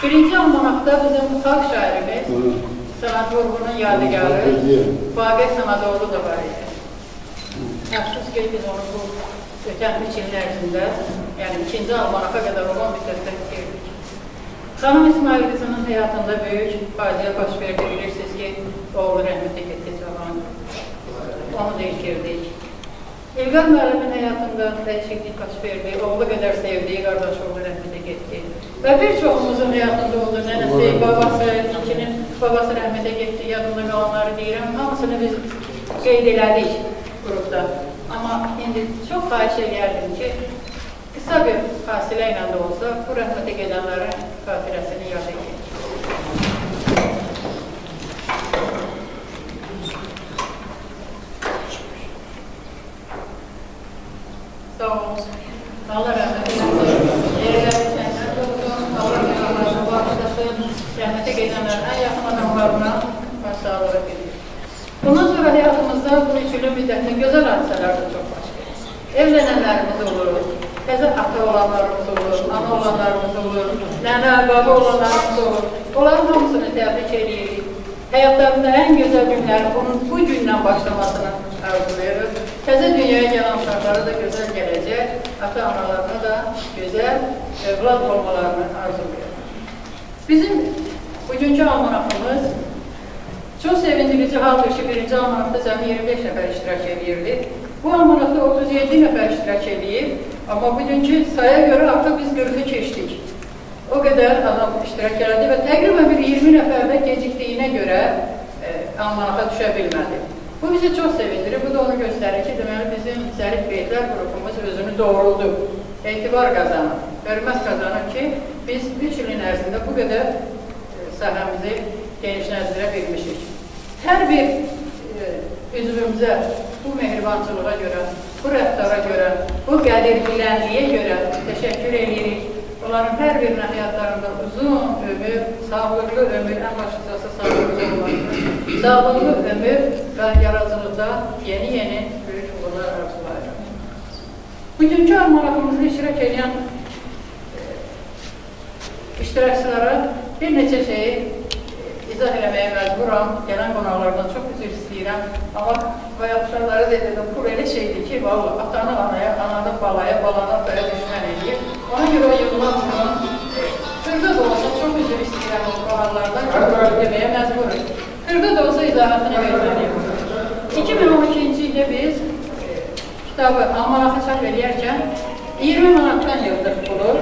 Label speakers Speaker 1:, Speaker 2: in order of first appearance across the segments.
Speaker 1: Birinci almanaqda bizim xalq şairimiz Səməd Vurğunun yadigarı Vaqif Səmədoğlu da var idi. Əfsus ki, biz onu bu ötən 3 ilin ərzində, yəni 2-ci almanaqa qədər olan müddətdə girdik. Xanım İsmail qızının həyatında böyük faciə baş verdi. Bilirsiniz ki, oğlu rəhmətə getdi cavan. Onu da itirdik. İlqar müəllimin həyatında dəyişiklik baş verdi. Oğlu qədər sevdiyi qardaş oğlu rəhmətə getdi. Və bir çoxumuzun həyatında oldu. Nənəsi, babası, ikinin babası rəhmətə getdi. Yadımda qalanları deyirəm. Hamısını biz qeyd elədik qrupda. Amma indi çox xahiş edərdim ki, qısa bir fasilə ilə də olsa bu rəhmətə gedənlərin xatirəsini yad edin. Sağ olun. Allah rəhmət edin. Yerləri çəkmək olsun. Allah rəhmətə bağışlasın. Rəhmətə gedənlərin ən yaxın adamlarına başsağlığı edir. Bundan sonra həyatımızda bu üçlü müddətdə gözəl hadisələr də çox baş verir. Evlənənlərimiz olur, təzə ata olanlarımız olur, ana olanlarımız olur, nənə, baba olanlarımız olur. Onların hamısını təbrik edirik. Həyatlarında ən gözəl günlərin bu gündən başlamasını arzulayırıq. Təzə dünyaya gələn uşaqlara da gözəl gələcək, ata-analarına da gözəl evlad olmalarını arzulayırıq. Bizim bugünkü almanaqımız çox sevindirici haldır ki, birinci almanaqda cəmi 25 nəfər iştirak edirdi. Bu almanaqda 37 nəfər iştirak edir, amma bugünkü saya görə artıq biz 40'ı keçdik. O qədər adam iştirak elədi və təqribən bir 20 nəfərdə gecikdiyinə görə almanaqa düşə bilmədi. Bu bizi çox sevindirir, bu da onu göstərir ki, deməli bizim Zərif Beytlər qrupumuz özünü doğruldu, etibar qazanır, hörmət qazanır ki, biz 3 ilin ərzində bu qədər sahəmizi genişləndirə bilmişik. Hər bir üzvümüzə bu mehribançılığa görə, bu rəftara görə, bu qədirlənliyə görə təşəkkür edirik. Onların hər birinin həyatlarında uzun ömür, sağlıqlı ömür, ən başlıcası sağlıqlı olması, sağlıqlı ömür və yaradıcılıqda yeni böyük uğurlar arzulayırıq. Bugünkü almanaqımızı iştirak edən iştirakçılara bir neçə şeyi izah eləməyə məcburam, gələn qonaqlardan çox üzr istəyirəm. Amma bayaq uşaqları dedim, pul elə şeydir ki, atanı anaya, ananı balaya, balanı ataya düşmən edir. Ona görə o yığılan bunun xırda da olsa çox üzr istəyirəm o qonaqlardan deməyə məcburum. Xırda da olsa izahatını verməliyim. 2012-ci ildə biz kitabı almanağı çap edərkən 20 manatdan yığdıq pulu.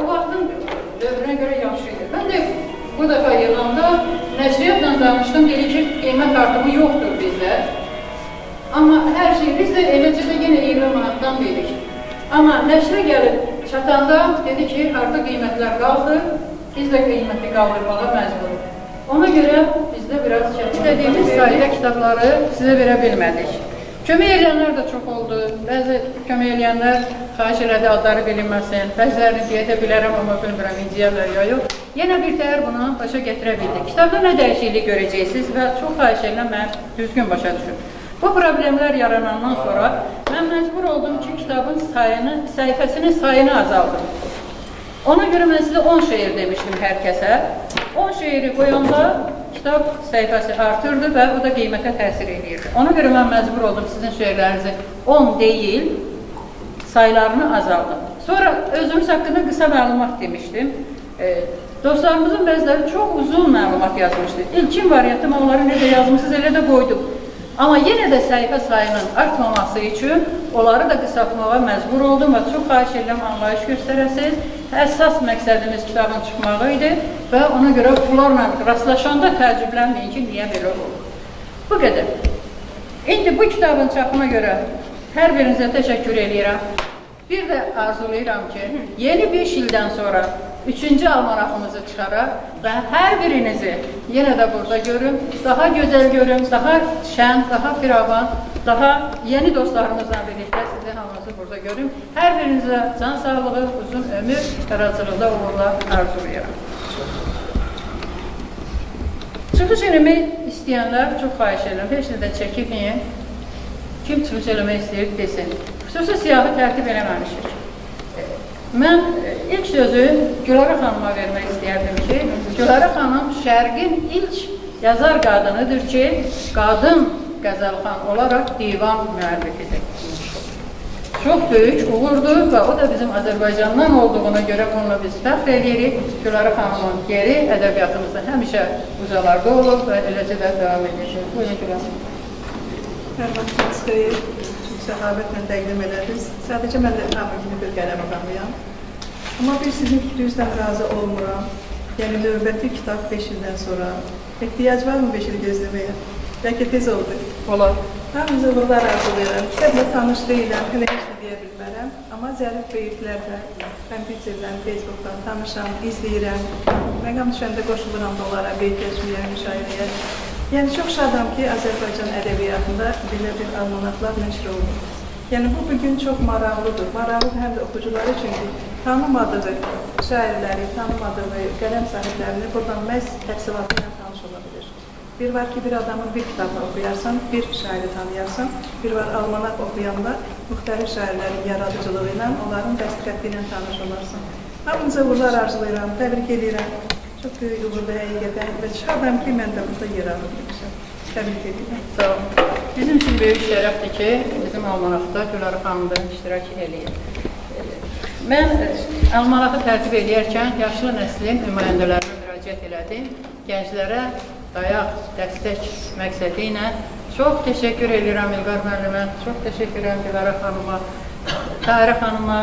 Speaker 1: O vaxtın dövrünə görə yaxşı idi. Mən də bu dəfə yığanda nəşriyyatla danışdım, dedi ki, qiymət artımı yoxdur bizdə. Amma hər şey, biz də eləcə də yenə 20 manatdan dedik. Amma nəşrə gəlib çatanda dedi ki, artıq qiymətlər qaldı, biz də qiyməti qaldırmağa məcburuq. Ona görə bizdə biraz istədiyimiz sayıda kitabları sizə verə bilmədik. Kömək edənlər də çox oldu. Bəzi kömək edənlər xahiş elədi, adları bilinməsin. Bəzilərini deyə də bilərəm, amma bilmirəm, inciyərlər ya yox. Yenə bir təhər bunu başa gətirə bildik. Kitabda nə dəyişiklik görəcəksiniz və çox xahiş edirəm, mən düzgün başa düşün. Bu problemlər yaranandan sonra mən məcbur oldum ki, kitabın səhifəsinin sayını azaldım. Ona görə mən sizə 10 şeir demişdim hər kəsə. 10 şeiri qoyanda kitab səhifəsi artırdı və bu da qiymətə təsir edirdi. Ona görə mən məcbur oldum sizin şeirlərinizi 10 deyil, saylarını azaldım. Sonra özümüz haqqında qısa məlumat demişdim. Dostlarımızın bəziləri çox uzun məlumat yazmışdı. İlkin variantım onları necə yazmışsınız, elə də qoydum. Amma yenə də səhifə sayının artmaması üçün onları da qısaltmağa məcbur oldum və çox xahiş edirəm, anlayış göstərəsiniz. Əsas məqsədimiz kitabın çıxmağı idi və ona görə bunlarla rastlaşanda təəccüblənməyin ki, niyə belə olur. Bu qədər. İndi bu kitabın çapına görə hər birinizə təşəkkür edirəm. Bir də arzulayıram ki, yeni 5 ildən sonra 3-cü almanaqımızı çıxaraq və hər birinizi yenə də burada görüm, daha gözəl görüm, daha şən, daha firavan, daha yeni dostlarımızla birlikdə sizi hamınızı burada görüm. Hər birinizə can sağlığı, uzun ömür, yaradıcılıqda uğurlar arzulayıram. Çıxış eləmək istəyənlər çox xahiş edirəm, heç nə də çəkinməyin. Kim çıxış eləmək istəyir, desin. Xüsusi siyahı tərtib eləməmişik. Mən ilk sözü Gülarə xanıma vermək istəyərdim ki, Gülarə xanım Şərqin ilk yazar qadınıdır ki, qadın qəzəlxan olaraq divan müəllifidir. Çox böyük uğurdur və o da bizim Azərbaycandan olduğuna görə onunla biz fəxr edirik. Gülarə xanımın yeri ədəbiyyatımızda həmişə ucalarda olub və eləcə də davam edəcək. Buyurun Gülarə.
Speaker 2: Hörmətiniz xeyir, səxavətlə təqdim edədiniz. Sadəcə mən də hamı kimi bir qələm adamıyam. Amma bir sizin fikrinizdən razı olmuram. Yəni, növbəti kitab 5 ildən sonra. Ehtiyac varmı 5 il gözləməyə? Bəlkə tez oldu.
Speaker 1: Olar.
Speaker 2: Hamınıza uğurlar arzulayıram. Kitabla tanış deyiləm, hələ heç nə deyə bilmərəm. Amma zərif beyitlərdə, kompüterdən, Facebookdan tanışam, izləyirəm. Məqam düşəndə qoşuluram da onlara, beytləşməyə, müşahirəyə. Yəni, çox şadam ki, Azərbaycan ədəbiyyatında belə bir almanaqlar nəşr olunur. Yəni, bu bugün çox maraqlıdır. Maraqlıdır həm də oxucuları çünki tanımadığı şairləri, tanımadığı qələm sahiblərini buradan məhz təfsilatı ilə tanış ola bilir. Bir var ki, bir adamın bir kitabını oxuyarsan, bir şairi tanıyarsan, bir var almanaq oxuyanda müxtəlif şairlərin yaradıcılığı ilə, onların dəstxətti ilə tanış olarsan. Hamınıza uğurlar arzulayıram, təbrik edirəm. Çox böyük uğurlu həqiqətən və şadam ki, mən də burada yer almışam. Təbrik edirəm.
Speaker 1: Sağ olun. Bizim üçün böyük şərəfdir ki, bizim almanaqda Gülarə xanım da iştirak edir. Mən almanağı tərtib edərkən yaşlı nəslin nümayəndələrinə müraciət elədim. Gənclərə dayaq, dəstək məqsədi ilə çox təşəkkür edirəm İlqar müəllimə, çox təşəkkür edirəm Gülarə xanıma, Tahirə xanıma,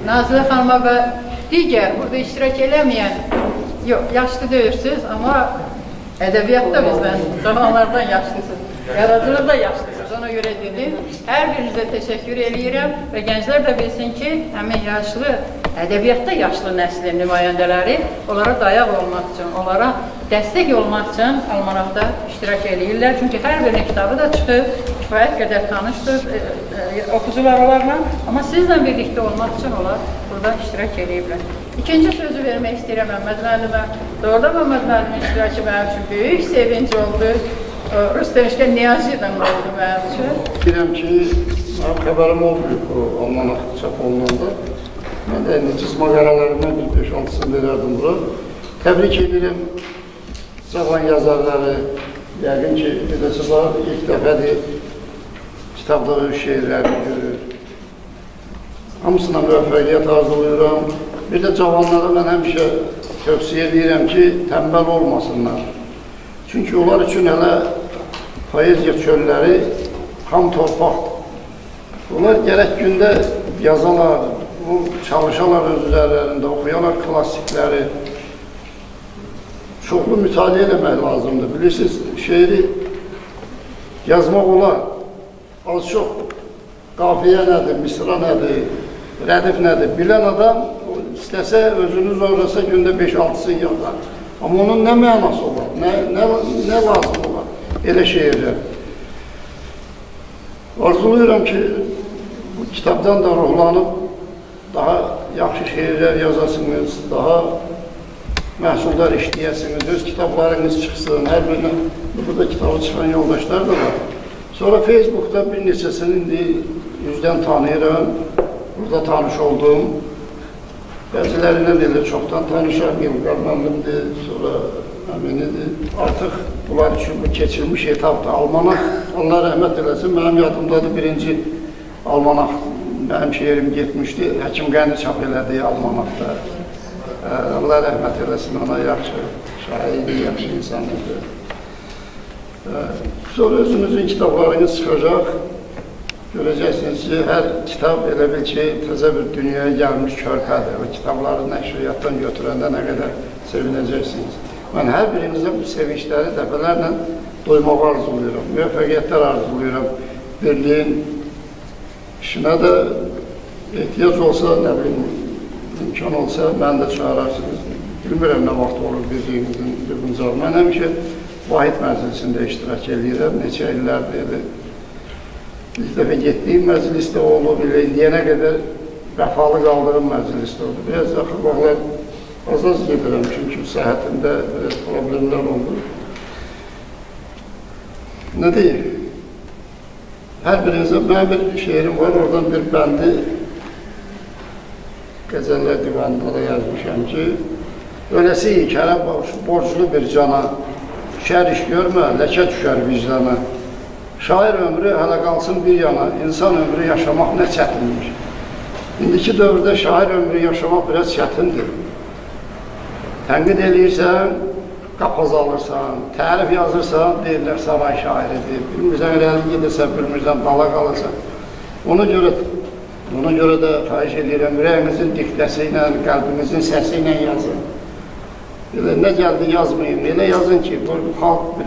Speaker 1: Nazilə xanıma və digər burada iştirak eləməyən, yox, yaşlı deyirsiniz, amma ədəbiyyatda bizdən, zamanlardan yaşlısınız, yaradıcılıqda yaşlısınız, ona görə dedim. Hər birinizə təşəkkür edirəm və gənclər də bilsin ki, həmin yaşlı, ədəbiyyatda yaşlı nəslin nümayəndələri onlara dayaq olmaq üçün, onlara dəstək olmaq üçün almanaqda iştirak edirlər. Çünki hər birinin kitabı da çıxıb, kifayət qədər tanışdır oxucular onlarla, amma sizlə birlikdə olmaq üçün onlar burada iştirak edirlər. İkinci sözü vermək istəyirəm Məmməd müəllimə. Doğrudan Məmməd müəllimin iştirakı mənim üçün böyük sevinç oldu. Rus demişkən Niyazi ilə oldu mənim üçün.
Speaker 3: Bilirəm ki, mənim xəbərim olmuyor o almanaq çap olunanda. Mən də neçə məqalələrindən bir 5-6-sını verərdim bura. Təbrik edirəm cavan yazarları. Yəqin ki, edəsi var, ilk dəfədir kitabda şeirlərini görür. Hamısına müvəffəqiyyət arzulayıram. Bir də cavanlara mən həmişə tövsiyə edirəm ki, tənbəl olmasınlar. Çünki onlar üçün hələ poeziya çölləri xam torpaqdır. Onlar gərək gündə yazalar, çalışalar öz üzərlərində, oxuyalar klassikləri. Çoxlu mütaliə eləmək lazımdır. Bilirsiniz, şeiri yazmaq olar. Az çox qafiyə nədir, misra nədir, rədif nədir? Bilən adam istəsə, özünü zorlasa gündə 5-6'sını yazar. Amma onun nə mənası olar, nə lazım olar elə şeirlər. Arzulayıram ki, bu kitabdan da ruhlanıb daha yaxşı şeirlər yazasınız, daha məhsuldar işləyəsiniz, öz kitablarınız çıxsın, hər birinə burada kitabı çıxan yoldaşlar da var. Sonra Facebook'da bir neçəsini indi yüzdən tanıyıram, burada tanış oldum. Bəzilərinə elə çoxdan tanışam, İlqar müəllimdir, sonra əminidir. Artıq bunlar üçün bu keçilmiş etapdır. Almanaq, Allah rəhmət eləsin, mənim yadımdadır birinci almanaq, mənim şeirim getmişdi, Həkim Qəni çap elədiyi almanaqda. Allah rəhmət eləsin, ona yaxşı şairdir, yaxşı insandır. Sonra özünüzün kitablarınız çıxacaq. Görəcəksiniz ki, hər kitab elə bil ki, təzə bir dünyaya gəlmiş körpədir. O kitabları nəşriyyatdan götürəndə nə qədər sevinəcəksiniz. Mən hər birinizə bu sevinçləri dəfələrlə duymağı arzulayıram, müvəffəqiyyətlər arzulayıram. Birliyin işinə də ehtiyac olsa, nə bilim, imkan olsa, mən də çağırarsınız. Bilmirəm nə vaxt olur birliyinizin birbiriniz. Mən həmişə Vahid məclisində iştirak edirəm, neçə illərdir. İlk dəfə getdiyim məclisdə olub, indiyənə qədər vəfalı qaldığım məclisdə oldu. Biraz axırlar az gedirəm, çünki səhhətimdə biraz problemlər oldu. Nə deyim? Hər birinizə, mənim bir şeirim var, oradan bir bəndi Qəzəllər divanında da yazmışam ki, öləsi ikərə borclu bir cana, şər iş görmə, ləkə düşər vicdana. Şair ömrü hələ qalsın bir yana, insan ömrü yaşamaq nə çətinmiş. İndiki dövrdə şair ömrü yaşamaq biraz çətindir. Tənqid eləyirsən, qapaz alırsan, tərif yazırsan, deyirlər saray şairidir. Bilmirsən, irəli gedirsən, bilmirsən, dala qalırsan. Ona görə də xahiş edirəm, ürəyimizin diktəsi ilə, qəlbimizin səsi ilə yazın. Nə gəldi yazmayın, elə yazın ki, bu xalq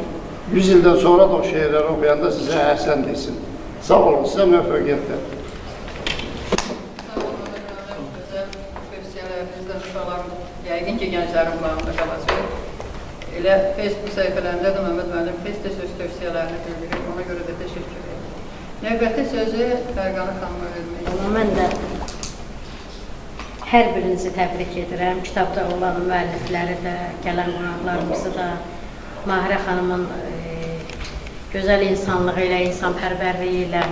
Speaker 3: 100 ildən sonra da o şeirləri oxuyanda sizə əhsən desin. Sağ olun, sizə müvəffəqiyyətlər.
Speaker 1: Sağ olun, gözəl tövsiyələrinizdən uşaqlarım, yəqin ki, gənclərin bağında qalacaq. Elə Facebook səhifələrində də Məhəmməd müəllim tez-tez öz tövsiyələrini bildirir, ona görə də təşəkkür edirəm. Növbəti sözü Fərqanə xanıma vermək.
Speaker 4: Mən də hər birinizi təbrik edirəm. Kitabda olan müəllifləri də, gələn qonaqlarımızı da, Mahirə xanımın gözəl insanlığı ilə, insanpərvərliyi ilə,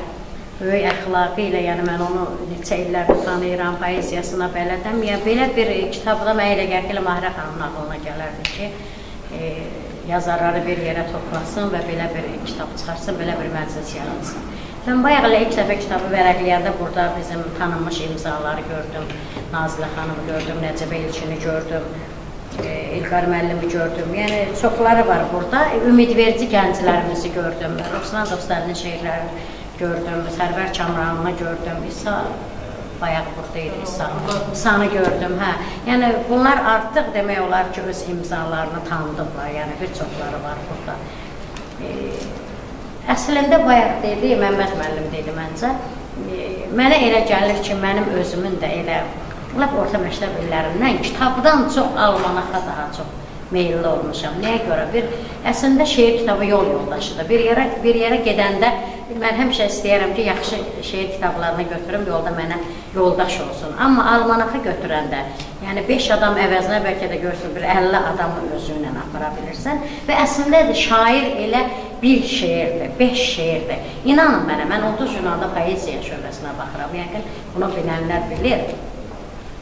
Speaker 4: böyük əxlaqı ilə, yəni mən onu neçə illərdir tanıyıram, poeziyasına bələdəm. Yəni, belə bir kitabda mən elə gəlir ki, Mahirə xanımın ağlına gələrdi ki, yazarları bir yerə toplasın və belə bir kitab çıxarsın, belə bir məclis yaratsın. Mən bayaq elə ilk dəfə kitabı vərəqləyəndə burada bizim tanınmış imzaları gördüm. Nazilə xanımı gördüm, Nəcəbə İlçini gördüm, İlqar müəllimi gördüm. Yəni, çoxları var burada. Ümidverici gənclərimizi gördüm. Ruslan Dostəlinin şeirlərini gördüm, Sərvər Kamranını gördüm, İsa bayaq buradaydı, İsanı gördüm. Yəni, bunlar artıq demək olar ki, öz imzalarını tanıdıblar. Yəni, bir çoxları var burada. Əslində, bayaq dedi, Məhəmməd müəllim dedi məncə, mənə elə gəlir ki, mənim özümün də elə orta məktəb illərindən kitabdan çox almanaxa daha çox meyilli olmuşam. Nəyə görə? Əslində, şeir kitabı yol yoldaşıdır. Bir yerə gedəndə mən həmişə istəyərəm ki, yaxşı şeir kitablarını götürüm, yolda mənə yoldaş olsun. Amma almanaxı götürəndə, yəni 5 adam əvəzinə bəlkə də görsün, bir 50 adamı özünlə apara bilirsən və əslində şair elə bir şeirdir, 5 şeirdir. İnanın mənə, mən 30 jurnalda poeziya şöbəsinə baxıram, yəqin bunu bilənlər bilir.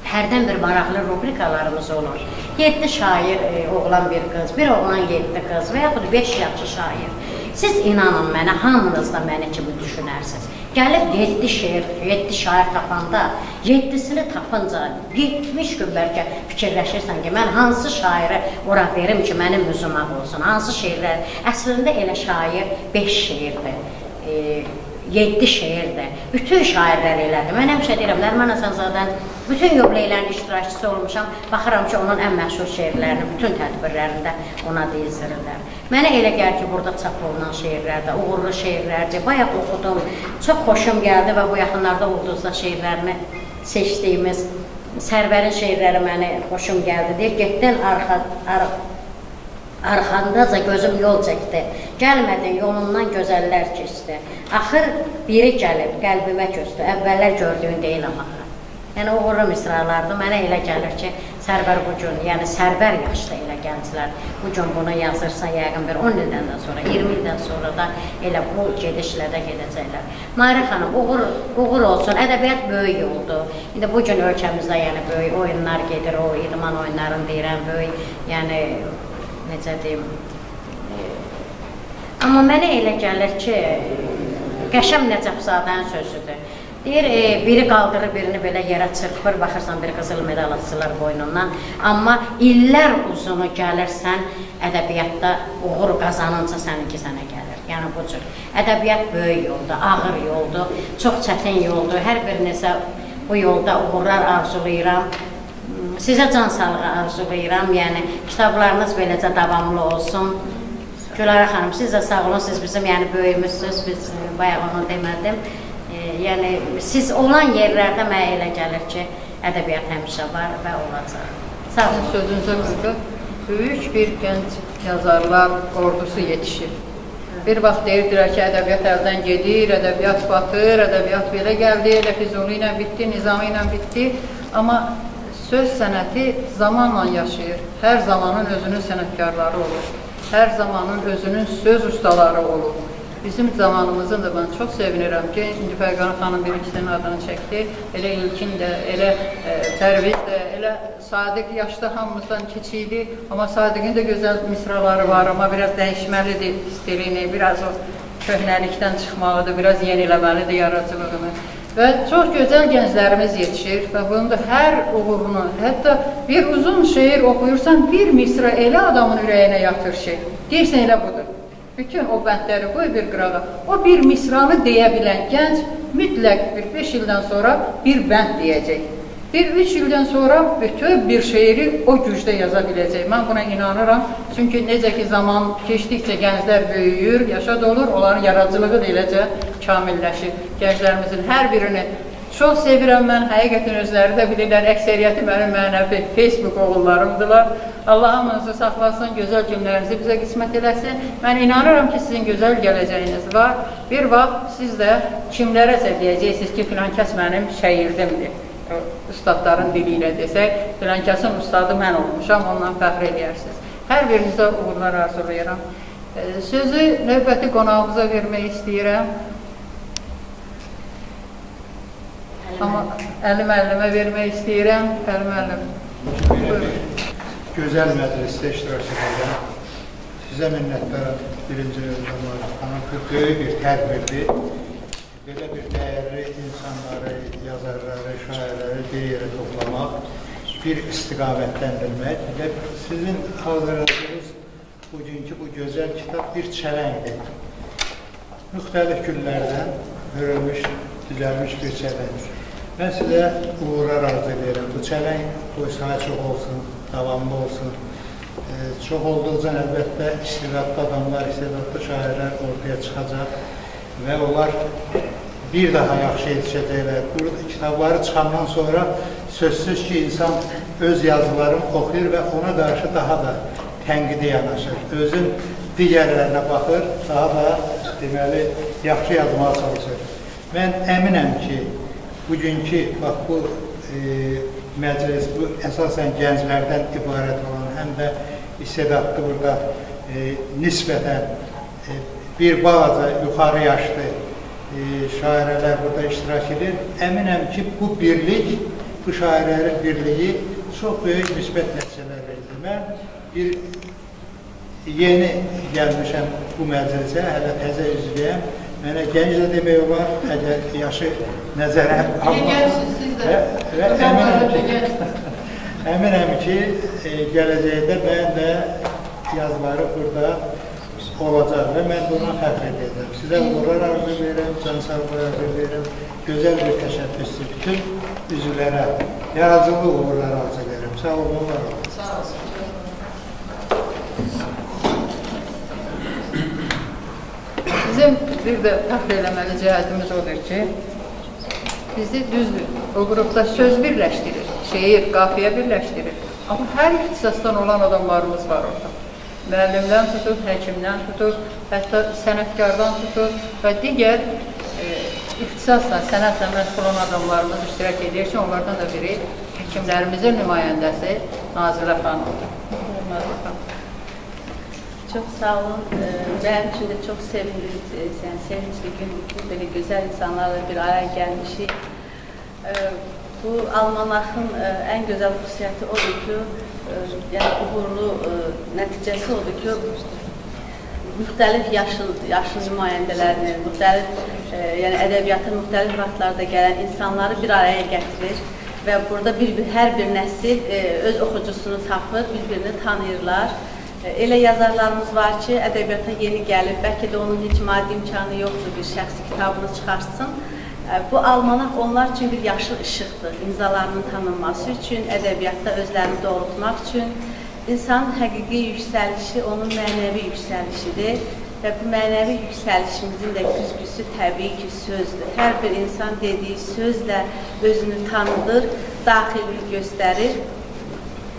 Speaker 4: Hərdən bir maraqlı rubrikalarımız olur. 7 şair, oğlan bir qız, bir oğlan 7 qız və yaxud 5 yaxşı şair. Siz inanın mənə, hamınız da mənə kimi düşünərsiniz. Gəlib 7 şair tapanda, 7-sini tapınca 70 gün bəlkə fikirləşirsən ki, mən hansı şairi ora verim ki, mənim üzümə olsun, hansı şeirlər. Əslində elə şair 5 şeirdir. 7 şeirdir. Bütün şairlər elədir. Mən həmişə deyirəm, Nəriman Həsənzadən bütün yubileylərin iştirakçısı olmuşam. Baxıram ki, onun ən məşhur şeirlərini bütün tədbirlərində ona deyizdirirlər. Mənə elə gəlir ki, burada çap olunan şeirlərdə, uğurlu şeirlərdir. Bayaq oxudum, çox xoşum gəldi və bu yaxınlarda Ulduzda şeirlərini seçdiyimiz Sərvərin şeirləri mənə xoşum gəldi. Deyir, getdin arxandaca gözüm yol çəkdi, gəlmədin yolundan gözəllər keçdi. Axır biri gəlib, qəlbimə köstü, əvvəllər gördüyün deyil amma. Yəni, uğurlu misralardır. Mənə elə gəlir ki, Sərvər bu gün, yəni Sərvər yaşda elə gənclər, bu gün bunu yazırsa, yəqin bir 10 ildən sonra, 20 ildən sonra da elə bu gedişlə də gedəcəklər. Mahirə xanım, uğur olsun, ədəbiyyat böyük oldu. İndi bu gün ölkəmizdə yəni böyük oyunlar gedir, o idman oyunlarını deyirəm, böyük, yəni necə deyim. Amma mənə elə gəlir ki, Qəşəm Nəcəfzadənin sözüdür. Deyir, biri qaldırır, birini belə yerə çırpır, baxırsan bir qızıl medal atışırlar boynundan. Amma illər uzunu gəlirsən, ədəbiyyatda uğur qazanınca səninki sənə gəlir. Yəni bu cür. Ədəbiyyat böyük yoldur, ağır yoldur, çox çətin yoldur. Hər birinizə bu yolda uğurlar arzulayıram. Sizə can sağlığı arzulayıram. Yəni, kitablarınız beləcə davamlı olsun. Gülarə xanım, siz də sağ olun, siz bizim böyümüzsünüz, biz bayaq onu demədim. Yəni, siz olan yerlərdə mənə elə gəlir ki, ədəbiyyat həmişə var və olacaq. Sağ olun.
Speaker 1: Sözünüzə qırdı, böyük bir gənc yazarlar ordusu yetişir. Bir vaxt deyirdilər ki, ədəbiyyat əldən gedir, ədəbiyyat batır, ədəbiyyat belə gəldi, elə Füzuli ilə bitdi, Nizami ilə bitdi. Amma söz sənəti zamanla yaşayır. Hər zamanın özünün sənətkarları olur. Hər zamanın özünün söz ustaları olur. Bizim zamanımızın da mən çox sevinirəm ki, indi Fərqanə xanım birincisinin adını çəkdi. Elə İlkin də, elə Pərviz də, elə Sadiq yaşda hamımızdan kiçikdi. Amma Sadiqin də gözəl misraları var, amma biraz dəyişməlidir stilini, biraz o köhnəlikdən çıxmalıdır, biraz yeniləməlidir yaradıcılığını. Və çox gözəl gənclərimiz yetişir və bunun da hər uğurunu, hətta bir uzun şeir oxuyursan, bir misra elə adamın ürəyinə yatır şey. Deyirsən elə budur. Bütün o bəndləri qoy bir qırağa. O bir misranı deyə bilən gənc mütləq bir 5 ildən sonra bir bənd deyəcək. Bir 3 ildən sonra bütün bir şeiri o gücdə yaza biləcək. Mən buna inanıram. Çünki necə ki zaman keçdikcə gənclər böyüyür, yaşa dolur, onların yaradıcılığı da eləcə kamilləşir. Gənclərimizin hər birini çox sevirəm mən. Həqiqətən özləri də bilirlər. Əksəriyyəti mənim mənəvi Facebook oğullarımdırlar. Allah hamınızı saxlasın, gözəl günlərinizi bizə qismət eləsin. Mən inanıram ki, sizin gözəl gələcəyiniz var. Bir vaxt siz də kimlərəsə deyəcəksiniz ki, filan kəs mənim şəirdimdir. Ustadların dili ilə desək, filankəsin ustadı mən olmuşam, ondan fəxr edərsiniz. Hər birinizə uğurlar arzulayıram. Sözü növbəti qonağımıza vermək istəyirəm. Amma Əli müəllimə vermək istəyirəm. Əli müəllim.
Speaker 5: Gözəl məclisdə iştirak edirəm. Sizə minnətdarım. Birinci xanım, böyük bir tədbirdir. Belə bir dəyərli insanları, yazarları, şairləri bir yerə toplamaq, bir istiqamətləndirmək və sizin hazırladığınız bugünkü bu gözəl kitab bir çələngdir. Müxtəlif günlərdən hörülmüş, düzəlmiş bir çələng. Mən sizə uğurlar arzu edirəm. Bu çələng qoysağa çox olsun, davamlı olsun. Çox olduqca əlbəttə istedadlı adamlar, istedadlı şairlər ortaya çıxacaq və onlar bir daha yaxşı yetişəcəklər. Burada kitabları çıxandan sonra sözsüz ki, insan öz yazılarını oxuyur və ona qarşı daha da tənqidi yanaşır. Özün digərlərinə baxır, daha da deməli, yaxşı yazmağa çalışır. Mən əminəm ki, bugünkü bax, bu məclis, bu əsasən gənclərdən ibarət olan, həm də istedadlı burada nisbətən bir balaca yuxarı yaşlı şairələr burada iştirak edir. Əminəm ki, bu birlik, bu şairlərin birliyi çox böyük müsbət nəticələr verir. Mən bir yeni gəlmişəm bu məclisə, hələ təzə üzvüyəm. Mənə gənc də demək olar, əgər yaşı nəzərə almasın. Və əminəm ki, gələcəkdə mən də yazıları burada olacaq və mən buna fəxr edəcəm. Sizə uğurlar arzu edirəm, cansağlığı arzu edirəm, gözəl bir təşəbbüsü bütün üzvlərə, yaradıcılıq uğurlar arzu edirəm. Sağ olun, var olun.
Speaker 1: Sağ olsun. Bizim bir də fəxr eləməli cəhətimiz odur ki, bizi düzdür, o qrupda söz birləşdirir, şeir, qafiyə birləşdirir. Amma hər ixtisasdan olan adamlarımız var orada. Müəllimdən tutub, həkimdən tutub, hətta sənətkardan tutub və digər ixtisasla, sənətlə məşğul olan adamlarımız iştirak edir ki, onlardan da biri həkimlərimizin nümayəndəsi Nazilə xanımdır. Nazilə xanım.
Speaker 6: Çox sağ olun. Mənim üçün də çox sevincli gün, belə gözəl insanlarla bir araya gəlmişik. Bu almanaxın ən gözəl xüsusiyyəti odur ki, yəni uğurlu nəticəsi odur ki, müxtəlif yaşlı nümayəndələrini, yəni ədəbiyyatın müxtəlif vaxtlarda gələn insanları bir araya gətirir və burada hər bir nəsil öz oxucusunu tapır, bir-birini tanıyırlar. Elə yazarlarımız var ki, ədəbiyyata yeni gəlib, bəlkə də onun heç maddi imkanı yoxdur, bir şəxsi kitabını çıxarsın. Bu almanaq onlar üçün bir yaşıl işıqdır, imzalarının tanınması üçün, ədəbiyyatda özlərini doğrultmaq üçün. İnsanın həqiqi yüksəlişi onun mənəvi yüksəlişidir və bu mənəvi yüksəlişimizin də güzgüsü təbii ki, sözdür. Hər bir insan dediyi sözlə özünü tanıdır, daxilini göstərir.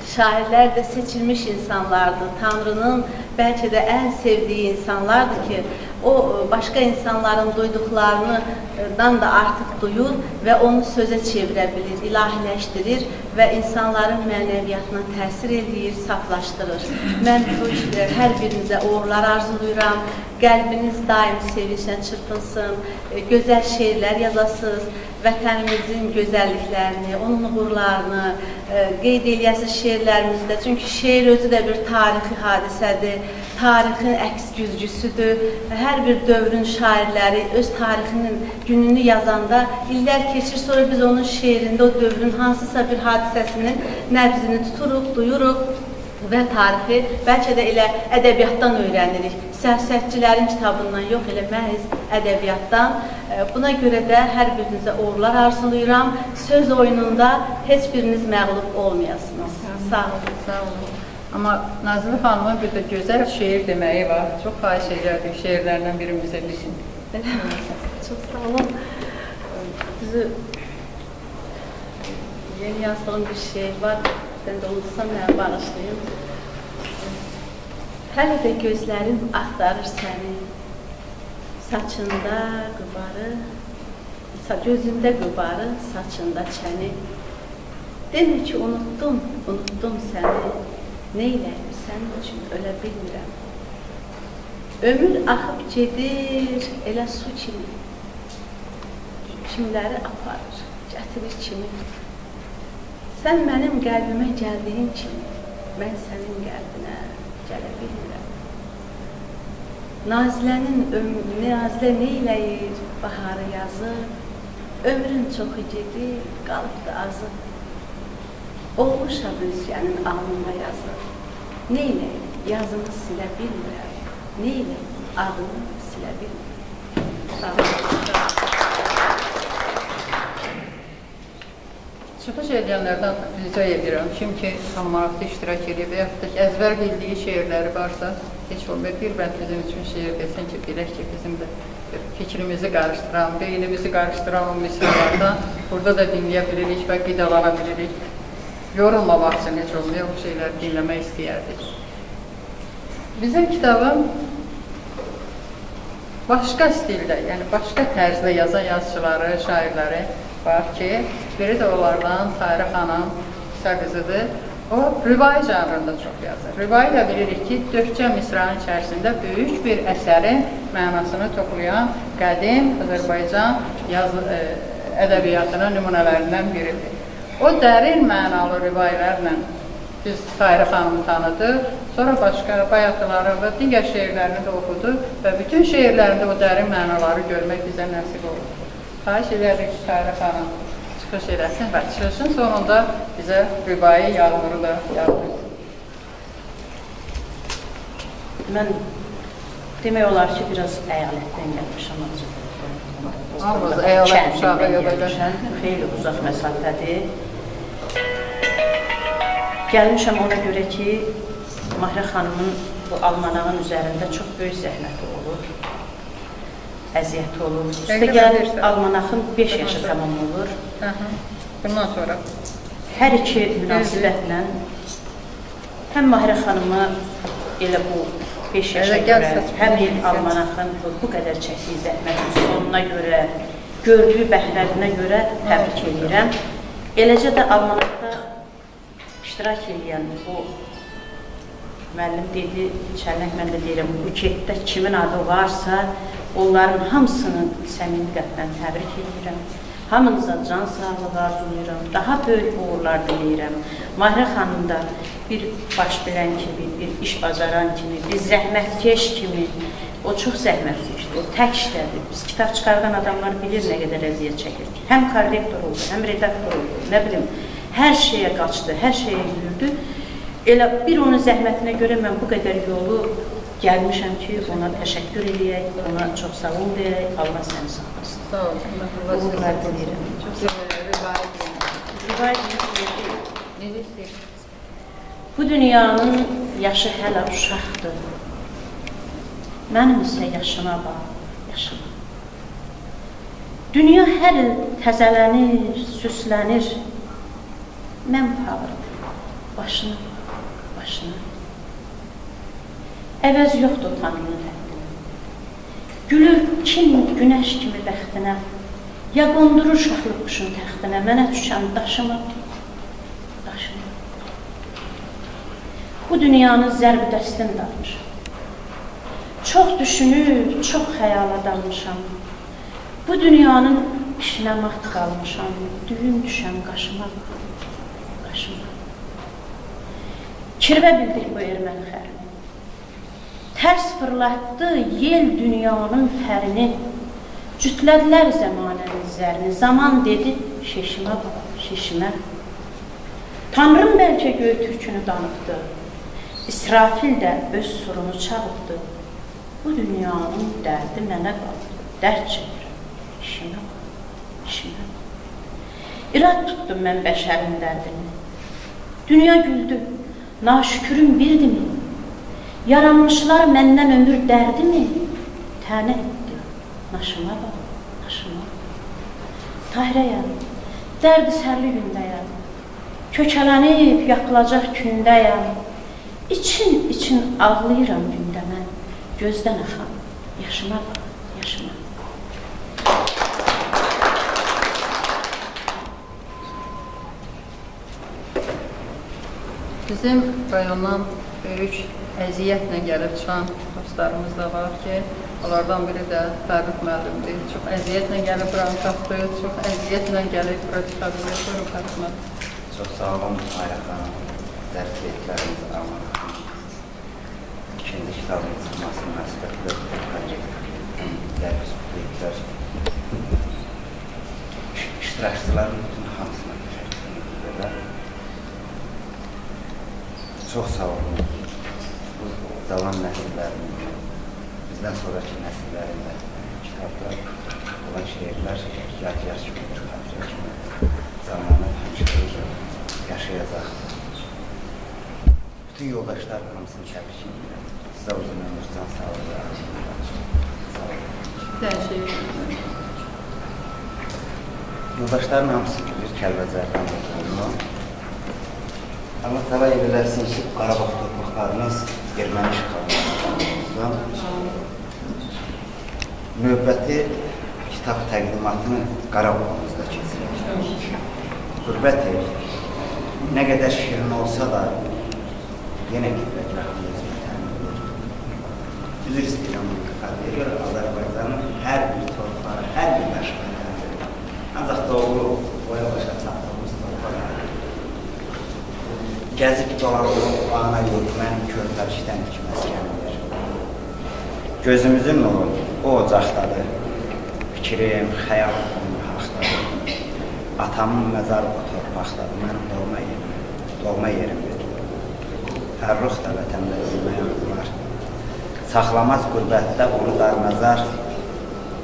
Speaker 6: Şairlər də seçilmiş insanlardır, Tanrının bəlkə də ən sevdiyi insanlardır ki, o başqa insanların duyduqlarından da artıq duyur və onu sözə çevirə bilir, ilahiləşdirir və insanların mənəviyyatına təsir edir, saflaşdırır. Mən bu işlər hər birinizə uğurlar arzulayıram. Qəlbiniz daim sevinclə çırpınsın, gözəl şeirlər yazasınız, vətənimizin gözəlliklərini, onun uğurlarını qeyd eləyəsiniz şeirlərimizdə. Çünki şeir özü də bir tarixi hadisədir, tarixin əks güzgüsüdür. Hər bir dövrün şairləri öz tarixinin gününü yazanda illər keçir, sonra biz onun şeirində o dövrün hansısa bir hadisəsinin nəbzini tuturuq, duyuruq və tarixi bəlkə də elə ədəbiyyatdan öyrənirik. Siyasətçilərin kitabından yox, elə məhz ədəbiyyatdan. Buna görə də hər birinizə uğurlar arzulayıram. Söz oyununda heç biriniz məğlub olmayasınız. Sağ olun.
Speaker 1: Sağ olun. Amma Nazlı xanımın bir də gözəl şeir deməyi var. Çox xahiş edərdik şeirlərdən birimizə bilsin.
Speaker 6: Çox sağ olun. Düzü, yeni yazdığım bir şeir var. Sən də unutsam mənə bağışlayın. Hələ də gözlərim axtarır səni, saçında qıbarı, gözündə qıbarı, saçında çəni. Demə ki, unutdum səni, neyləyim sənin üçün ölə bilmirəm. Ömür axıb gedir, elə su kimi, kimləri aparır, gətirir kimi. Sən mənim qəlbimə gəldiyin kimi, mən sənin qəlbinə gələ bilmirəm. Nazilə neyləyir, baharı yazır, ömrün çoxu gedir, qalıbdı azı. Olmuşam özgənin alnıma yazır, neyləyir, yazını silə bilmirəm, neyləyir, adını silə bilmirəm. Sağ olun.
Speaker 1: Çıxış edənlərdən rica edirəm, kim ki, maraqlı iştirak edib və yaxud da ki, əzbər bildiyi şeirləri varsa, heç olmaya bir bənd bizim üçün şeir desin ki, bilək ki, bizim də fikrimizi qarışdıran, beynimizi qarışdıran o misralardan burada da dinləyə bilirik və qidalana bilirik. Yorulmamaq üçün heç olmaya o şeyləri dinləmək istəyərdik. Bizim kitabım başqa stildə, yəni başqa tərzdə yazan yazıçıları, şairləri var ki, biri də onlardan Tahirə xanım qısa qızıdır. O, rübai janrında çox yazır. Rübai da bilirik ki, 4 misranın içərisində böyük bir əsərin mənasını toplayan qədim Azərbaycan ədəbiyyatının nümunələrindən biridir. O dərin mənalı rübailərlə biz Tahirə xanımı tanıdıq, sonra başqa bayatıları və digər şeirlərini də oxuduq və bütün şeirlərində o dərin mənaları görmək bizə nəsib olur. Xahiş edərik ki, Tahirə xanım çıxış eləsin və çıxışın sonunda bizə rübai yağmuru da yazdır.
Speaker 7: Mən demək olar ki, biraz əyalətdən gəlmişəm.
Speaker 1: Hamımız əyalət uşağı
Speaker 7: gəlmişəm, xeyli uzaq məsafədir. Gəlmişəm ona görə ki, Mahirə xanımın bu almanağın üzərində çox böyük zəhməti olur, əziyyəti olur. Üstə gəlir, almanağın 5 yaşı tamam olur.
Speaker 1: Bundan sonra?
Speaker 7: Hər iki münasibətlə həm Mahirə xanımı elə bu 5 yaşa görə, həm almanağın bu qədər çəkdiyi zəhmətin sonuna görə, gördüyü bəhrərinə görə təbrik edirəm. Eləcə də almanaqda iştirak edən bu müəllim dedi, Çərnək mən də deyirəm, buketdə kimin adı varsa, onların hamısını səmimi qəlbdən təbrik edirəm. Hamınıza can sağlığı arzulayıram, daha böyük uğurlar diləyirəm. Mahirə xanım da bir baş bilən kimi, bir iş bacaran kimi, bir zəhmətkeş kimi, o çox zəhmətkeşdir, o tək işlədir. Biz kitab çıxardan adamlar bilir nə qədər əziyyət çəkir. Həm korrektor oldu, həm redaktor oldu, nə bilim, hər şeyə qaçdı, hər şeyə yürüdü. Elə bir onun zəhmətinə görə mən bu qədər yolu gəlmişəm ki, ona təşəkkür edəyək, ona çox sağ ol deyək, Allah səni sağlasın.
Speaker 1: Sağ olun.
Speaker 7: Uğurlar diləyirəm.
Speaker 1: Çox
Speaker 7: Rivayət edir. Bu dünyanın yaşı hələ uşaqdır. Mənim isə yaşıma bax, yaşıma. Dünya hər il təzələnir, süslənir. Mən bağırdım, başını. Əvəz yoxdur Tanrının təxtinə. Gülür kim günəş kimi bəxtinə, ya qondurur şahlıq quşun təxtinə, mənə düşən daşımı. bu dünyanın zərbüdəstini dalmışam. Çox düşünüb, çox xəyala dalmışam. Bu dünyanın işinə mat qalmışam. Düyün düşəm qaşıma, qaşıma. Kirvə bildik bu erməni xərini. Tərs fırlatdı yel dünyanın fərini. Cütlədilər zəmanənin zərini. Zaman dedi, şeşimə bax, şeşimə. Tanrım bəlkə göy türkünü danıqdı. İsrafil də öz surunu çağıbdı. Bu dünyanın dərdi mənə qaldı. Dərd çəkir, işimə bax, işimə. İrad tutdum mən bəşərin dərdini. Dünya güldü, naşükürüm birdimi? Yaranmışlar məndən ömür dərdimi? Tənə etdi, naşıma bax, naşıma. Tahirəyəm, dərdi sərli gündəyəm. Kökələnib, yapılacaq kündəyəm. İçin ağlayıram gündə mən. Gözdən axan, yaşıma bax, yaşıma.
Speaker 1: Bizim rayondan böyük əziyyətlə gəlib çıxan dostlarımız da var ki, onlardan biri də Fərruh müəllimdir. Çox əziyyətlə gəlib buranı tapdı, çox əziyyətlə gəlib bura çıxa bilir. Buyurun, Fərruh müəllim.
Speaker 8: Çox sağ olun, Ayra xanım, zərfiyetləriniz almaq. İkinci kitabın çıxması münasibətlə zərfiyetlər iştirakçıların bütün hamısına təşəkkür edirlər. Çox sağ olun. Bu cavan nəsillərin, bizdən sonraki nəsillərin də kitabda olan şeirlər yad kimi, xatirə kimi zamanı həmişə yaşayacaq. Bütün yoldaşlar hamısını təbrik edirəm. Sizə uzun ömür, can sağlığı. Sağ olun. Yoldaşların hamısı bilir, Kəlbəcərdən olduğunu. Allah təala eləsin ki, Qarabağ torpaqlarınız erməni işğalından növbəti kitab təqdimatını Qarabağımızda keçirir. Qürbət ev, nə qədər şirin olsa da, yenə qürbətlərimiz bitəndir. Üzr istəyirəm, xatırlayır, Azərbaycanın hər bir torpağı, hər bir daşqalardır. Ancaq doğru, boya başa çatdığımız torpaqlardır. Gəzib dolandığım ana yurt, mənim körpəlikdən ki məskənimdir. Gözümüzün nuru o ocaqdadır, fikrim, xəyalım onun haqdadır. Atamın məzarı o torpaqdadır, mənim doğma yerimdir. Fərruh da vətəndə ölməyə arzular. Saxlamaz qürbətdə onu darməzar,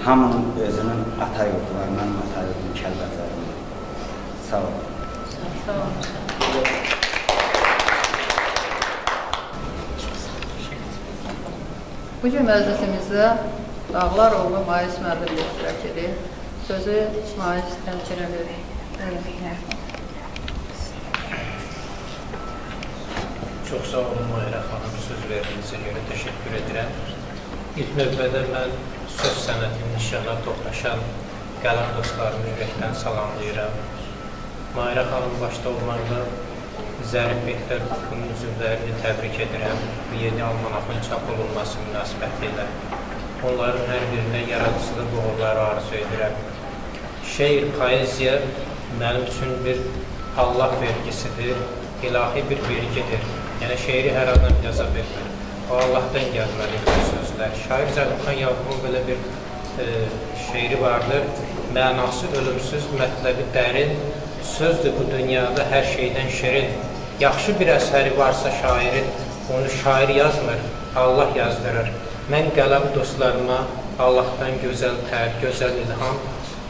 Speaker 8: hamının özünün ata yurdu var, mənim ata yurdum Kəlbəcərimdir. Sağ olun.
Speaker 1: Sağ olun. Bugün məclisimizdə Dağlar oğlu Mais müəllim iştirak edir. Sözü Mais təmkinə verir.
Speaker 9: Çox sağ olun, Mahirə xanım, söz verdiyinizə görə təşəkkür edirəm. İlk növbədə mən söz sənətinin nişana toxlaşan qələm dostlarımı ürəkdən salamlayıram. Mahirə xanım başda olmaqla Zərif Beytlər Qrupunun üzvlərini təbrik edirəm. Bu yeni almanaqın çap olunması münasibəti ilə. Onların hər birinə yaradıcılıq uğurları arzu edirəm. Şeir, poeziya mənim üçün bir Allah vergisidir, ilahi bir vergidir. Yəni, şeiri hər adam yaza bilmir. O, Allahdan gəlməlidir sözlər. Şair Zəlixan Yaqubun belə bir şeiri vardır. Mənası ölümsüz, mətləbi dərin, sözdür bu dünyada hər şeydən şirin. Yaxşı bir əsəri varsa şairin, onu şair yazmır, Allah yazdırır. Mən qələm dostlarıma Allahdan gözəl tər, gözəl ilham,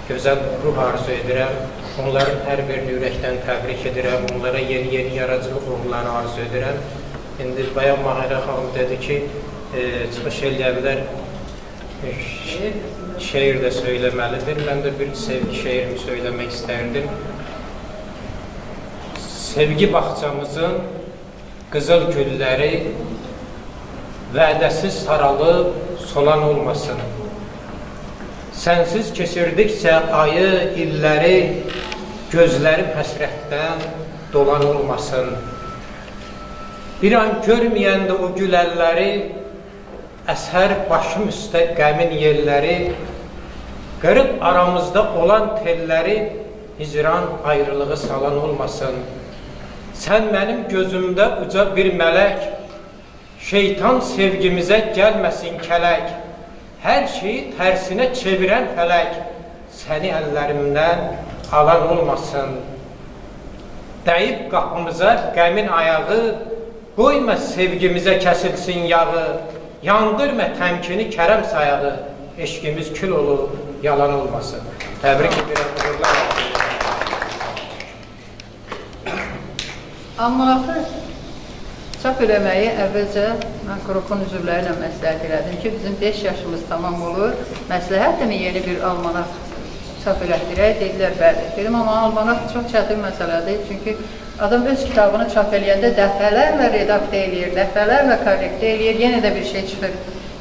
Speaker 9: gözəl ruh arzu edirəm. Onların hər birini ürəkdən təbrik edirəm. Onlara yeni yaradıcılıq ruhları arzu edirəm. İndi bayan Mahirə xanım dedi ki, çıxış eləyənlər şeir də söyləməlidir. Mən də bir sevgi şeirimi söyləmək istərdim. Sevgi bağçamızın qızıl gülləri vədəsiz saralıb solan olmasın. Sənsiz keçirdikcə ayı, illəri, gözlərim həsrətdən dolan olmasın. Bir an görməyəndə o güləlləri, əsər başım üstə qəmin yerləri, qırıb aramızda olan telləri, hicran ayrılığı salan olmasın. Sən mənim gözümdə uca bir mələk, şeytan sevgimizə gəlməsin kələk, hər şeyi tərsinə çevirən fələk, səni əllərimdən alan olmasın. Dəyib qapımıza qəmin ayağı, qoyma sevgimizə kəsilsin yağı, yandırma təmkini kərəm sayağı, eşqimiz kül olur, yalan olmasın. Təbrik edirəm, uğurlar olsun.
Speaker 1: Almanakı çap eləməyi əvvəlcə mən qrupun üzvləri ilə məsləhət elədim ki, bizim 5 yaşımız tamam olur, məsləhətlə yeni bir almanak çap elətdirək, dedilər bəli. Dedim, amma almanak çox çətin məsələdir, çünki adam öz kitabını çap eləyəndə dəfələrlə redaktə eləyir, dəfələrlə korrektə eləyir, yenə də bir şey çıxır.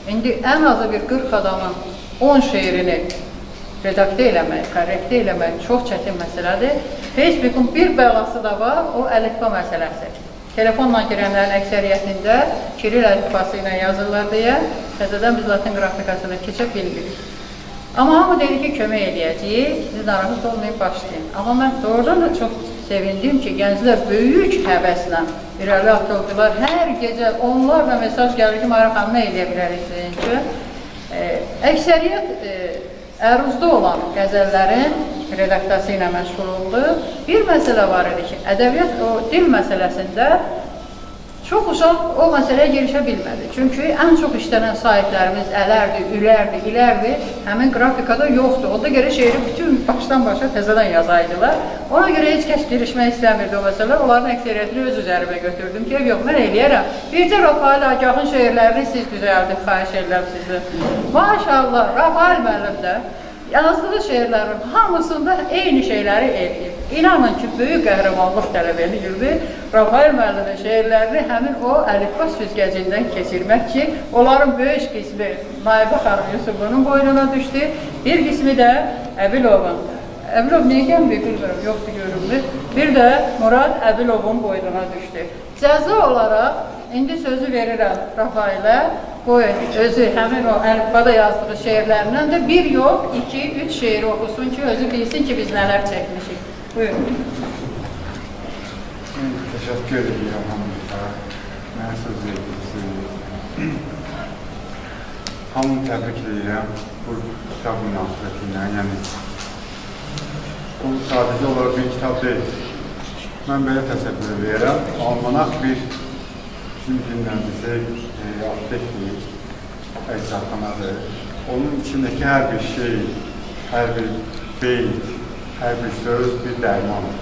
Speaker 1: İndi ən azı bir 40 adamın 10 şeirini redaktə eləmək, korrektə eləmək çox çətin məsələdir. Facebook'un bir bəlası da var, o əlifba məsələsi. Telefonla girənlərin əksəriyyətində Kiril əlifbası ilə yazırlar deyə, təzədən biz latin qrafikasına keçə bilmirik. Amma hamı dedi ki, kömək eləyəcəyik, siz narahat olmayıb başlayın. Amma mən doğrudan da çox sevindim ki, gənclər böyük həvəslə irəli atıldılar. Hər gecə onlarla mesaj gəlir ki, Mayra xanım, nə eləyə bilərik sizin üçün? Əksəriyyət əruzda olan qəzəllərin redaktası ilə məşğul oldu. Bir məsələ var idi ki, ədəbiyyat o dil məsələsində çox uşaq o məsələyə girişə bilmədi. Çünki ən çox işlənən saytlərimiz ələrdir, ülərdir, ilərdir, həmin qrafikada yoxdur. Onda görə şeiri bütün başdan başa təzədən yazaydılar. Ona görə heç kəs girişmək istəmirdi o məsələ. Onların əksəriyyətini öz üzərimə götürdüm ki, yox, mən eləyərəm. Bircə Rafael Agahın şeirlərini siz düzəldik, xahiş edirəm sizi. Maşallah, Rafael müəllim də yazdığı şeirlərin hamısında eyni şeyləri eləyir. İnanın ki, böyük qəhrəmanlıq tələb edirdi. Rafael müəllimin şeirlərini həmin o əlifba süzgəcindən keçirmək ki, onların böyük qismi Naibə xanım Yusufovun boynuna düşdü. Bir qismi də Əbilovun. Əbilov niyə gəlmir, bilmirəm, yoxdur görünmür. Bir də Murad Əbilovun boynuna düşdü. Cəza olaraq indi sözü verirəm Rafaelə. Qoy özü həmin o əlifbada yazdığı şeirlərindən də bir yox, 2, 3 şeiri oxusun ki, özü bilsin ki, biz nələr çəkmişik. Buyurun.
Speaker 10: Təşəkkür edirəm hamınıza. Mənə söz verdiniz. Hamını təbrik edirəm bu kitab münasibətilə. Yəni, bu sadəcə olaraq bir kitab deyil. Mən belə təsəvvür edirəm. Almanak bir bizim dinləndisi aptekdir, əczaxanadır. Onun içindəki hər bir şey, hər bir beyt, hər bir söz bir dərmandır.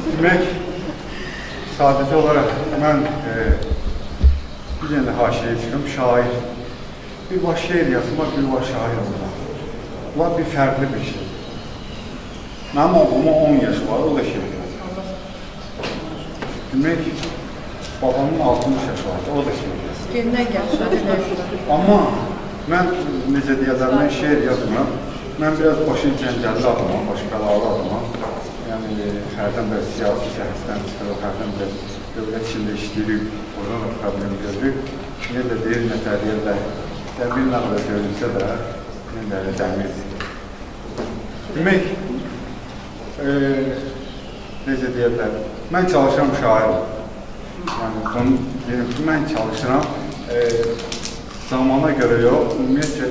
Speaker 10: Demək, sadəcə olaraq mən bir dənə haşiyə çıxım, şair. Bir baş şeir yazmaq, bir baş şair olmaq. Bunlar bir fərqli bir şey. Mənim oğluma 10 yaş var, o da şeir yazır. Demək, babamın 60 yaşı var, o da şeir yazır.
Speaker 1: Gündən gəlir.
Speaker 10: Amma mən, necə deyəcəm, mən şeir yazmam. Mən biraz başı cəngəlli adamam, başı bəlalı adamam. Yəni, hərdən belə siyasi şəhsdən çıxırıq, hərdən belə dövlət içində işləyirik, oradan da problem görürük. Niyə də deyir, nətər deyirlər, bir nəqlə görülsə də, yenə də dəmirdir. Demək, necə deyirlər, mən çalışıram şairim. Yəni, bunu deyim ki, mən çalışıram, zamana görə yox, ümumiyyətcə,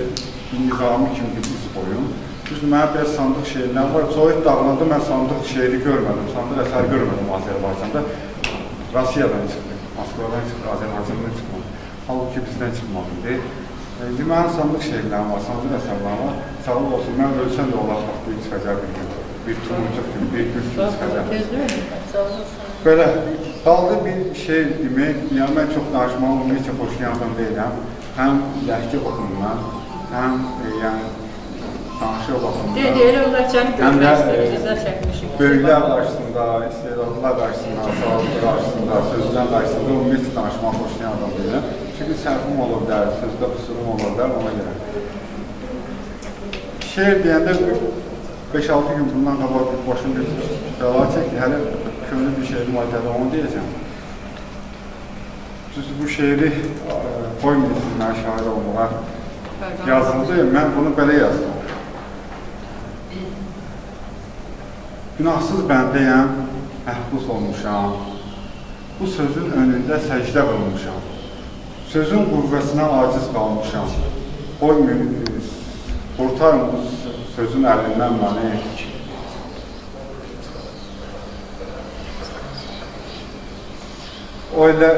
Speaker 10: nizami kimi bir iz boyum. Düzdür, mənə biraz sandıq şeirlər var. Sovet dağılanda mən sandıq şeiri görmədim, sandıq əsəri görmədim Azərbaycanda. Rusiyadan çıxdı, Moskvadan çıxdı, Azərbaycandan çıxmadı. Halbuki bizdən çıxmadı. Mənim sandıq şeirlərim var, sandıq əsərlərim var. Sağlıq olsun, mən ölsəm də olar, bir çıxacaq bir gün. Bir turuncuq kimi, bir gül kimi çıxacaq. Belə, qaldı bir şey demək, yəni mən çox danışmalı, ümumiyyətcə xoşlayan adam deyiləm. Həm ləhcə baxımından, həm danışıq baxımından, həm də böyüklər qarşısında, istedadlar qarşısında, sağlıqlar qarşısında, sözlər qarşısında ümumiyyətcə danışmalı xoşlayan adam deyiləm. Çünki səhvim olur dər, sözdə qüsurum olur dər, ona görə. Şeir deyəndə 5-6 gün bundan qabaq başım bir bəla çəkdi, hələ könlü bir şeyim var, onu deyəcəm. Siz bu şeiri qoymuyorsunuz mən şair olmağa. Yazıldı, mən bunu belə yazdım. Günahsız bəndəyəm, məhbus olmuşam. Bu sözün önündə səcdə qılmışam. Sözün qüvvəsinə aciz qalmışam. Qurtarın bu sözün əlindən məni. O elə,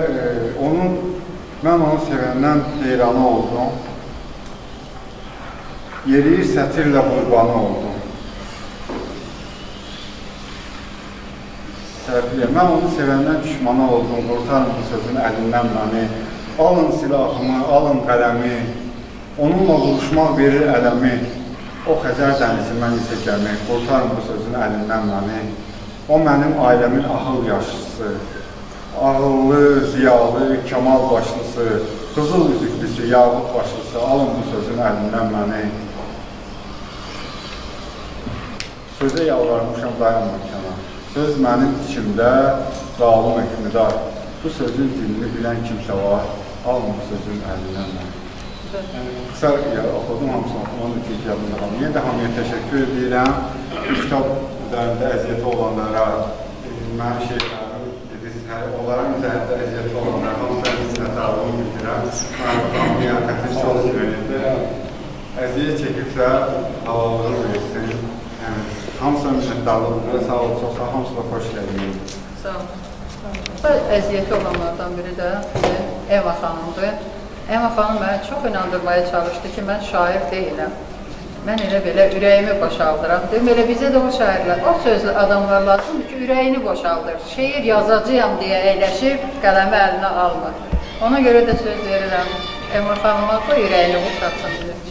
Speaker 10: mən onu sevəndən heyranı oldum. Yeriyir sətirlə qurbanı oldum. Mən onu sevəndən düşmanı oldum, qurtarın bu sözün əlindən məni. Alın silahımı, alın qələmi, onunla vuruşmaq verir ələmi. O Xəzər dənizi mən isə gəmi, qurtarın bu sözün əlindən məni. O mənim ailəmin ahıl yaşlısı, ağıllı, ziyalı, kamal başlısı, qızıl üzüklüsü, yağut başlısı, alın bu sözün əlindən məni. Sözə yalvarmışam, dayanma kənar. Söz mənim içimdə, zalim hökmüdar. Bu sözün dilini bilən kimsə var, alın bu sözün əlindən məni. Qısa oxudum, hamısını oxumanın üçün gəldim. Yenə də hamıya təşəkkür edirəm. Kitab üzərində əziyyəti olanlara, mənim şeylərim, onların üzərində əziyyəti olanlara, hamıya minnətdarlığımı bildirəm. Hamıya qətil çox verildi. Əziyyət çəkibsə, halallığı versin. Hamısına minnətdarlığımı, sağ ol, çox sağ, hamısına xoş gəldiniz.
Speaker 1: Sağ ol. Əziyyəti olanlardan biri də Eva xanımdır. Eva xanım mənə çox inandırmaya çalışdı ki, mən şair deyiləm. Mən elə belə ürəyimi boşaldıram. Deyim, elə bizə də o şairlər, o sözlü adamlar lazımdır ki, ürəyini boşaldır. Şeir yazacağım deyə əyləşib, qələmi əlinə almır. Ona görə də söz verirəm. Eva xanıma da ürəyini boşaltsın bilir.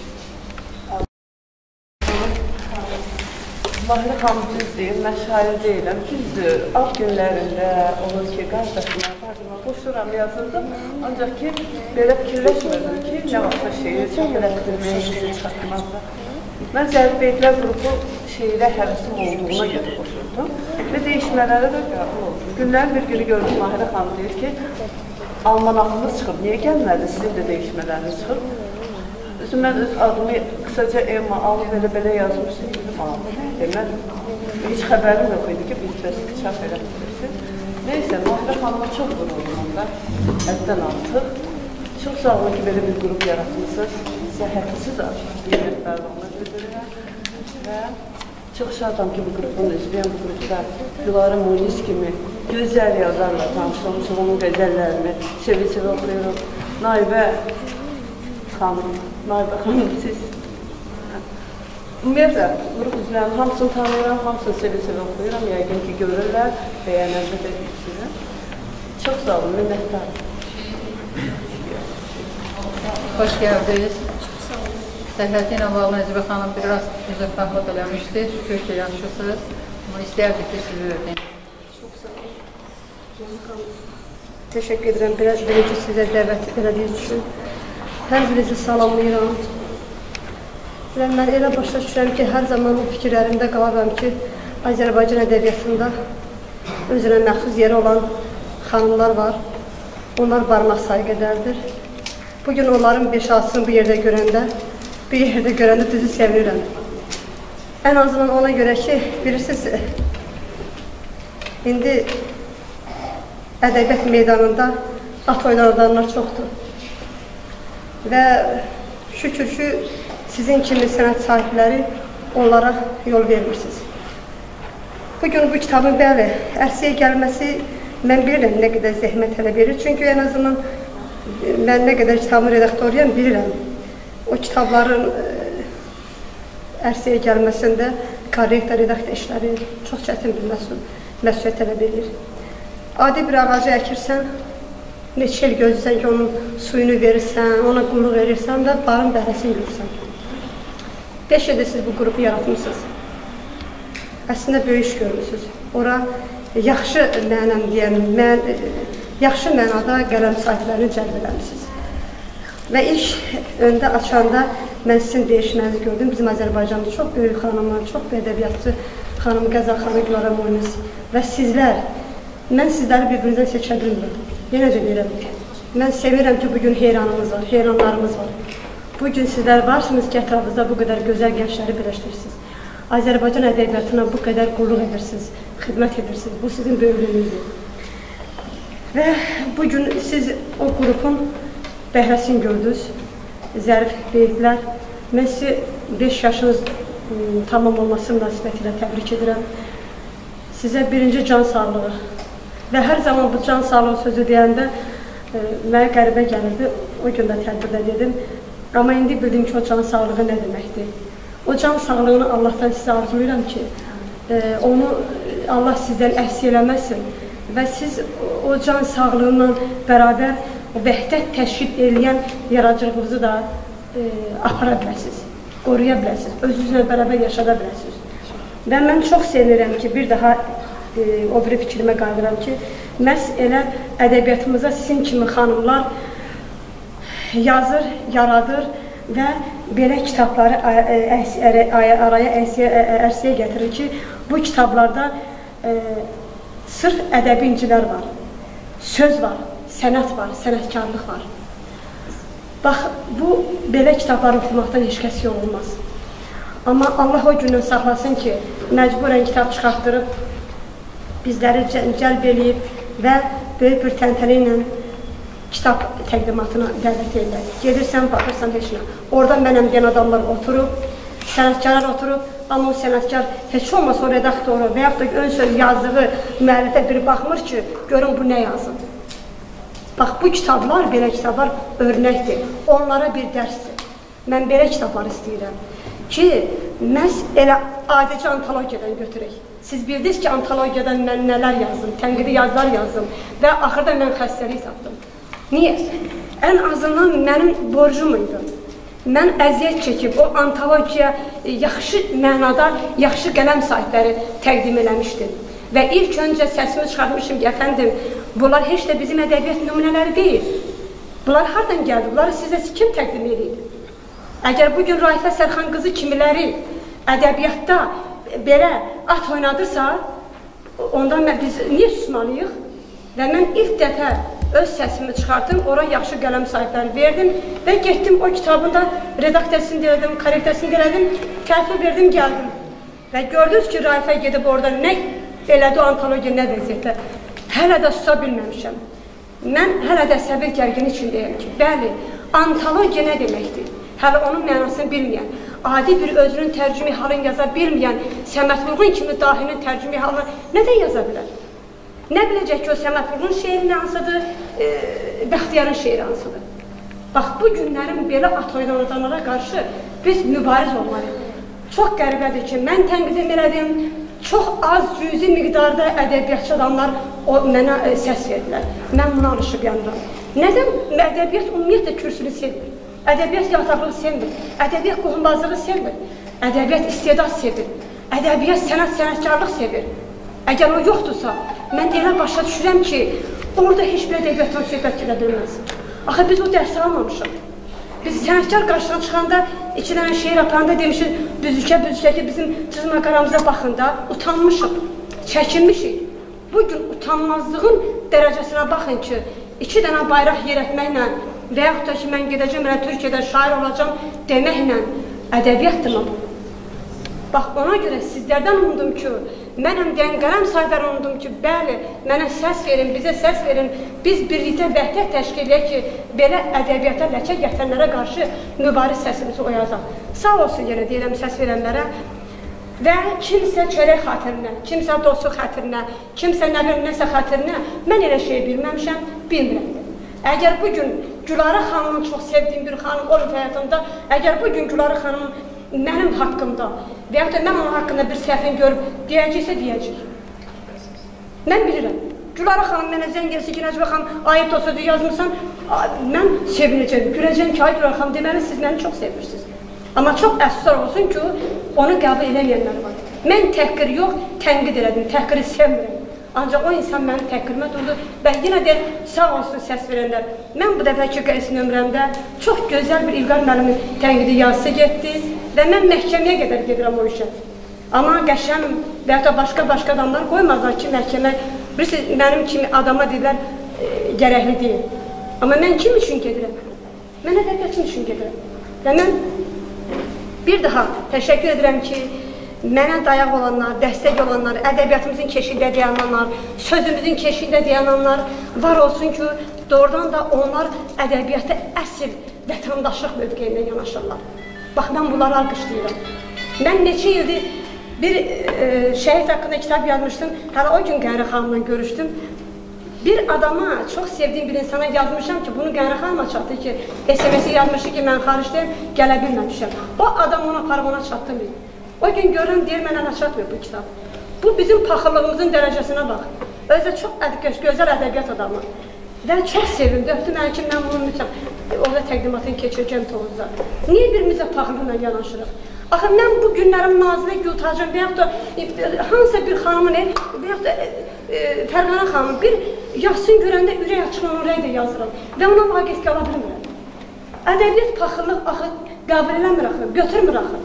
Speaker 11: Mahir xanım düz deyil, mən şair deyiləm. Düzdür, av günlərində olur ki, qardaşıma, bacıma qoşuram, yazıldım. Ancaq ki, belə fikirləşmirdim ki, nə vaxtda şeir çəkilətdirməyə çıxartmazdı. Mən Zərif Beytlər qrupu şeirə həvəsim olduğuna görə qoşurdum və dəyişmələrə də qəbul oldum. Günlərin bir günü gördüm, Mahir xanım deyir ki, almanaqınız çıxıb, niyə gəlmədi, sizin də dəyişmələriniz çıxıb? Mən öz adımı qısaca Emma alıb belə yazmışdım. Mən heç xəbərim yox idi ki, biz çap eləmişsin. Neysə, Mahir xanıma çox qurulum onda, həddən artıq. Çox sağ olun ki, belə bir qrup yaratmışsınız. Sizə həqsiz minnətdarlığımı bildirirəm və çox şadam ki, bu qrupun üzvüyəm, bu qrupda Gülarə Munis kimi gözəl yazarla tanışılmışım, onun qəzəllərini sevə-sevə oxuyurum. Naibə xanım, siz ümumiyyətlə, qrup üzvlərinin hamısını tanıyıram, hamısını sevə-sevə oxuyuram, yəqin ki, görürlər, bəyənəndə də bilsinlər. Çox sağ olun, minnətdarım.
Speaker 1: Xoş gəldiniz. Səhhəti ilə bağlı Nəcibə xanım biraz müzəffərlıq eləmişdi, şükür ki, yaxşısınız. Amma istəyərdik ki, sizi ödəyim.
Speaker 12: Çox sağ olun. Təşəkkür edirəm, birinci sizə dəvət elədiyiniz üçün. Hər birinizi salamlayıram. Mən elə başa düşürəm ki, hər zaman o fikirlərimdə qalaram ki, Azərbaycan ədəbiyyatında özünə məxsus yeri olan xanımlar var. Onlar barmaq sayı qədərdir. Bugün onların 5-6-sını bu yerdə görəndə düzü sevinirəm. Ən azından ona görə ki, bilirsiniz, indi ədəbiyyat meydanında at oynayanlar çoxdur. Və şükür ki, sizin kimi sənət sahibləri onlara yol vermirsiniz. Bugün bu kitabın bəli, ərsəyə gəlməsi mən bilirəm nə qədər zəhmət hələ verir. Çünki ən azından mən nə qədər kitabın redaktoruyam bilirəm. O kitabların ərsəyə gəlməsində korrektor redaktor işləri çox çətin bir məsuliyyət tələb edir. Adi bir ağacı əkirsən, neçə il gözləyirsən ki, onun suyunu verirsən, ona qulluq verirsən və barın bəhrəsini görürsən. 5 ildir siz bu qrupu yaratmışsınız. Əslində böyük iş görmüsünüz. Ora yaxşı mənada qələm sahiblərini cəlb eləmişsiniz. Və ilk öndə açanda mən sizin dəyişmənizi gördüm. Bizim Azərbaycanda çox böyük xanımlar, çox ədəbiyyatçı xanım, Qəzal xanım, Gülarə Munis və sizlər. Mən sizləri bir-birinizdən seçə bilmirəm. Yenə də deyirəm. Mən sevirəm ki, bugün heyranımız var, heyranlarımız var. Bugün sizlər varsınız ki, ətrafınızda bu qədər gözəl gəncləri birləşdirirsiniz. Azərbaycan ədəbiyyatına bu qədər qulluq edirsiniz, xidmət edirsiniz. Bu sizin böyüklüyünüzdür. Və bugün siz o qrupun bəhrəsini gördünüz, zərif beyitlər. Mən sizi 5 yaşınız tamam olması münasibətilə təbrik edirəm. Sizə birinci can sağlığı və hər zaman bu can sağlığı sözü deyəndə mənə qəribə gəlirdi, o gün də tədbirdə dedim. Amma indi bildim ki, o can sağlığı nə deməkdir. O can sağlığını Allahdan sizə arzulayıram ki, onu Allah sizdən əhsi eləməsin və siz o can sağlığıyla bərabər vəhdət təşkil edən yaradıcılığınızı da apara biləsiniz, qoruya biləsiniz, özünüzlə bərabər yaşada biləsiniz. Və mən çox sevinirəm ki, bir daha o bir fikrimə qayıdıram ki, məhz elə ədəbiyyatımıza sizin kimi xanımlar yazır, yaradır və belə kitabları araya ərsəyə gətirir ki, bu kitablarda sırf ədəbi incilər var, söz var, sənət var, sənətkarlıq var. Bax, bu belə kitabları oxumaqdan heç kəs yorulmaz. Amma Allah o gündən saxlasın ki, məcburən kitab çıxartdırıb, bizləri cəlb eləyib və böyük bir təntənə ilə kitab təqdimatına dəvət edirlər. Gedirsən, baxırsan heç nə. Orada mənəm deyən adamlar oturub, sənətkarlar oturub, amma o sənətkar heç olmasa o redaktoru və yaxud da ön söz yazdığı müəllifə biri baxmır ki, görün bu nə yazın. Bax, bu kitablar, belə kitablar örnəkdir, onlara bir dərsdir. Mən belə kitablar istəyirəm ki, məhz elə adicə antologiyadan götürək. Siz bildiniz ki, antologiyadan mən nələr yazdım, tənqidi yazılar yazdım və axırda mən xəstəlik tapdım. Niyə? Ən azından mənim borcum idi. Mən əziyyət çəkib o antologiya yaxşı mənada, yaxşı qələm sahibləri təqdim eləmişdim. Və ilk öncə səsimi çıxartmışım ki, əfəndim, bunlar heç də bizim ədəbiyyat nümunələri deyil. Bunlar hardan gəldi? Bunları sizə kim təqdim edib? Əgər bugün Raifə Sərxan qızı kimiləri ədəbiyyatda belə at oynadırsa, ondan biz niyə susmalıyıq? Və mən ilk dəfə öz səsimi çıxartdım, ora yaxşı qələm sahibləri verdim və getdim o kitabında redaktəsini elədim, korrektəsini elədim, təhvil verdim, gəldim. Və gördünüz ki, Raifə gedib orada nə elədi o antologiya, nə vəziyyətlə. Hələ də susa bilməmişəm. Mən hələ də səbir gərgini içindəyəm ki, bəli, antologiya nə deməkdir? Hələ onun mənasını bilməyən, adi bir özünün tərcümi halını yaza bilməyən, Səməd Vurğun kimi dahinin tərcümi halını nədən yaza bilər? Nə biləcək ki, o Səməd Vurğun şeirin hansıdır, Bəxtiyarın şeiri hansıdır? Bax, bu günlərin belə at oynadanlara qarşı biz mübariz olmalıyıq. Çox qəribədir ki, mən tənqid elədim, çox az cüzi miqdarda ədəbiyyatçı adamlar mənə səs verdilər. Mən buna alışıb yanıram. Nədən? Ədəbiyyat ümumiyyətlə kürsünü sevmir. Ədəbiyyat yataqlığı sevmir, ədəbiyyat qohumbazlığı sevmir, ədəbiyyat istedad sevir, ədəbiyyat sənətkarlıq sevir. Əgər o yoxdursa, mən elə başa düşürəm ki, orada heç bir ədəbiyyatdan söhbət gedə bilməz. Axı biz o dərsi almamışıq. Biz sənətkar qarşıdan çıxanda, 2 dənə şeir aparanda demişik, büzükə ki, bizim cızma qaramıza baxında utanmışıq, çəkinmişik. Bugün utanmazlığın dərəcəsinə baxın ki, 2 dənə bayraq yerətməklə və yaxud da ki, mən gedəcəm, mən Türkiyədə şair olacam deməklə ədəbiyyatdır mı? Bax, ona görə sizlərdən umudum ki, mənəm deyən qələm sahibləri umudum ki, bəli, mənə səs verin, bizə səs verin, biz birlikdə vəhdət təşkil edək ki, belə ədəbiyyata ləkə gətirənlərə qarşı mübariz səsimizi oyazaq. Sağ olsun yenə deyirəm səs verənlərə və kimsə çörək xatirinə, kimsə dostluq xatirinə, kimsə nəsə xatirinə, mən elə şey bilməmişəm, bilmirəm. Əgər bugün Gülarə xanımın çox sevdiyim bir xanım olub həyatımda, əgər bugün Gülarə xanımın mənim haqqımda və yaxud da mən onun haqqında bir səhvini görüb deyəcəksə, deyəcək. Mən bilirəm. Gülarə xanım mənə zəng gəlsə ki, Nəcibə xanım, ayət o sözü yazmışsan, mən sevinəcəm, güləcəm ki, ay Gülarə xanım, deməli, siz məni çox sevirsiniz. Amma çox əfsuslar olsun ki, onu qəbul eləməyənlər var. Mən təhqir yox, tənqid elədim, təhqiri sevmirəm. Ancaq o insan mənim təhqirimə durdu və yenə də sağ olsun səs verənlər. Mən bu dəfəki qəis nömrəmdə çox gözəl bir İlqar müəllimin tənqidi yazısı getdi və mən məhkəməyə qədər gedirəm o işə. Amma qəşəm və ya da başqa adamlar qoymazlar ki, məhkəmə, bilirsiniz, mənim kimi adama deyirlər, gərəkli deyil. Amma mən kim üçün gedirəm? Mən ədəbiyyatım üçün gedirəm. Və mən bir daha təşəkkür edirəm ki, mənə dayaq olanlar, dəstək olanlar, ədəbiyyatımızın keşiyində dayananlar, sözümüzün keşiyində dayananlar var olsun ki, doğrudan da onlar ədəbiyyata əsl vətəndaşlıq mövqeyindən yanaşırlar. Bax, mən bunları alqışlayıram. Mən neçə ildir bir şəhid haqqında kitab yazmışdım, hələ o gün Qəhri xanımla görüşdüm. Bir adama, çox sevdiyim bir insana yazmışam ki, bunu Qəhri xanıma çatdı ki, SMS-i yazmışı ki, mən xaricdəyim, gələ bilməmişəm. O adam ona aparıb ona çatdırmıyor. O gün görürəm, deyir, mənə çatmıyor bu kitab. Bu bizim paxırlığımızın dərəcəsinə bax. Özü çox gözəl ədəbiyyat adamı. Və çox sevimdi, öpdüm əl ki, mən bunu mütəm. Orada təqdimatını keçirəcəm Tovuzda. Niyə birimizə paxırlıqla yanaşırıq? Axı, mən bu günlərim Nazilə Gültacım və yaxud da hansısa bir xanımın, və yaxud da Fərqana xanım bir yazsın görəndə ürək açılan oraya da yazıram və ona vaqət qala bilmirəm. Ədəbiyyat paxırlıq axı qəbul eləmir axı, götürmür axı.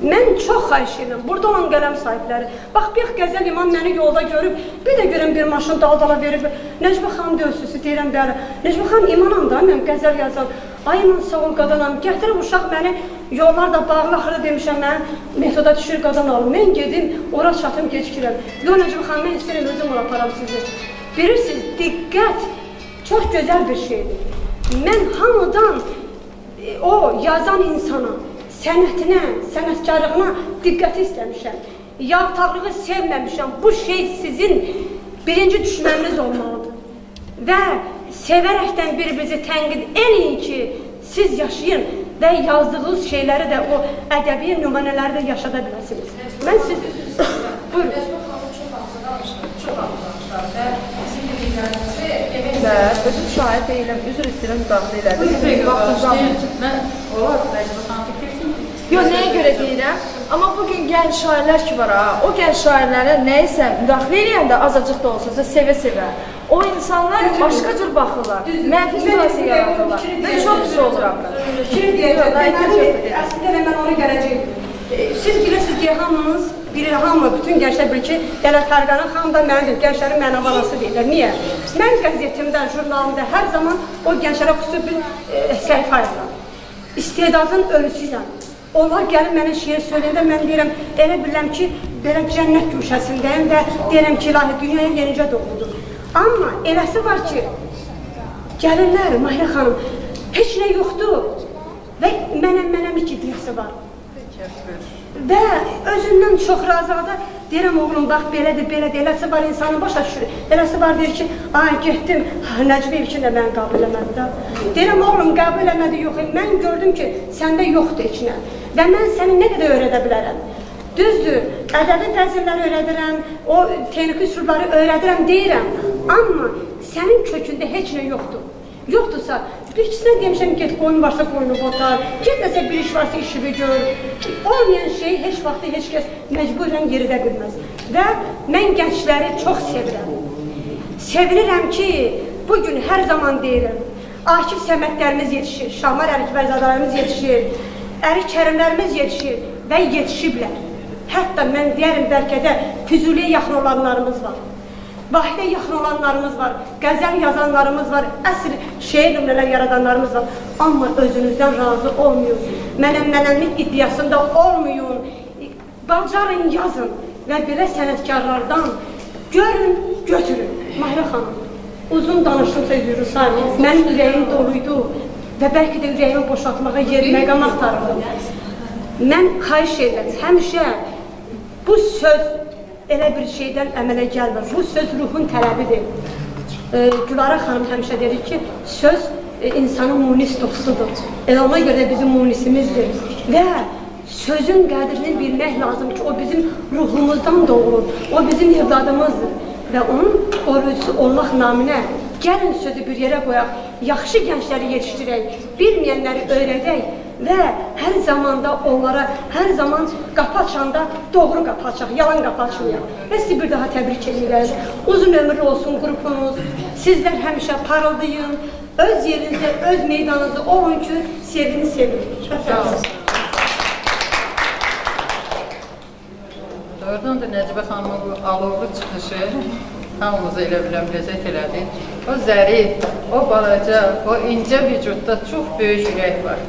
Speaker 12: Mən çox xahiş edirəm, burada olan qələm sahibləri. Bax, bir qəzəl imam məni yolda görüb, bir də görəm bir maşın dal-dala verib, Necmi xanım dövsüsü deyirəm, bəli. Necmi xanım imanam da, mən qəzəl yazam. Ay, iman sağ ol, qadanam. Gətirib uşaq məni yollarda bağlı axırda demişəm, mən metoda düşür qadan alım. Mən gedim, ora çatım, gecikirəm. Yox, Necmi xanım, mən istəyirəm, özüm ora aparam sizi. Bilirsiniz, diqqət çox gözəl bir şeydir. Mən hamıdan o yazan insana, sənətinə, sənətkarlığına diqqəti istəmişəm. Yaltaqlığı sevməmişəm. Bu şey sizin birinci düşməniniz olmalıdır. Və sevərəkdən bir-birinizi tənqid eləyin ki, siz yaşayın və yazdığınız şeyləri də, o ədəbi nümunələri də yaşada biləsiniz. Mən siz... Buyurun.
Speaker 2: Çox anlamışlar və sizin dediklərinizi və özüm şahid deyiləm, üzr istəyirəm, müdaxilə elədim.
Speaker 1: Mən olar, Necmi xanım fikirsin.
Speaker 13: Yox, nəyə görə deyirəm? Amma bugün gənc şairlər ki var ha, o gənc şairlərə nəyisə müdaxilə eləyəndə azacıq da olsa, sevə-sevə. O insanlar başqa cür baxırlar, mənfi situasiya yaradırlar və çox pis oluram mən.
Speaker 12: Şey deyirəm, əslində mən onu gələcəyim. Siz bilirsiniz ki, hamınız, hamı, bütün gənclər bilir ki, Fərqana xanım da mənimdir, gənclərin mənəvalası deyirlər. Niyə? Mən qəzetimdə, jurnalımda hər zaman o gənclərə xüsusi bir səhifə ayırıram. İstedadın ölüsüyəm. Onlar gəlib mənə şiir söyləyəndə mən deyirəm, elə bilirəm ki, belə cənnət güşəsindəyim və deyirəm ki, ilahi dünyaya yenicə doğuldum. Amma eləsi var ki, gəlirlər, Mahirə xanım, heç nə yoxdur və mənəm-mənəmlik iddiası var. Və özündən çox razıda deyirəm, oğlum, bax, belədir, eləsi var, insanın başa düşür. Eləsi var, deyir ki, ay, getdim, Nəcmi Evkin də məni qəbul eləmədi da. Deyirəm, oğlum, qəbul eləmədi, yox, mən gördüm ki, səndə yoxdur heç nə. Və mən səni nə qədər öyrədə bilərəm. Düzdür, ədəbi təzimləri öyrədirəm, o texniki üsulları öyrədirəm, deyirəm. Amma sənin kökündə heç nə yoxdur. Yoxdursa, bir ikisinə demişəm, get boyun varsa boyunu botar, get nəsə bir iş varsa işini gör. Olmayan şey heç vaxtı heç kəs məcburən yeridə bilməz. Və mən gəncləri çox sevirəm. Sevinirəm ki, bugün hər zaman deyirəm, Akif Səmədlərimiz yetişir, Şamar Ərikbərzadalarımız yetişir, Ərik Kərimlərimiz yetişir və yetişiblər. Hətta mən deyərim, bəlkə də Füzuliyə yaxın olanlarımız var. Vahidə yaxın olanlarımız var, qəzəl yazanlarımız var, əsr şeir nümunələr yaradanlarımız var. Amma özünüzdən razı olmayın, mənəm-mənəmlik iddiasında olmayın, bacarın, yazın və belə sənətkarlardan görün, götürün. Mahirə xanım, uzun danışdımsa üzürü sayın, mənim ürəyim doluydu və bəlkə də ürəyimi boşaltmağa yer, məqam axtarırdım. Mən xahiş edirəm, həmişə bu söz elə bir şeydən əmələ gəlmir. Bu söz ruhun tələbidir. Gülara xanım həmişə dedi ki, söz insanın munis dostudur. Elə ona görə də bizim munisimizdir. Və sözün qədrini bilmək lazım ki, o bizim ruhumuzdan doğulur. O bizim evladımızdır. Və onun qoruyucusu olmaq naminə gəlin sözü bir yerə qoyaq, yaxşı gəncləri yetişdirək, bilməyənləri öyrədək və hər zamanda onlara, hər zaman qapı açanda doğru qapı açaq, yalan qapı açmayaq. Və sizi bir daha təbrik edirəm. Uzun ömürlü olsun qrupunuz, sizlər həmişə parıldayın, öz yerinizdə, öz meydanınızda olun ki, sevgini sevin. Çox sağ olun.
Speaker 1: Doğrudan da Nəcibə xanımın bu alovlu çıxışı hamımızı elə biləm ləzzət elədi. O zərif, o balaca, o incə vücudda çox böyük ürək var.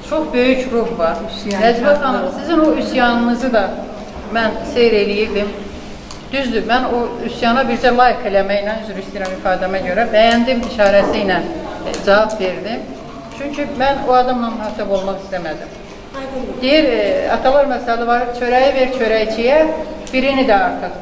Speaker 1: Çox böyük ruh var. Nəcibə xanım, sizin o üsyanınızı da mən seyr eləyirdim. Düzdür, mən o üsyana bircə layıq eləməklə, üzr istəyirəm ifadəmə görə, bəyəndim işarəsi ilə cavab verdim. Çünki mən o adamla mühatib olmaq istəmədim. Deyir, atalar məsələ var, çörəyi ver çörəkçiyə, birini də artıq.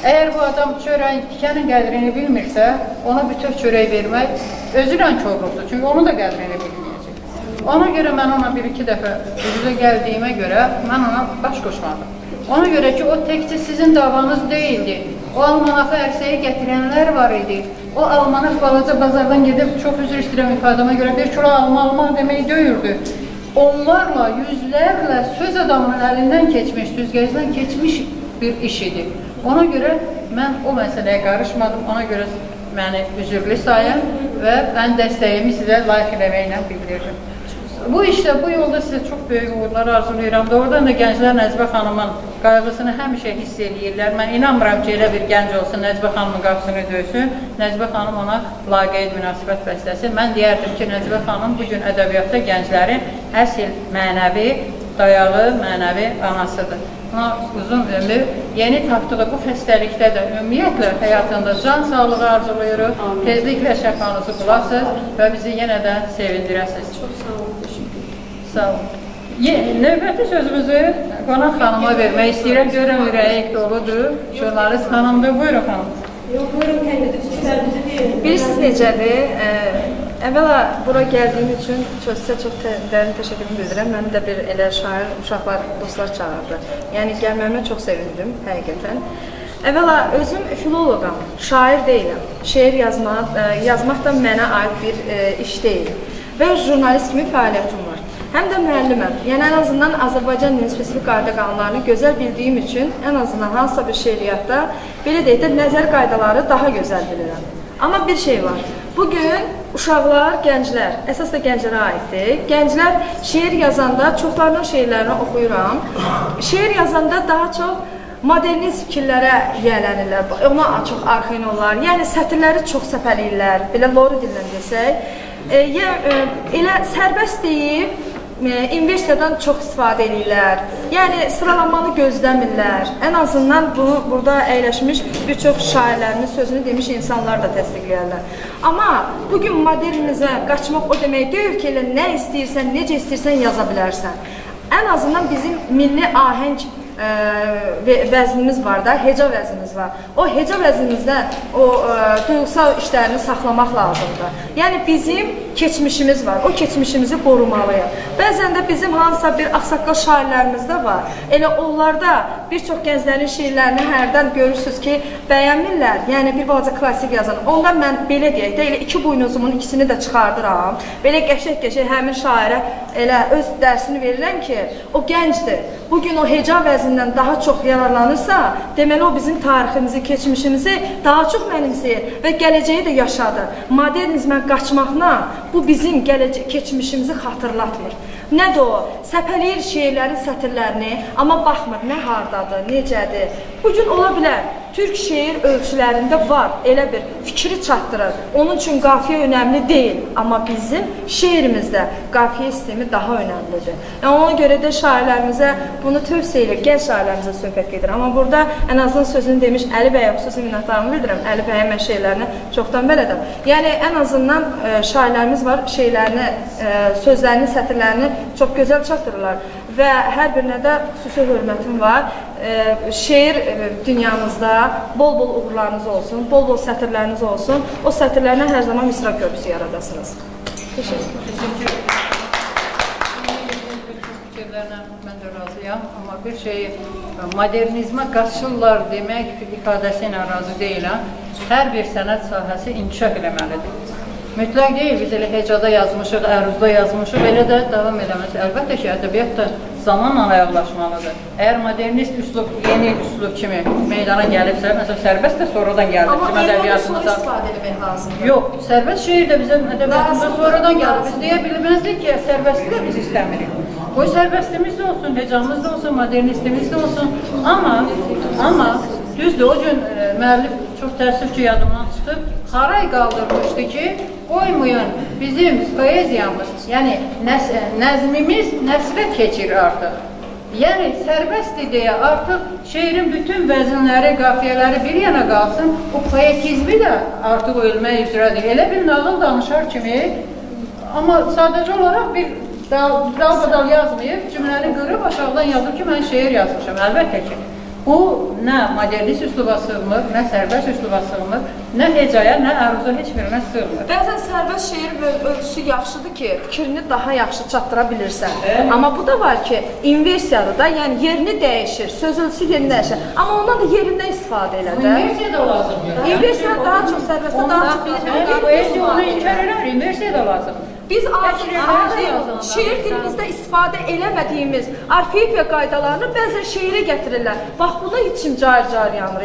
Speaker 1: Əgər bu adam çörəyin, tikənin qədrini bilmirsə, ona bütöv çörək vermək özülə korluqdur. Çünki onun da qədrini bilməyəcək. Ona görə mən ona bir-iki dəfə üzrə gəldiyimə görə mən ona baş qoşmadım. Ona görə ki, o təkcə sizin davanız deyildi. O almanaxı ərsəyə gətirənlər var idi. O almanax balaca bazardan gedib, çox üzr istəyirəm ifadəmə görə, bir kilo almaq demək döyürdü. Onlarla, yüzlərlə söz adamının əlindən keçmiş, düzgəcdən keçmiş bir iş idi. Ona görə mən o məsələyə qarışmadım, ona görə məni üzürlü sayın və mən dəstəyimi sizə layıq eləməklə bildirirdim. Bu işdə, bu yolda sizə çox böyük uğurlar arzulayıram. Doğrudan da gənclər Nəcibə xanımın qayğısını həmişə hiss edirlər. Mən inanmıram ki, elə bir gənc olsun, Nəcibə xanımın qapısını döysün, Nəcibə xanım ona laqeyd münasibət bəsləsin. Mən deyərdim ki, Nəcibə xanım bugün ədəbiyyatda gənclərin əsl mənəvi, dayalı, mənəvi anasıdır. Ona uzun ömür, yeni tapdığı bu xəstəlikdə də ümumiyyətlə həyatında can sağlığı arzulayırıq. Tezliklə şəfanızı bulasınız və bizi yenə də sevindirəsiniz.
Speaker 13: Çox sağ olun, teşekkür ederim.
Speaker 1: Sağ olun. Növbəti sözümüzü qonaq xanıma vermək istəyirəm. Görəm ürəyi doludur. Jurnalist xanımdır. Buyurun xanım.
Speaker 12: Yox, buyurun, təqdirdiniz deyin.
Speaker 13: Bilirsiniz necədir? Əvvəla bura gəldiyim üçün sizə çox dərin təşəkkürümü bildirəm. Mən də bir elə şair, uşaqlar, dostlar çağırdı. Yəni gəlməyimə çox sevindim, həqiqətən. Əvvəla özüm filoloqam, şair deyiləm. Şeir yazmaq da mənə aid bir iş deyil. Və jurnalist kimi fəaliyyətim var. Həm də müəlliməm. Yəni ən azından Azərbaycan dilinin spesifik qayda qanunlarını gözəl bildiyim üçün ən azından hansısa bir şeiriyyatda belə deyək də nəzər qaydaları daha gözəl bilirəm. Amma bir şey var. Bugün uşaqlar, gənclər, əsas da gənclərə aiddir. Gənclər şeir yazanda, çoxlarının şeirlərini oxuyuram. Şeir yazanda daha çox modernist fikirlərə yiyələnirlər, ona çox arxain olurlar. Yəni sətirləri çox səpəliyirlər, belə loru dillə desək. Elə sərbəst deyib, inversiyadan çox istifadə edirlər. Yəni sıralamanı gözləmirlər. Ən azından bunu burada əyləşmiş bir çox şairlərinin sözünü demiş insanlar da təsdiqləyərlər. Amma bugün modernizmə qaçmaq o demək deyil ki, elə nə istəyirsən, necə istəyirsən yaza bilərsən. Ən azından bizim milli ahəng vəznimiz var da, heca vəznimiz var. O heca vəznimizdən o duyğusal işlərini saxlamaq lazımdır. Yəni bizim keçmişimiz var, o keçmişimizi qorumalıyıq. Bəzən də bizim hansısa bir ağsaqqal şairlərimiz də var. Elə onlarda bir çox gənclərin şeirlərini hərdən görürsünüz ki, bəyənmirlər. Yəni bir balaca klassik yazan. Onda mən belə deyək də, elə iki buynuzumun ikisini də çıxardıram. Belə qəşək-qəşək həmin şairə elə öz dərsini verirəm ki, o gəncdir. Bugün o heca vəzindən daha çox yararlanırsa, deməli o bizim tariximizi, keçmişimizi daha çox mənimsəyir və gələcəyi də yaşadır. Modernizmə qaçmaqla bu bizim keçmişimizi xatırlatmır. Nədir o? Səpələyir şeirlərin sətirlərini, amma baxmır nə hardadır, necədir. Bugün ola bilər, türk şeir ölçülərində var, elə bir fikri çatdırır. Onun üçün qafiyə önəmli deyil, amma bizim şeirimizdə qafiyə sistemi daha önəmlidir. Yəni ona görə də şairlərimizə bunu tövsiyə edir, gənc şairlərimizə söhbət gedir. Amma burada ən azından sözünü demiş Əli bəyə xüsusi minnətdarlığımı bildirirəm. Əli bəyə mən şeirlərini çoxdan bələdəm. Yəni ən azından şairlərimiz var, şeirlərini, sözlərini, sətirlərini çox gözəl çatdırırlar və hər birinə də xüsusi hörmətim var. Şeir dünyamızda bol-bol uğurlarınız olsun, bol-bol sətirləriniz olsun. O sətirlərlə hər zaman misra köprüsü yaradasınız. Teşekkür ederim.
Speaker 1: Fikirlərlə mən də razıyam, amma bir şey modernizmə qaçırlar demək ifadəsi ilə razı deyiləm. Hər bir sənət sahəsi inkişaf eləməlidir. Mütləq deyil, biz elə hecada yazmışıq, əruzda yazmışıq, elə də davam eləməsi. Əlbəttə ki, ədəbiyyat da zamanla ayaqlaşmalıdır. Əgər modernist üslub, yeni üslub kimi meydana gəlibsə, məsələn, sərbəst də sonradan gəlib bizim ədəbiyyatımıza.
Speaker 13: Amma istifadə etmək lazımdır.
Speaker 1: Yox, sərbəst şeir də bizim ədəbiyyatımıza sonradan gəlib. Biz deyə bilməzdik ki, sərbəstlik də biz istəmirik. Qoy sərbəstimiz də olsun, hecamız da olsun, modernistimiz də olsun. Amma düzdür, o gün müəllif çox təəssüf ki, yadımdan çıxıb, haray qaldırmışdı ki, qoymayan bizim poeziyamız, yəni nəzmimiz nəsrə keçir artıq. Yəni, sərbəstdir deyə artıq şeirin bütün vəzinləri, qafiyələri bir yana qalsın, o poetizmi də artıq ölmək üzrədir. Elə bir nağıl danışar kimi, amma sadəcə olaraq bir dal-badal yazmayıb, cümləni qırıb aşağıdan yazıb ki, mən şeir yazmışam. Əlbəttə ki, bu nə modernist üsluba sığmır, nə sərbəst üsluba sığmır, nə hecaya, nə əruza heç birinə sığmır.
Speaker 13: Bəzən sərbəst şeir ölçüsü yaxşıdır ki, fikrini daha yaxşı çatdıra bilirsən. Amma bu da var ki, inversiyadır da, yəni yerini dəyişir, söz ölçüsü yerini dəyişir. Amma ondan da yerindən istifadə elə də.
Speaker 1: İnversiya da lazımdır.
Speaker 13: İnversiya daha çox sərbəstdə, daha çox
Speaker 1: poeziya onu inkar edər, inversiya da lazımdır.
Speaker 13: Biz şeir dilimizdə istifadə eləmədiyimiz orfoepiya qaydalarını bəzən şeirə gətirirlər. Bax, buna için cayır yanır.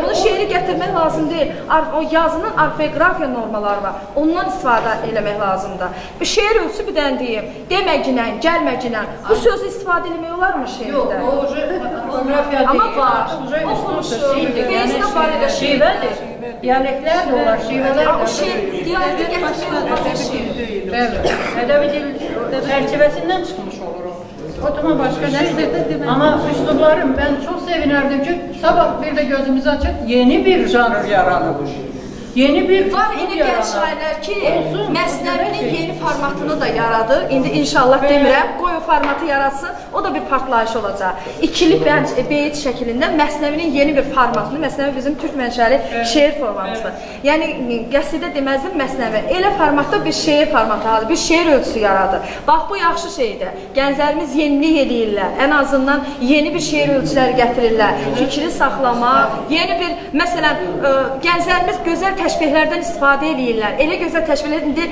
Speaker 13: Bunu şeiri gətirmək lazım deyil. O yazının orfoeqrafiya normaları var. Ondan istifadə eləmək lazımdır. Şeir ölçüsü bir dənə deyim. Deməginə, gəlməginə. Bu sözü istifadə eləmək olarmı şeirdə?
Speaker 1: Yox, o orfoeqrafiya deyil.
Speaker 13: Amma var. Oxumuşum. Feyzdə var elə
Speaker 1: şivedir. Dialektlər də olar, şivelər də olar.
Speaker 13: Dialekti gətirmək olmaz şeir.
Speaker 1: Ədəbi dil çərçivəsindən çıxmış olur o. O tamam başqa şeydir. Amma üslublarım, mən çox sevinərdim ki, sabah bir də gözümüzü açıb yeni bir janr yaranır. Yeni bir
Speaker 13: var indi gənc şairlər ki, Məsnəvinin yeni formatını da yaradır. İndi inşallah demirəm, qoy o formatı yaratsın, o da bir partlayış olacaq. İkili beyit şəklində Məsnəvinin yeni bir formatını, Məsnəvi bizim türk mənşəli şeir formamızdır. Yəni, qəsidə deməzdim Məsnəvi, elə formatda bir şeir formatı alır, bir şeir ölçüsü yaradır. Bax, bu yaxşı şeydir. Gənclərimiz yenilik edirlər, ən azından yeni bir şeir ölçüləri gətirirlər, fikri saxlama, yeni bir, məsələn, gənclərimiz gözəl təşbihlərdən istifadə edirlər. Elə gözəl təşbihlər, indi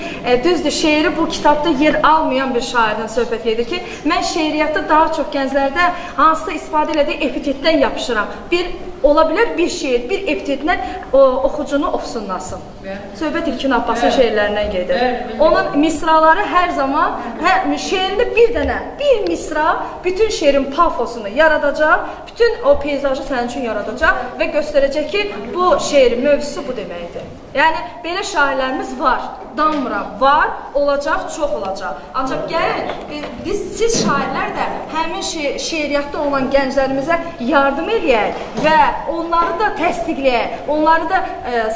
Speaker 13: düzdür, şeiri bu kitabda yer almayan bir şairdən söhbət edir ki, mən şeiriyyatda daha çox gənclərdə hansısa istifadə elədiyi epitetdən yapışıram. Ola bilər bir şeir, bir epitetindən oxucunu ofsunlasın. Söhbət İlkin Abbasın şeirlərindən gedir. Onun misraları hər zaman, şeirində bir dənə, bir misra bütün şeirin pafosunu yaradacaq, bütün o peyzajı sənin üçün yaradacaq və göstərəcək ki, bu şeirin mövzusu bu deməkdir. Yəni, belə şairlərimiz var, danmıram, var, olacaq, çox olacaq. Ancaq gəlin, siz şairlər də həmin şeiriyyatda olan gənclərimizə yardım edək və onları da təsdiqləyək, onları da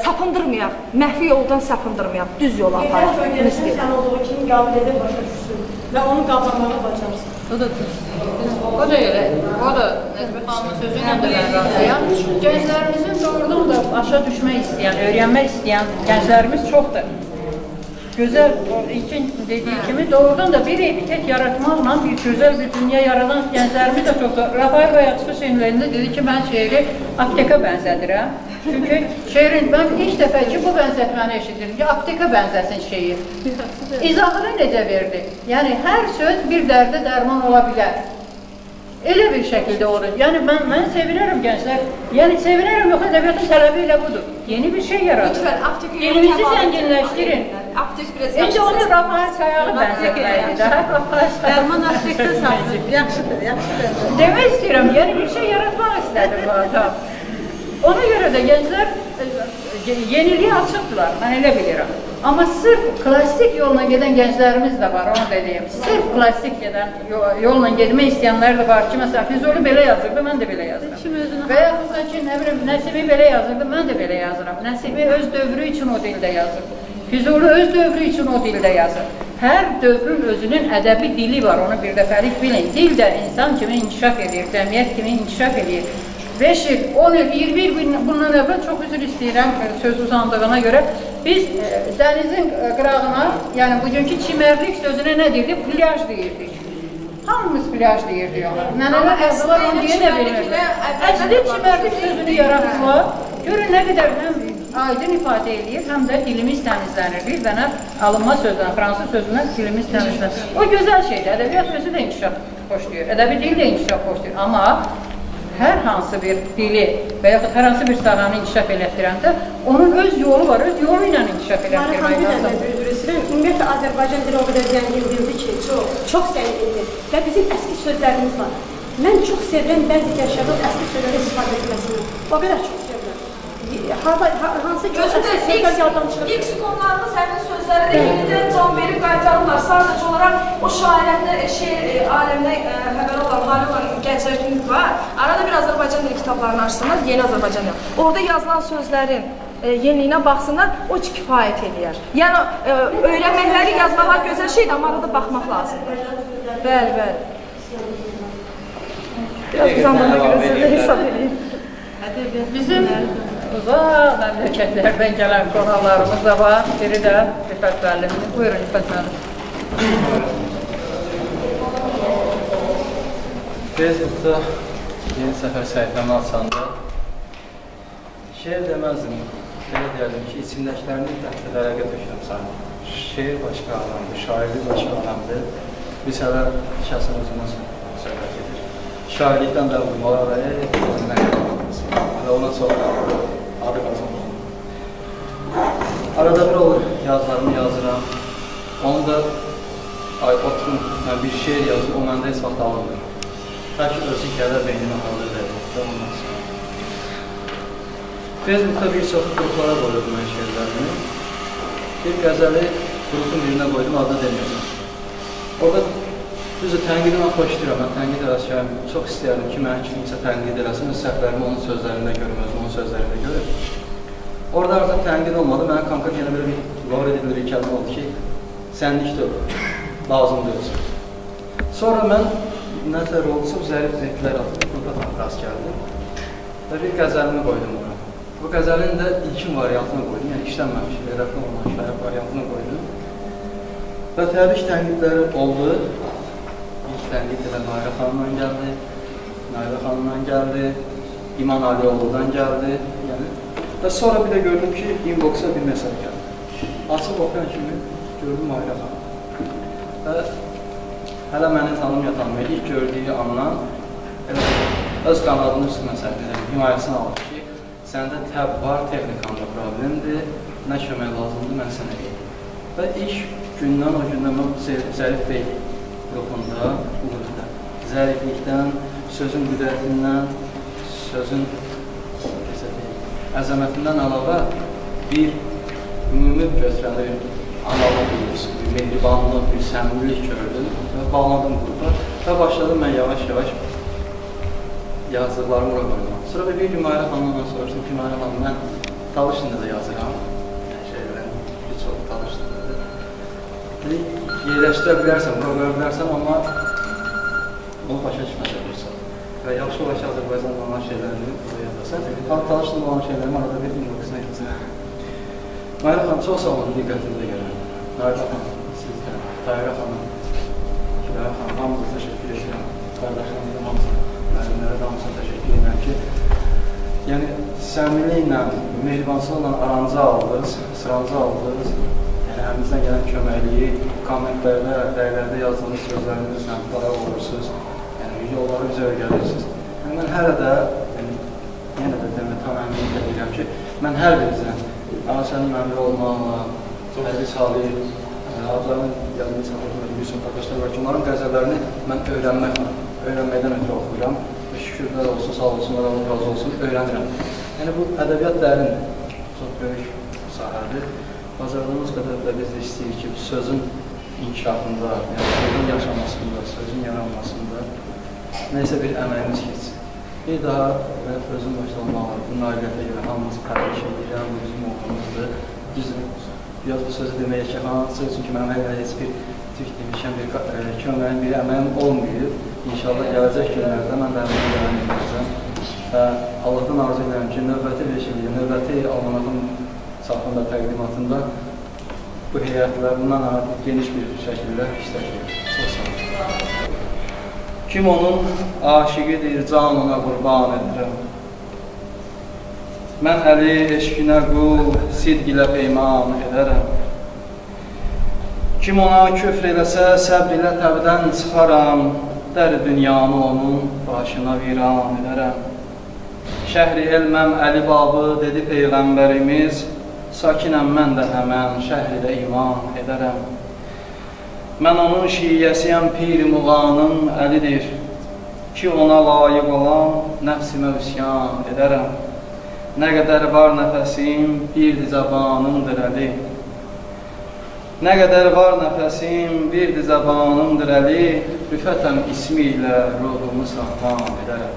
Speaker 13: sapındırmayaq, məxfi yoldan sapındırmayaq, düz yola aparaq.
Speaker 12: Sən olduğu kimi qabiliyyədə başa düşsün və onu qavramağı bacarsın.
Speaker 1: O da elə, o da Nəzbət xanımın sözü ilə də mən razıyam. Gənclərimizin doğrudan da başa düşmək istəyən, öyrənmək istəyən gənclərimiz çoxdur. Gözəl, İlkin dediyi kimi doğrudan da bir epitet yaratmaqla bir gözəl bir dünya yaradan gənclərimiz də çoxdur. Rafael Boyaçıqı şeirlərində dedi ki, mən şeiri apteka bənzədirəm. Çünki şeirin, mən ilk dəfə ki, bu bənzətməni eşidirəm ki, apteka bənzəsin şeir. İzahını necə verdi? Yəni, hər söz bir dərdə dərman ola bilər. Elə bir şəkildə olur. Yəni, mən sevinərəm gənclər. Yəni, sevinərəm, yox, ədəbiyyatın tələbi elə budur. Yeni bir şey yaradır.
Speaker 13: Lütfən, apteka
Speaker 1: dilimizi zənginləşdirin. İndi onu Rafael Sayağı bənzətməkdir.
Speaker 7: Dərman aptekdə satılır. Yaxşıdır, yaxşıdır.
Speaker 1: Demək istəyirəm, yəni bir şey yaratmaq istədim bu adam. Ona görə də gənclər yeniliyə açıqdırlar, mən elə bilirəm. Amma sırf klassik yolla gedən gənclərimiz də var, onu da deyim. Sırf klassik yolla gedmək istəyənlər də var ki, məsələn, Füzuli belə yazırdı, mən də belə yazıram. Və yaxud da ki, nə bilim, Nəsibi belə yazırdı, mən də belə yazıram. Nəsibi öz dövrü üçün o dildə yazır. Füzuli öz dövrü üçün o dildə yazır. Hər dövrün özünün ədəbi dili var, onu bir dəfəlik bilin. Dil də insan kimi inkişaf edir, cəmiyyət kimi inkişaf edir. 5 il, 10 il, 20 il bundan əvvəl çox üzr istəyirəm söz uzandığına görə. Biz dənizin qırağına, yəni bugünkü çimərlik sözünə nə deyirdik? Plyaj deyirdik. Hamımız plyaj deyirdik ona. Nənələr yazılar onu deyə də bilmirdik. Əslində çimərlik sözünü yaratdılar. Görün nə qədər həm aydın ifadə edir, həm də dilimiz təmizlənir. Bir dənə alınma sözdən, fransız sözündən dilimiz təmizlənir. O gözəl şeydir, ədəbiyyat özü də inkişaf xoşlayır, ədəbi dil də inkişaf xoşlayır. Amma hər hansı bir dili və yaxud hər hansı bir sahəni inkişaf elətdirəndə onun öz yolu var, öz yolu ilə inkişaf elətdirmək lazım.
Speaker 12: Ümumiyyətlə, Azərbaycan dili o qədər zəngin dildir ki, çox zəngindir və bizim əski sözlərimiz var. Mən çox sevirəm bəzi gənclərin əski sözləri istifadə etməsini. O qədər çox sevirəm. hansı
Speaker 13: İlk sikonlarında sənin sözləri də yenidən can verib qaytarırlar. Sadəcə olaraq o şairətlə, şeir aləminə xəbər olan, hali olan gənclər kimi var. Arada bir Azərbaycan dili kitablarını açsınlar, yeni Azərbaycan dili. Orada yazılan sözlərin yeniliyinə baxsınlar, o kifayət eləyər. Yəni, öyrənməkləri, yazmalar gözəl şeydir, amma arada baxmaq lazımdır. Bəli, bəli. Biraz bu zamanda görə sizə hesab edeyim.
Speaker 1: Bizim uzaq məmləkətlərdən gələn qonaqlarımız da var. Biri də Rifət müəllimdir. Buyurun, Rifət müəllim.
Speaker 14: Facebookda yeni səfər səhifəmi açanda şeir deməzdim. Belə deyərdim ki, içindəkilərini dəftərlərə tökürəm sana. Şeir başqa anamdır, şairlik başqa anamdır. Biz hələ şəxsən özümüz söhbət edir. Şairlikdən də vurmalar və hələ ona çox adı qazanmışım. Arada bir olur, yazılarımı yazıram. Onu da oturum, bir şeir yazır, o məndə heç vaxt alınmır. Bəlkə özü gələr beynimə haldır və olmaz. Facebookda bir çox qruplara qoyurdum mən şeirlərini. Bir qəzəli qrupun birinə qoydum, adını deməyəcəm. Orada düzdür, tənqidi mən xoş istəyirəm, mən tənqid eləşəyəm, çox istəyərdim ki, mənə kimsə tənqid eləsin, səhvlərimi onun sözlərində görüm, özüm onun sözlərində görür. Orada artıq tənqid olmadı, mənə konkret yenə belə bir lor edilir bir kəlmə oldu ki, sənlikdir, lazım deyilsin. Sonra mən nəzər oldusa, zərif zevklər adlı qrupa rast gəldim və bir qəzəlimi qoydum ona. Bu qəzəlin də ilkin variantını qoydum, yəni işlənməmiş, rəflə olmamış variantını qoydum. Və təbii ki, tənqidləri oldu. İlk tənqid elə Nailə xanımdan gəldi, Nailə xanımdan gəldi, İman Alioğlu'dan gəldi. Və sonra bir də gördüm ki, inboxa bir mesaj gəldi. Açıq oxuyan kimi gördüm Nailə xanım. Və hələ məni tanımaya ilk gördüyü andan öz qanadının üstünə səhvədir, himayəsini alır ki, səndə təb var, texnikanda problemdir, nə kömək lazımdır, mən sənə deyim. Və ilk gündən, o gündən mən Zərif Bey qrupunda, bu qrupda zəriflikdən, sözün qüdrətindən, sözün əzəmətindən əlavə bir ümumi götürəndə bir analıq, bir mehribanlıq, bir səmimilik gördüm və bağladım qrupa və başladım mən yavaş-yavaş yazdıqlarımı bura qoyma. Sonra bir gün Nailə xanımdan soruşdum ki, Nailə xanım, mən Talışdında da yazıram. Bir çox Talışdında da. Yerləşdirə bilərsən, bura qoya bilərsən, amma onu başa düşməsə bilirsən. Və yaxşı olar ki, Azərbaycan'da olan şeylərini buraya yazarsan. Talışdında olan şeylərimi arada bir inboxuna yazarsan. Nailə xanım, çox sağ olun, diqqətinizə gələn. Nailə xanım, sizdən, Tahirə xanım, Kilərə xanım, hamınıza təşəkkür edirəm. Qardaşlarımıza hamısına. Müəllimlərə də hamısına təşəkkür edirəm ki, yəni səmimiliklə, mehribansılıqla aranızı aldınız, sıranızı aldınız, yəni əlinizdən gələn köməkliyi, kommentlərdə, rəylərdə yazdığınız sözlərinizlə daha olursunuz, yəni yolları üzə öyrənirsiniz. Yəni mən hələ də, yenə də demək, tam əminliklə deyirəm ki, mən hər birinizdən, sənin məmri olmaqla, Əziz Halil, adlarını yadını çatırdım, bir çox arkadaşlar var ki, onların qəzəllərini mən öyrənməkdən ötürü oxuyuram və şükürlər olsun, sağ olsunlar, Allah razı olsun, öyrənirəm. Yəni bu ədəbiyyat dərindir, çox böyük sahədir. Bacardığımız qədər də biz də istəyirik ki, sözün inkişafında, yəni sözün yaşamasında, sözün yaranmasında neysə bir əməyimiz keçsin. Bir daha özüm başda olmalı, bu nailiyyətə görə hamımız pərdiş edirəm, bu bizim oğlumuzdur. Biraz bu sözü deməyə ki, hansısı üçün ki, mənim hələ heç bir Türk demişəm, bir köməyim, bir əməyim olmayıb. İnşallah gələcək günlərdə mən də əməyim gələn edəcəm. Və Allahdan arzu edirəm ki, növbəti beşikliyi, növbəti almanatın çapında, təqdimatında bu heyətlər bundan artıq geniş bir şəkildə işləyir. Çox sağ olun. Kim onun aşiqidir, can ona qurban edirəm. Mən əli eşqinə qul, sidq ilə peyman edərəm. Kim ona küfr eləsə, səbr ilə təbdən çıxaram, dəri dünyanı onun başına viran edərəm. Şəhri elməm Əli babı, dedi Peyğəmbərimiz, sakinəm mən də həmən şəhri də iman edərəm. Mən onun şiyyəsiyəm, pir-i muğanım Əlidir, ki ona layiq olan nəfsimə üsyan edərəm. Nə qədər var nəfəsim, birdir zabanımdır əli. Nə qədər var nəfəsim, birdir zabanımdır əli. Rüfətəm ismi ilə ruhumu sahtam edərəm.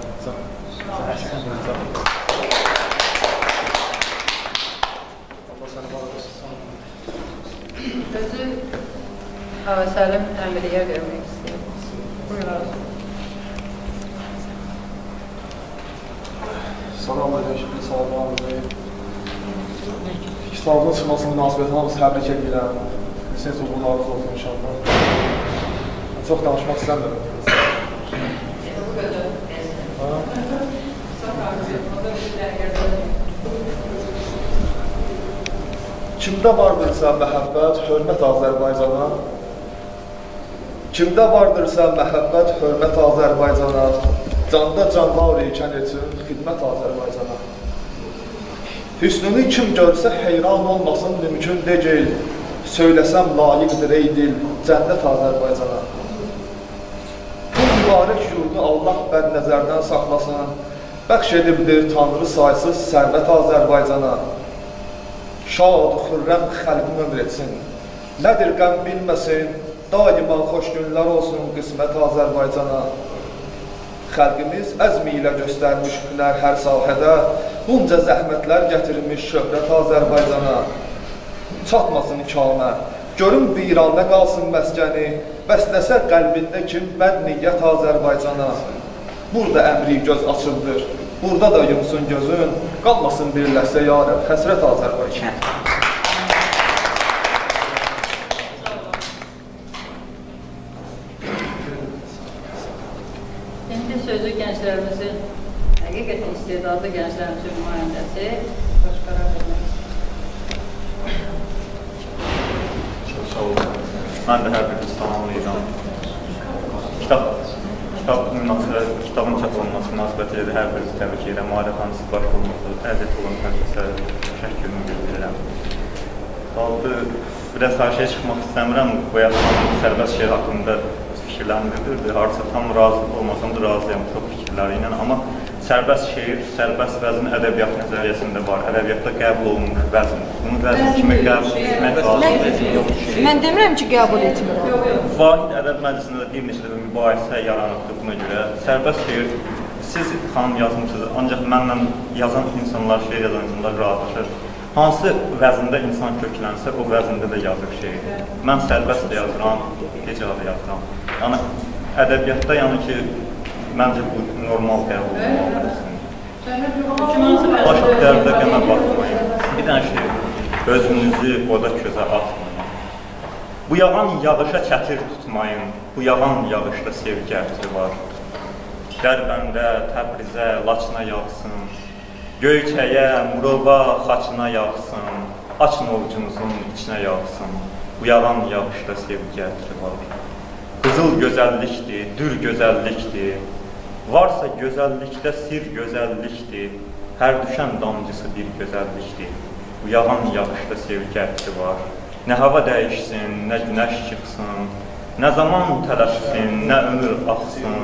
Speaker 1: Sözü Hava Səlim Əmriyə vermək istəyirəm. Buyurun.
Speaker 15: Salam aleyküm, salam aleyküm. Kitabın çıxması münasibətinə hamısı təbrik edirəm. Sizin uğurlarınız olsun inşallah. Çox danışmaq istəmirəm. Kimdə vardırsa məhəbbət, hörmət Azərbaycana. Kimdə vardırsa məhəbbət, hörmət Azərbaycana. Canda canlar ikən üçün xidmət Azərbaycana. Hüsnünü kim görsə heyran olmasın mümkün deyil. Söyləsəm layiqdir ey dil, cənnət Azərbaycana. Bu mübarək yurdu Allah bədnəzərdən saxlasın. Bəxş edibdir Tanrı saysız sərvət Azərbaycana. Şad, xürrəm xəlqin ömür etsin. Nədir qəm bilməsin, daima xoş günlər olsun qismət Azərbaycana. Xalqimiz əzmi ilə göstərmiş hünər hər sahədə, bunca zəhmətlər gətirmiş şöhrət Azərbaycana. Çatmasın kamə, görün viranə qalsın məskəni, bəsləsə qəlbində kim bəd niyyət Azərbaycana. Burada əmri göz açıldır, burada da yumsun gözün, qalmasın birləşsə yarəm, həsrət Azərbaycan.
Speaker 1: Sözü gənclərimizin, həqiqətən istedadlı gənclərimizin nümayəndəsi Başqara vermək
Speaker 16: Çox sağ olun. Mən də hər birinizi salamlayacağım. Kitabın çap olunması münasibətilə də hər birinizi təbrik edirəm. Marif Hansı baş olması, əziyyət olan hər təşəkkürümü bildirirəm. Qaldı, biraz hər şey çıxmaq istəmirəm. Bu yaxanın sərbəst şeir haqqında fikirlərimi bildirdi. Hardasa tam razı olmasam da razıyam çox fikirləri ilə. Amma sərbəst şeir, sərbəst vəzn ədəbiyyat nəzəriyyəsində var. Ədəbiyyatda qəbul olunmuş vəzn. Bunu vəzn kimi qəbul etmək lazımdır.
Speaker 13: Mən demirəm ki, qəbul etmirəm.
Speaker 16: Vahid Ədəb Məclisində də bir neçə də mübahisə yaranıbdır buna görə. Sərbəst şeir, siz xanım yazmışsınız, ancaq mənlə yazan insanlar, şeir yazan insanlar razılaşır. Hansı vəzində insan köklənsə, o vəzində də yazır şeir. Mən sərbəst də yazıram, gecə da yazıram. Yəni, ədəbiyyatda yəni ki, məncə bu normal qəbul olmalıdır. Başqa dərdə qəmə baxmayın. Bir dənə şey, özünüzü oda közə atmayın. Bu yağan yağışa çətir tutmayın, bu yağan yağışda sevgi ətri var. Dərbəndə, Təbrizə, Laçına yağsın, Göyçəyə, Murova, Xaçına yağsın, açın ovucunuzun içinə yağsın, bu yağan yağışda sevgi ətri var. Qızıl gözəllikdir, dür gözəllikdir, varsa gözəllikdə sir gözəllikdir, hər düşən damcısı bir gözəllikdir, bu yağan yağışda sevgi ətri var. Nə hava dəyişsin, nə günəş çıxsın, nə zaman tələşsin, nə ömür axsın,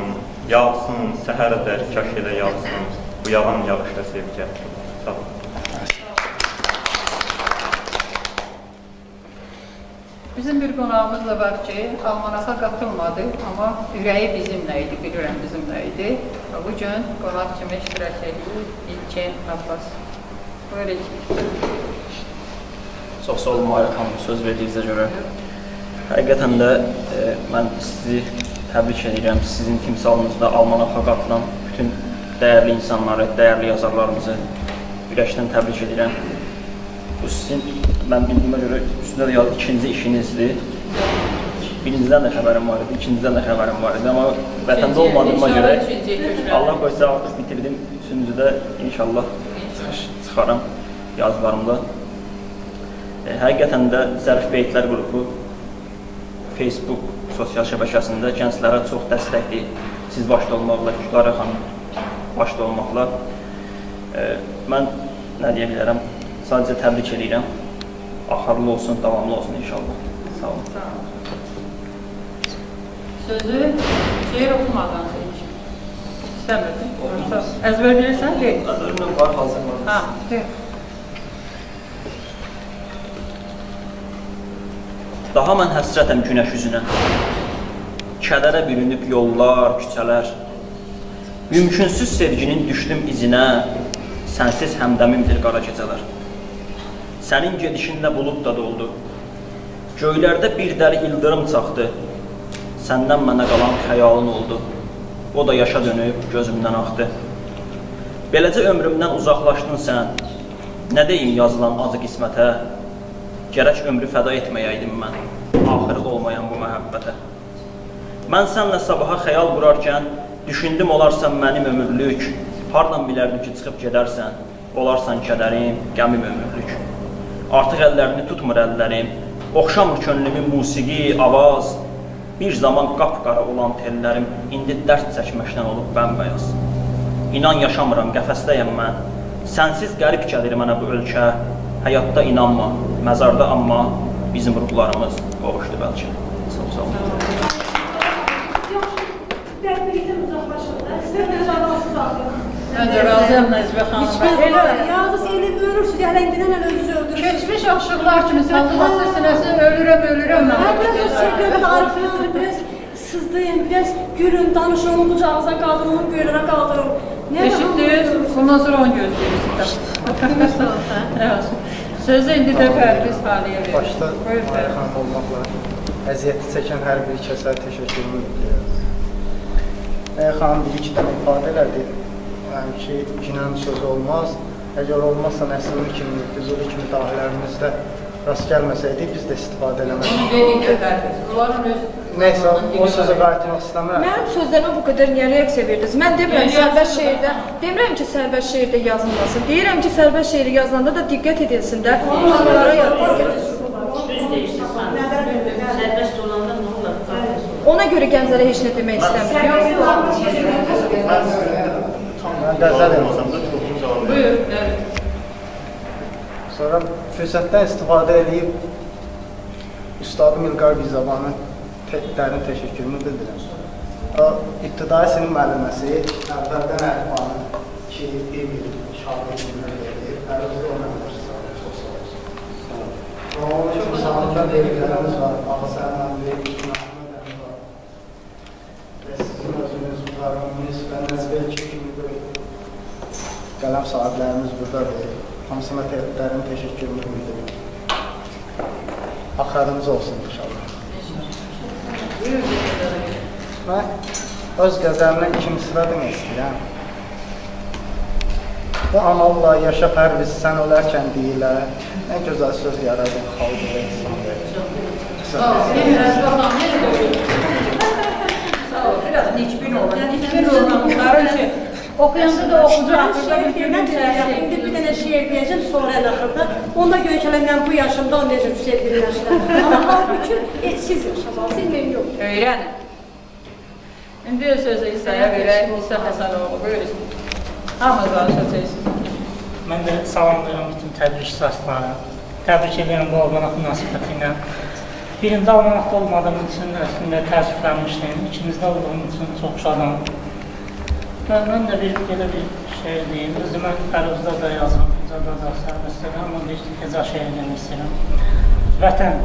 Speaker 16: yağsın, səhərdə kaş elə yağsın, bu yağan yağışda sevgi ətri var. Sağ olun.
Speaker 1: Bizim bir qonağımız da var ki, almanaxa qatılmadı, amma ürəyi bizimlə idi, bilirəm bizimlə idi. Bugün qonaq kimi iştirak edir İlkin Abbas. Buyur İlkin.
Speaker 17: Çox sağ olun Marif xanım, söz verdiyinizə görə. Həqiqətən də mən sizi təbrik edirəm. Sizin timsalınızda almanaxa qatılan bütün dəyərli insanları, dəyərli yazarlarımızı ürəkdən təbrik edirəm. Bu sizin, mən bildiyimə görə üstündə də yazı ikinci işinizdir. Birincidən də xəbərim var idi, ikincidən də xəbərim var idi. Amma vətəndə olmadığıma görə Allah qoysa artıq bitirdim. Üçüncüdə inşallah çıxaram yazılarımda. Həqiqətən də Zərif Beytlər qrupu Facebook sosial şəbəkəsində gənclərə çox dəstəkdir. Siz başda olmaqla, Güqara xanım başda olmaqla. Mən nə deyə bilərəm? Sadəcə təbrik edirəm. Axarlı olsun, davamlı olsun inşallah. Sağ olun.
Speaker 1: Sözü şeir oxumadan İstəmirdin? Əzbər bilirsən? Deyil.
Speaker 14: Əzbərimdən var, hazır var.
Speaker 1: Ha, deyil.
Speaker 17: Daha mən həsrətəm günəş üzünə. Kədərə bürünüb yollar, küçələr. Mümkünsüz sevginin düşdüm izinə, sənsiz həmdəmimdir qara gecələr. Sənin gedişinlə bulud da doldu. Göylərdə bir dəri ildırım çaxdı. Səndən mənə qalan xəyalın oldu. O da yaşa dönüb gözümdən axdı. Beləcə ömrümdən uzaqlaşdın sən. Nə deyim yazılan acı qismətə? Gərək ömrü fəda etməyəydim mən, axırı olmayan bu məhəbbətə. Mən sənlə sabaha xəyal qurarkən, düşündüm olarsan mənim ömürlük, hardan bilərdim ki, çıxıb gedərsən, olarsan kədərim, qəmim ömürlük. Artıq əllərini tutmur əllərim, oxşamır könlümün musiqi, avaz, bir zaman qapqara olan tellərim, indi dərd çəkməkdən olub bəmbəyaz. İnan yaşamıram, qəfəsdəyəm mən, sənsiz qərib gəlir mənə bu ölkə, həyatda inanma, məzarda amma bizim ruhlarımız qovuşdu bəlkə. Sağ olun.
Speaker 12: Dərbirlikdən uzaqlaşırdı. Sizə də razısız aldım.
Speaker 1: Mən də razıyam Nəzbə xanım.
Speaker 12: Yazıs elin ölürsünüz, ələngidən əl özünüzü öldürürsünüz.
Speaker 1: Keçmiş aşıqlar kimi sazıması sinəsi ölürəm.
Speaker 12: Mən biraz o sevgilərimi arıqlayalım, biraz sızdayım, biraz gülün, danışın, qucağınıza qaldırın, göylərə qaldırın.
Speaker 1: Eşitdir, bundan sonra onu gözləyirsiniz. Sözü indi də Pərviz Xaliyə verir.
Speaker 18: Başda Xanım olmaqla əziyyəti çəkən hər bir kəsə təşəkkürümü bildirirəm. Xanım bir-iki dənə ifadə elədi. Yəni ki, günün sözü olmaz. Əgər olmazsa Nəsrullah kimi, Füzuli kimi dahilərimizdə rast gəlməsəydik, biz də istifadə eləmədik.
Speaker 1: Onu dedik də Pərviz. Onların öz...
Speaker 18: Neysə, o sözə qayıtmaq istəmirəm.
Speaker 13: Mənim sözlərimə bu qədər niyə reaksiya verdiniz? Mən demirəm ki, sərbəst şeirdə yazılmasın. Deyirəm ki, sərbəst şeiri yazılanda da diqqət edilsin də, onlara yadlayın.
Speaker 7: Sərbəst olanda nə olar?
Speaker 13: Ona görə Gəncələ heç nə demək istəmirəm.
Speaker 18: Mən qəzəl eləsəm.
Speaker 1: Buyur.
Speaker 18: Sonra fürsətdən istifadə edib Üstadım İlqar Bizabanın dərin təşəkkürümü bildirirəm. O, ibtidai sinif müəlliməsi əvvəldən əlifbanı ki, bir şagirdimlə verir, əlifdə ona verir. Onun kimi sağlıqlar verirlərimiz var, Ağasərlə verir, Məhəmmədəmiz var. Və sizin özünüz var, və Nəzbəl kimi böyük qələm sahiblərimiz buradadır. Hamısına dərin təşəkkürümü bildirirəm. Axarınız olsun inşallah. Mən öz qəzəlimdən iki misra demək istəyirəm. Bu amalla yaşa Pərviz sən ölərkən deyilər, nə gözəl söz yaradır xalqı və insanı.
Speaker 1: Sağ ol, biraz baxam, yenə qoyuyor. Sağ ol, biraz nikbin olan bunların ki, oxuyanda da oxucu axırda bir
Speaker 12: İndi bir dənə şeir deyəcəm, sonra ən axırda. Onda görəkələ mən bu yaşımda o necə sevgilim yaşlar. Amma halbuki siz yaşamalısınız, mən yox.
Speaker 1: Öyrənin. İndi sözü İsa'ya verək, İsa Həsənoğlu, buyursun. Hamınız alışacaqsınız.
Speaker 19: Mən də salamlayıram bütün təbrik şahsları. Təbrik edirəm bu almanaq münasibəti ilə. Birinci almanaqda olmadığım üçün əslində təəssüflənmişdim. İkimizdə olduğum üçün çox şadam. Mən də belə bir şeir deyim. Özümə Pərvizdə də yazıram, Hicada da sərbəstdə, amma bir heca şeir demək istəyirəm. Vətən.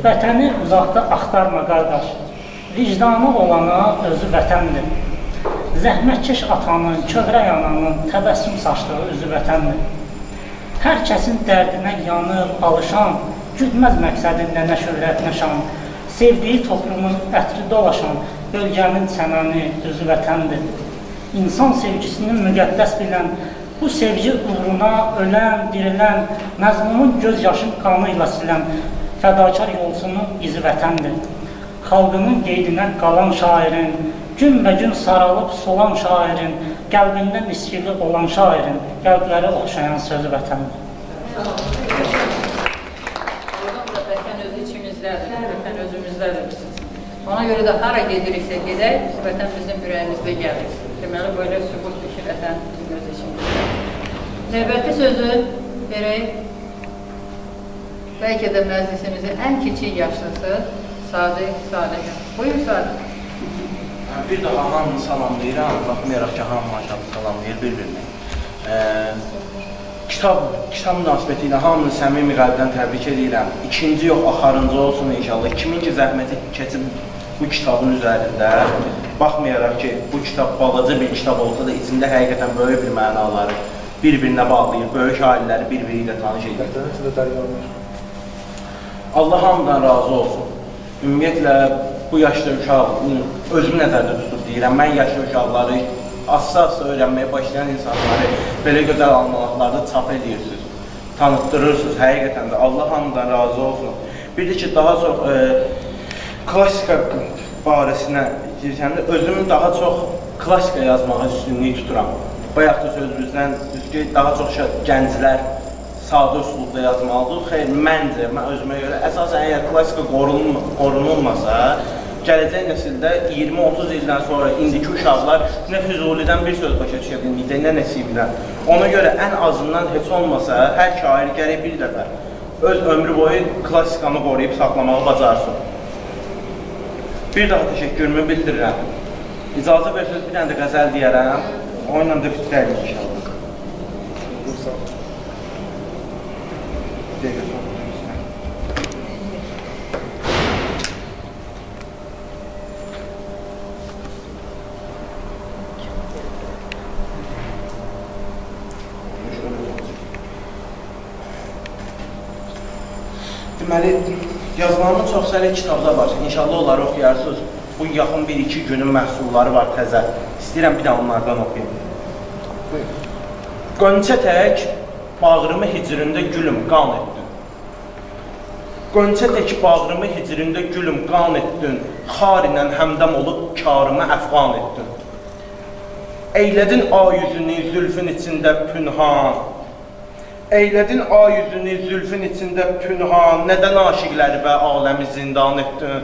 Speaker 19: Vətəni uzaqda axtarma, qardaş. Vicdanı olana özü vətəndir. Zəhmətkeş atanın, kövrək ananın təbəssüm saçdığı özü vətəndir. Hər kəsin dərdinə yanır, alışan, güdməz məqsədində nə şöhrət, nə şan, sevdiyi toplumun ətri dolaşan, bölgənin çəməni özü vətəndir. İnsan sevgisini müqəddəs bilən, bu sevgi uğruna ölən, dirilən, məzmunun göz yaşın qanıyla silən, fədakar yolcunun izi vətəndir. Xalqının qeydinə qalan şairin, gün və gün saralıb solan şairin, qəlbində miskili olan şairin, qəlbləri oxşayan sözü vətəndir.
Speaker 1: Oradan da vətən özü içimizdədir, vətən özümüzdədir. Ona görə də hara gediriksə gedək, vətən bizim ürəyimizdə gəlir. Deməli, böyle sübutdur ki, vətən bizim öz içimizdə. Növbəti sözü verək, bəlkə də məclisimizin ən kiçik yaşlısı Sadiq Salihə. Buyur Sadiq.
Speaker 20: Bir daha hamını salamlayıram, baxmayaraq ki, hamı maşallah salamlayır bir-birini. Kitab münasibəti ilə hamını səmimi qəlbdən təbrik edirəm. İkinci yox, axarıncı olsun inşallah. Kimin ki zəhməti keçib bu kitabın üzərində, baxmayaraq ki, bu kitab balaca bir kitab olsa da içində həqiqətən böyük bir mənaları bir-birinə bağlayır, böyük ailələri bir-biri ilə tanış edir. Allah hamıdan razı olsun. Ümumiyyətlə, bu yaşda uşaq, özümü nəzərdə tutub deyirəm, mən yaşlı uşaqları asla-asla öyrənməyə başlayan insanları belə gözəl almanaqlarda çap edirsiniz, tanıtdırırsınız, həqiqətən də Allah hamıdan razı olsun. Bir də ki, daha çox klassika barəsinə girsəndə, özümün daha çox klassika yazmağa üstünlüyü tuturam. Bayaq da sözümüzdən daha çox gənclər sadə üslubda yazmalıdır. Xeyr, məncə, mən özümə görə, əsasən əgər klassika qorunulmasa, gələcək nəsildə 20-30 ildən sonra indiki uşaqlar nə Füzulidən bir söz başa düşə bilməyəcək, nə Nəsibdən. Ona görə ən azından heç olmasa, hər şair gərək bir dəfə öz ömrü boyu klassikanı qoruyub saxlamağı bacarsın. Bir daha təşəkkürümü bildirirəm. İcazə versiniz, bir dənə də qəzəl deyərəm. Onunla da bitirərik inşallah. Deməli, yazmamın çox sayılı kitabda var. İnşallah onları oxuyarsınız. Bu yaxın 1-2 günün məhsulları var təzə. İstəyirəm bir də onlardan oxuyayım. Qönçə tək bağrımı hicrində gülüm qan etdin. Qönçə tək bağrımı hicrində gülüm qan etdin. Xar ilə həmdəm olub karımı əfqan etdin. Eylədin ayüzünü zülfün içində pünhan. Eylədin ayüzünü zülfün içində pünhan. Nədən aşiqləri və aləmi zindan etdin.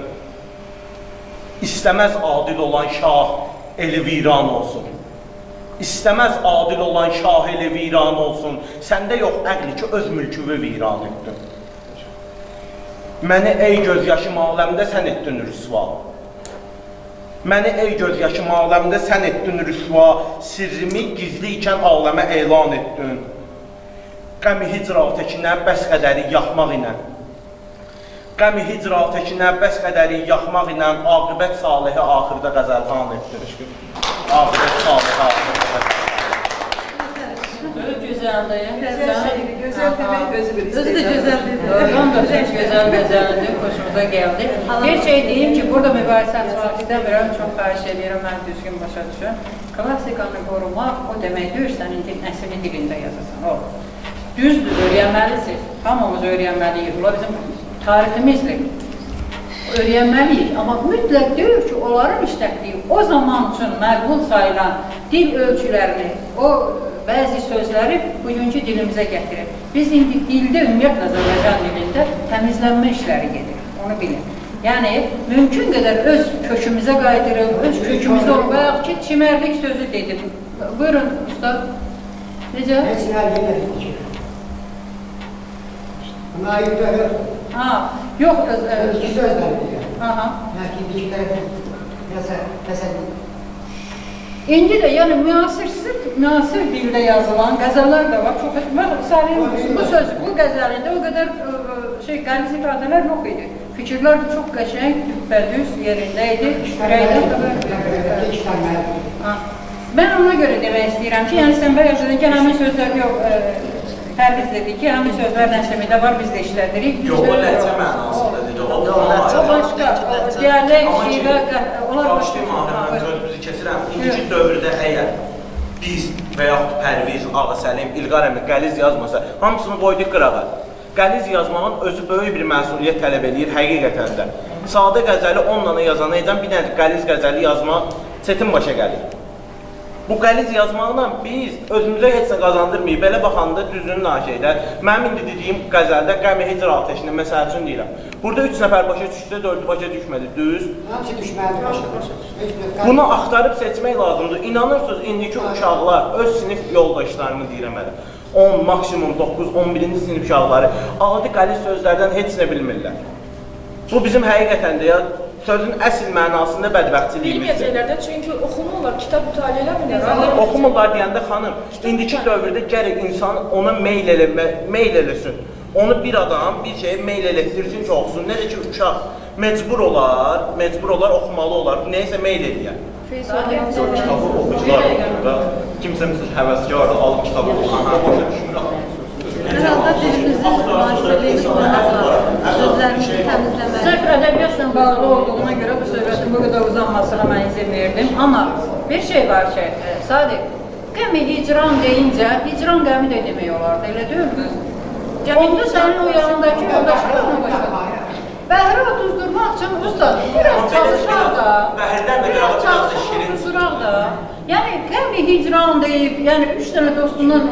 Speaker 20: İstəməz adil olan şah eli viran olsun. İstəməz adil olan şah eli viran olsun. Səndə yox əqli ki, öz mülküvü viran etdin. Məni ey göz yaşım aləmdə sən etdin rüsva. Məni ey göz yaşım aləmdə sən etdin rüsva. Sirrimi gizli ikən aləmə elan etdin. Qəmi hicratekinə bəs qədəri yaxmaq ilə. Qəmi hicratekinə bəs qədəri yaxmaq ilə aqibət salihi axırda qəzəlxan etdir. Aqibət salihi axırda
Speaker 1: Çok güzeldi.
Speaker 2: Güzel demek özü bir
Speaker 1: Özü de güzeldi. Doğrudan da çok güzel güzeldi. Hoşumuza geldi. Bir şey diyeyim ki burada mübahisə açmaq istəmirəm. Çox xahiş edirəm, mən düzgün başa düşün. Klassikanı qorumaq o demək deyir, sən indi nəslini dilində yazasan. O. Düzdür, öyrənməlisiniz. Hamımız öyrənməliyik. Bunlar bizim tariximizdir. Öyrənməliyik. Amma mütləq deyir ki, onların işlətdiyi o zaman üçün məqbul sayılan dil ölçülərini, o bəzi sözləri bugünkü dilimizə gətirir. Biz indi dildə, ümumiyyətlə Azərbaycan dilində təmizlənmə işləri gedir. Onu bilin. Yəni, mümkün qədər öz kökümüzə qaydırıb, öz kökümüzdə olub. Bayaq ki, çimərlik sözü dedim. Buyurun, ustad. Necə? Ha, yox.
Speaker 21: İki sözlər.
Speaker 1: Aha.
Speaker 21: İndi
Speaker 1: də yəni müasir dildə yazılan qəzəllər də var. Bu qəzəlində o qədər qəliz ifadələr yox idi. Fikirlər də çox qəşəng, düz yerində idi. Mən ona görə demək istəyirəm ki, yəni sən bəzən ki, həmin sözlər yox, Pərviz dedi ki, həmin sözlər nəşəmidə var, biz də işlədirik.
Speaker 20: Yox, o ləhcə mənasında dedi.
Speaker 1: O başqa, dialek, şivə, onlar
Speaker 20: başqa. Mən sözümüzü keçirəm. İndiki dövrdə əgər biz və yaxud Pərviz, Ağa Səlim, İlqar əmi qəliz yazmasa, hamısını qoyduq qırağa. Qəliz yazmağın özü böyük bir məsuliyyət tələb edir həqiqətən də. Sadə qəzəli onunla yazana edən bir dənə qəliz qəzəli yazmaq çətin başa gəlir. Bu qəliz yazmaqla biz özümüzə heç nə qazandırmayıb. Belə baxanda düzünün naşeydə. Mənim indi dediyim qəzəldə qəmi hicr ateşində məsəl üçün deyirəm. Burada 3 nəfər başa düşsə, 4-ü başa düşmədi. Düz.
Speaker 21: Hamısı düşmədi başa.
Speaker 20: Bunu axtarıb seçmək lazımdır. İnanırsınız, indiki uşaqlar, öz sinif yoldaşlarımı deyirəm hələ. 10, maksimum 9, 11-ci sinif uşaqları adi qəliz sözlərdən heç nə bilmirlər. Bu bizim həqiqətən də ya sözün əsl mənasında bədbəxtçiliyimizdir.
Speaker 13: Bilməyəcəklər də, çünki oxumurlar, kitab mütaliə eləmirlər.
Speaker 20: Oxumurlar deyəndə xanım, indiki dövrdə gərək insan ona meyl eləsin. Onu bir adam bir şeyə meyl elətdirsin ki, oxusun. Necə ki, uşaq məcbur olar, oxumalı olar, neysə meyl eləyər.
Speaker 16: Kitabı oxucular da kimsə misal həvəskardır, alıb kitabı oxuyan, başa düşmür.
Speaker 6: Hər halda dilimizin müasirliyini qorumaq lazım, sözlərimizi təmizləmək.
Speaker 1: Sırf ədəbiyyatla bağlı olduğuna görə bu söhbətin bu qədər uzanmasına mən izin verdim. Amma bir şey var ki, Sadiq, qəmi hicran deyincə, hicran qəmi də demək olardı, elə deyilmi? Onda sənin o yanındakı yoldaşlarına başladı. Bəhri otuzdurmaq üçün ustad, biraz çalışaq da, biraz çalışaq da. Yəni, qəmi hicran deyib, yəni 3 dənə dostundan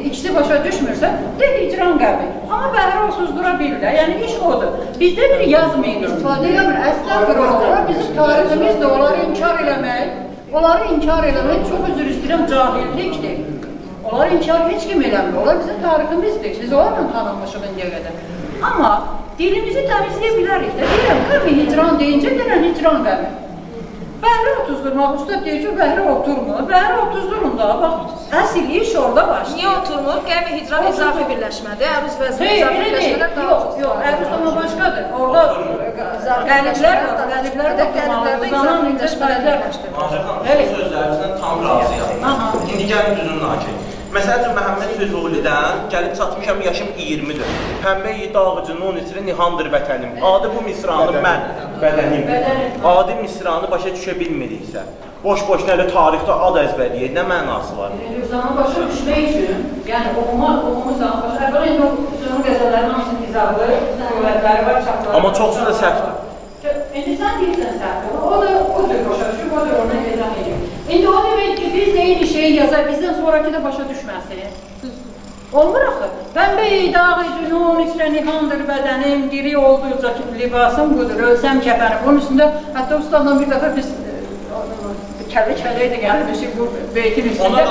Speaker 1: ikisi başa düşmürsə, de hicran qəmi. Amma bəhri otuzdura bilirlər, yəni iş odur. Bizdə bir yazmayın, istifadə eləmir, əslən qırılır. Bizim tariximiz də onları inkar eləmək, çox üzr istəyirəm, cahillikdir. Onları inkar heç kim eləmir, onlar bizim tariximizdir, biz onlarla tanınmışıq indiyə qədər. Amma dilimizi təmizləyə bilərik də, deyirəm, qəmi hicran deyincə, deyirəm, hicran qəmi. Bəhri otuzdurmaq, ustad deyir ki, bəhri oturmur. Bəhri otuzdurun da, bax, əsl iş orada başlayır.
Speaker 13: Niyə oturmur? Qəmi hicran izafi birləşmədir, əruz vəzini izafi birləşmələr daha çox.
Speaker 1: Yox, əruz amma başqadır. Orada qəliblər var, qəliblər də oturmalı, uzanan birləşmələr başlayır.
Speaker 20: Nazır xanım, sözlərimizdən tam razıyam. İndi gəlin düzünün hakim. Məsəl üçün, Məhəmməd Füzulidən gəlib çatmışam, yaşım 20-dir. Pəmbəyi dağıcının 13-ri Nihandır vətənim. Adı bu misranı mən, bədənim. Adi misranı başa düşə bilmiriksə, boş-boş nələ tarixdə ad əzbərliyir, nə mənası var?
Speaker 1: Rüzanı başa düşmək üçün, yəni oxumuzdan başa, əvvəl indi o Füzulun qəzəllərinin hamısının izahlı, qüvvətləri var, çapları.
Speaker 20: Amma çoxsu da səhvdir.
Speaker 1: İndi sən deyirsən səhvdir, o da odur başa düşür, o da ona izah edir. İndi o demək ki, biz də eyni şeyi yazar, bizdən sonraki də başa düşməsin. Olmur axı. Pəmbəyi dağı cünun içrə nihandır bədənim, diri olduqca ki, libasım budur, ölsəm kəfənim. Bunun üstündə, hətta ustadla bir dəfə biz kəllə-kəlləyə də gəlmişik bu beytin üstündə.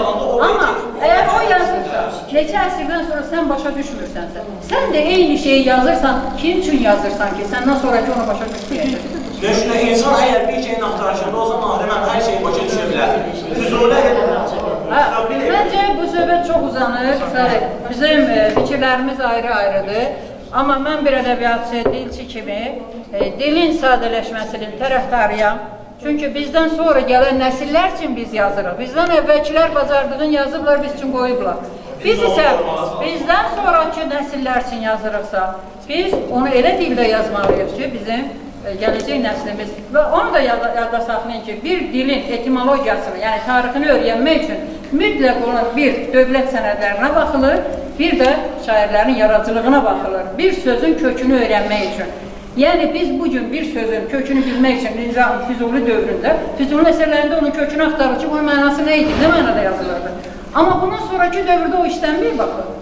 Speaker 1: Amma əgər o yazırsa, neçə əsrdən sonra sən başa düşmürsənsə, sən də eyni şeyi yazırsan, kim üçün yazırsan ki, səndən sonraki onu başa düşməyəcəksin?
Speaker 20: Düşünə, insan əgər bir şeyin axtarışında olsa, nahrəmən hər şeyi başa düşə bilər. Füzulə
Speaker 1: Məncə bu söhbət çox uzanır. Bizim fikirlərimiz ayrı-ayrıdır. Amma mən bir ədəbiyyatçı, dilçi kimi dilin sadələşməsinin tərəfdarıyam. Çünki bizdən sonra gələn nəsillər üçün biz yazırıq. Bizdən əvvəlkilər bacardığın yazıblar, biz üçün qoyublar. Biz isə bizdən sonraki nəsillər üçün yazırıqsa, biz onu elə dildə yazmalıyıq ki, bizim gələcək nəslimiz və onu da yadda saxlayın ki, bir dilin etimologiyasını, yəni tarixini öyrənmək üçün mütləq olan bir dövlət sənədlərinə baxılır, bir də şairlərin yaradıcılığına baxılır, bir sözün kökünü öyrənmək üçün. Yəni biz bugün bir sözün kökünü bilmək üçün Nizam Füzuli dövründə, Füzuli əsərlərində onun kökünü axtarır ki, onun mənası nə idi, nə mənada yazılırdı. Amma bundan sonraki dövrdə o işlənmir, baxın.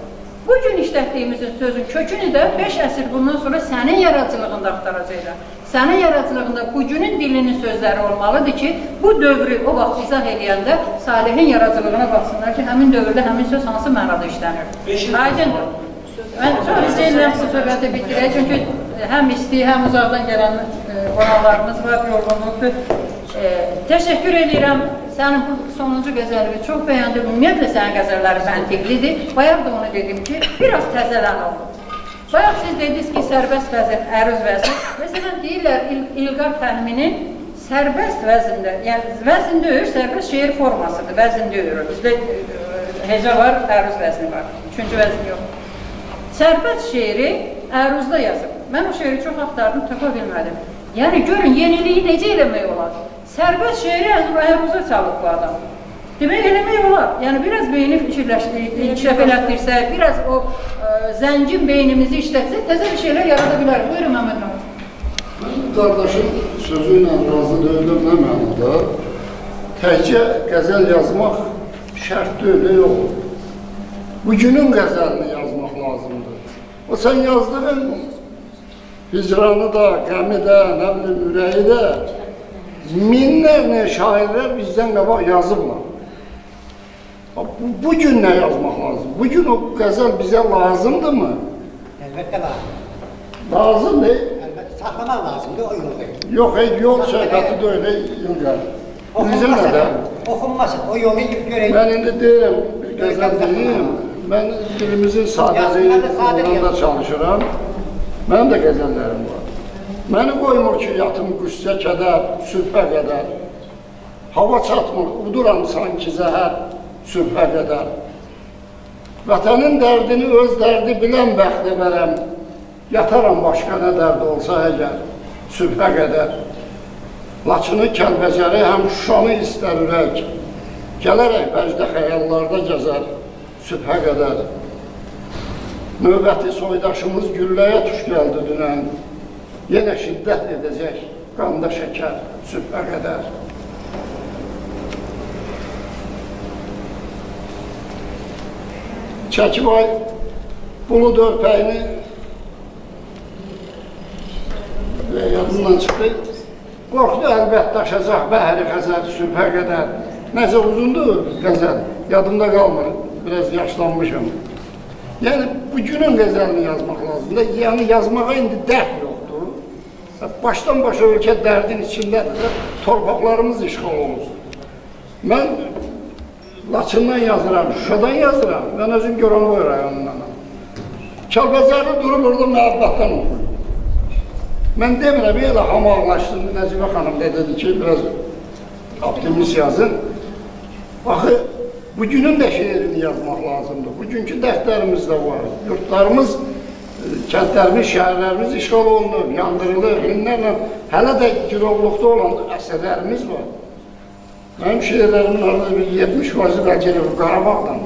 Speaker 1: Bugün işlətdiyimizin sözün kökünü də 5 əsr bundan sonra sənin yaradıcılığında axtaracaqlar. Sənin yaradıcılığında bugünün dilinin sözləri olmalıdır ki, bu dövrü o vaxt izah edəndə Salihin yaradıcılığına baxsınlar ki, həmin dövrdə həmin söz hansı mənada işlənir. Aydındır. Mən çox istəyirəm bu söhbəti bitirək, çünki həm isti, həm uzaqdan gələn qonaqlarımız var, yorğunluqdur. Təşəkkür edirəm. Sənin bu sonuncu qəzəlini çox bəyəndim. Ümumiyyətlə, sənin qəzəlləri məntiqlidir. Bayaq da onu dedim ki, biraz təzələn oldu. Bayaq siz dediniz ki, sərbəst vəzin, əruz vəzin. Məsələn, deyirlər, İlqar Fəhminin sərbəst vəzində, yəni vəzin deyir, sərbəst şeir formasıdır, vəzin deyir. Bizdə heca var, əruz vəzni var, üçüncü vəzin yox. Sərbəst şeiri əruzda yazıb. Mən o şeiri çox axtardım, tapa bilmədim. Yəni, görün, yeniliyi necə eləmək olar? Sərbəst şeiri əruzda çalıb bu adam. Demək eləmək olar. Yəni, biraz beyni inkişaf elətdirsək, biraz o zəngin beynimizi işlətsək, təzə bir şeylər yarada bilərik. Buyurun, Məhəmməd Məhəmməd.
Speaker 3: Qardaşım sözü ilə razı deyiləm, nə mənada? Təkcə qəzəl yazmaq şərt deyil, yox. Bugünün qəzəlini yazmaq lazımdır. O, sən yazdığın hicranı da, qəmi də, nə bilim, ürəyi də minlərlə şairlər bizdən qabaq yazıblar. Bugün nə yazmaq lazım? Bugün o qəzəl bizə lazımdır mı?
Speaker 21: Əlbəttə lazım.
Speaker 3: Lazımdır.
Speaker 21: Əlbəttə saxlamaq lazımdır o yolu.
Speaker 3: Yox, yol söhbəti də öyle İlqar. Bizimlə də.
Speaker 21: Oxunmasın, o yolu görək.
Speaker 3: Mən indi deyirəm, bir qəzəl deyim, mən dilimizin sadəcəliyində çalışıram. Mənim də qəzəllərim var. Məni qoymur ki, yatım qüssə kədər, sübhə qədər. Hava çatmır, uduram sanki zəhər, sübhə qədər. Vətənin dərdini öz dərdi bilən bəxtə verəm. Yataram başqa nə dərdi olsa əgər, sübhə qədər. Laçını, Kəlbəcəri, həm Şuşanı istər ürək. Gələrək vəcdə xəyallarda gəzər, sübhə qədər. Növbəti soydaşımız gülləyə tuş gəldi dünən. Yenə şiddət edəcək, qanda şəkər, sübhə qədər. Çəkibay bulud örpəyini yadından çıxdı. Qorxdu əlbəttə aşacaq bəhəri xəzər, sübhə qədər. Nəsə uzundur qəzəl, yadımda qalmır, biraz yaşlanmışım. Yəni, bu günün qəzəlini yazmaq lazımdır. Yəni, yazmağa indi dərd yoxdur. Başdan başa ölkə dərdin içindədir, torpaqlarımız işğal olunur. Mən Laçından yazıram, Şuşadan yazıram, mən özüm Göranoy rayonundan. Kəlbəcəri durub orada məhəbbətdən oxuyur. Mən demirəm, elə hamağlaşdım, Nəcibə xanım dedi ki, biraz optimist yazın. Baxı, bugünün də şeirini yazmaq lazımdır. Bugünkü dərdlərimiz də var. Yurtlarımız, kəndlərimiz, şəhərlərimiz işğal olunur, yandırılır, minlərlə. Hələ də girovluqda olan əsərlərimiz var. Mənim şeirlərimin arada bir 70% bəlkə Qarabağdan.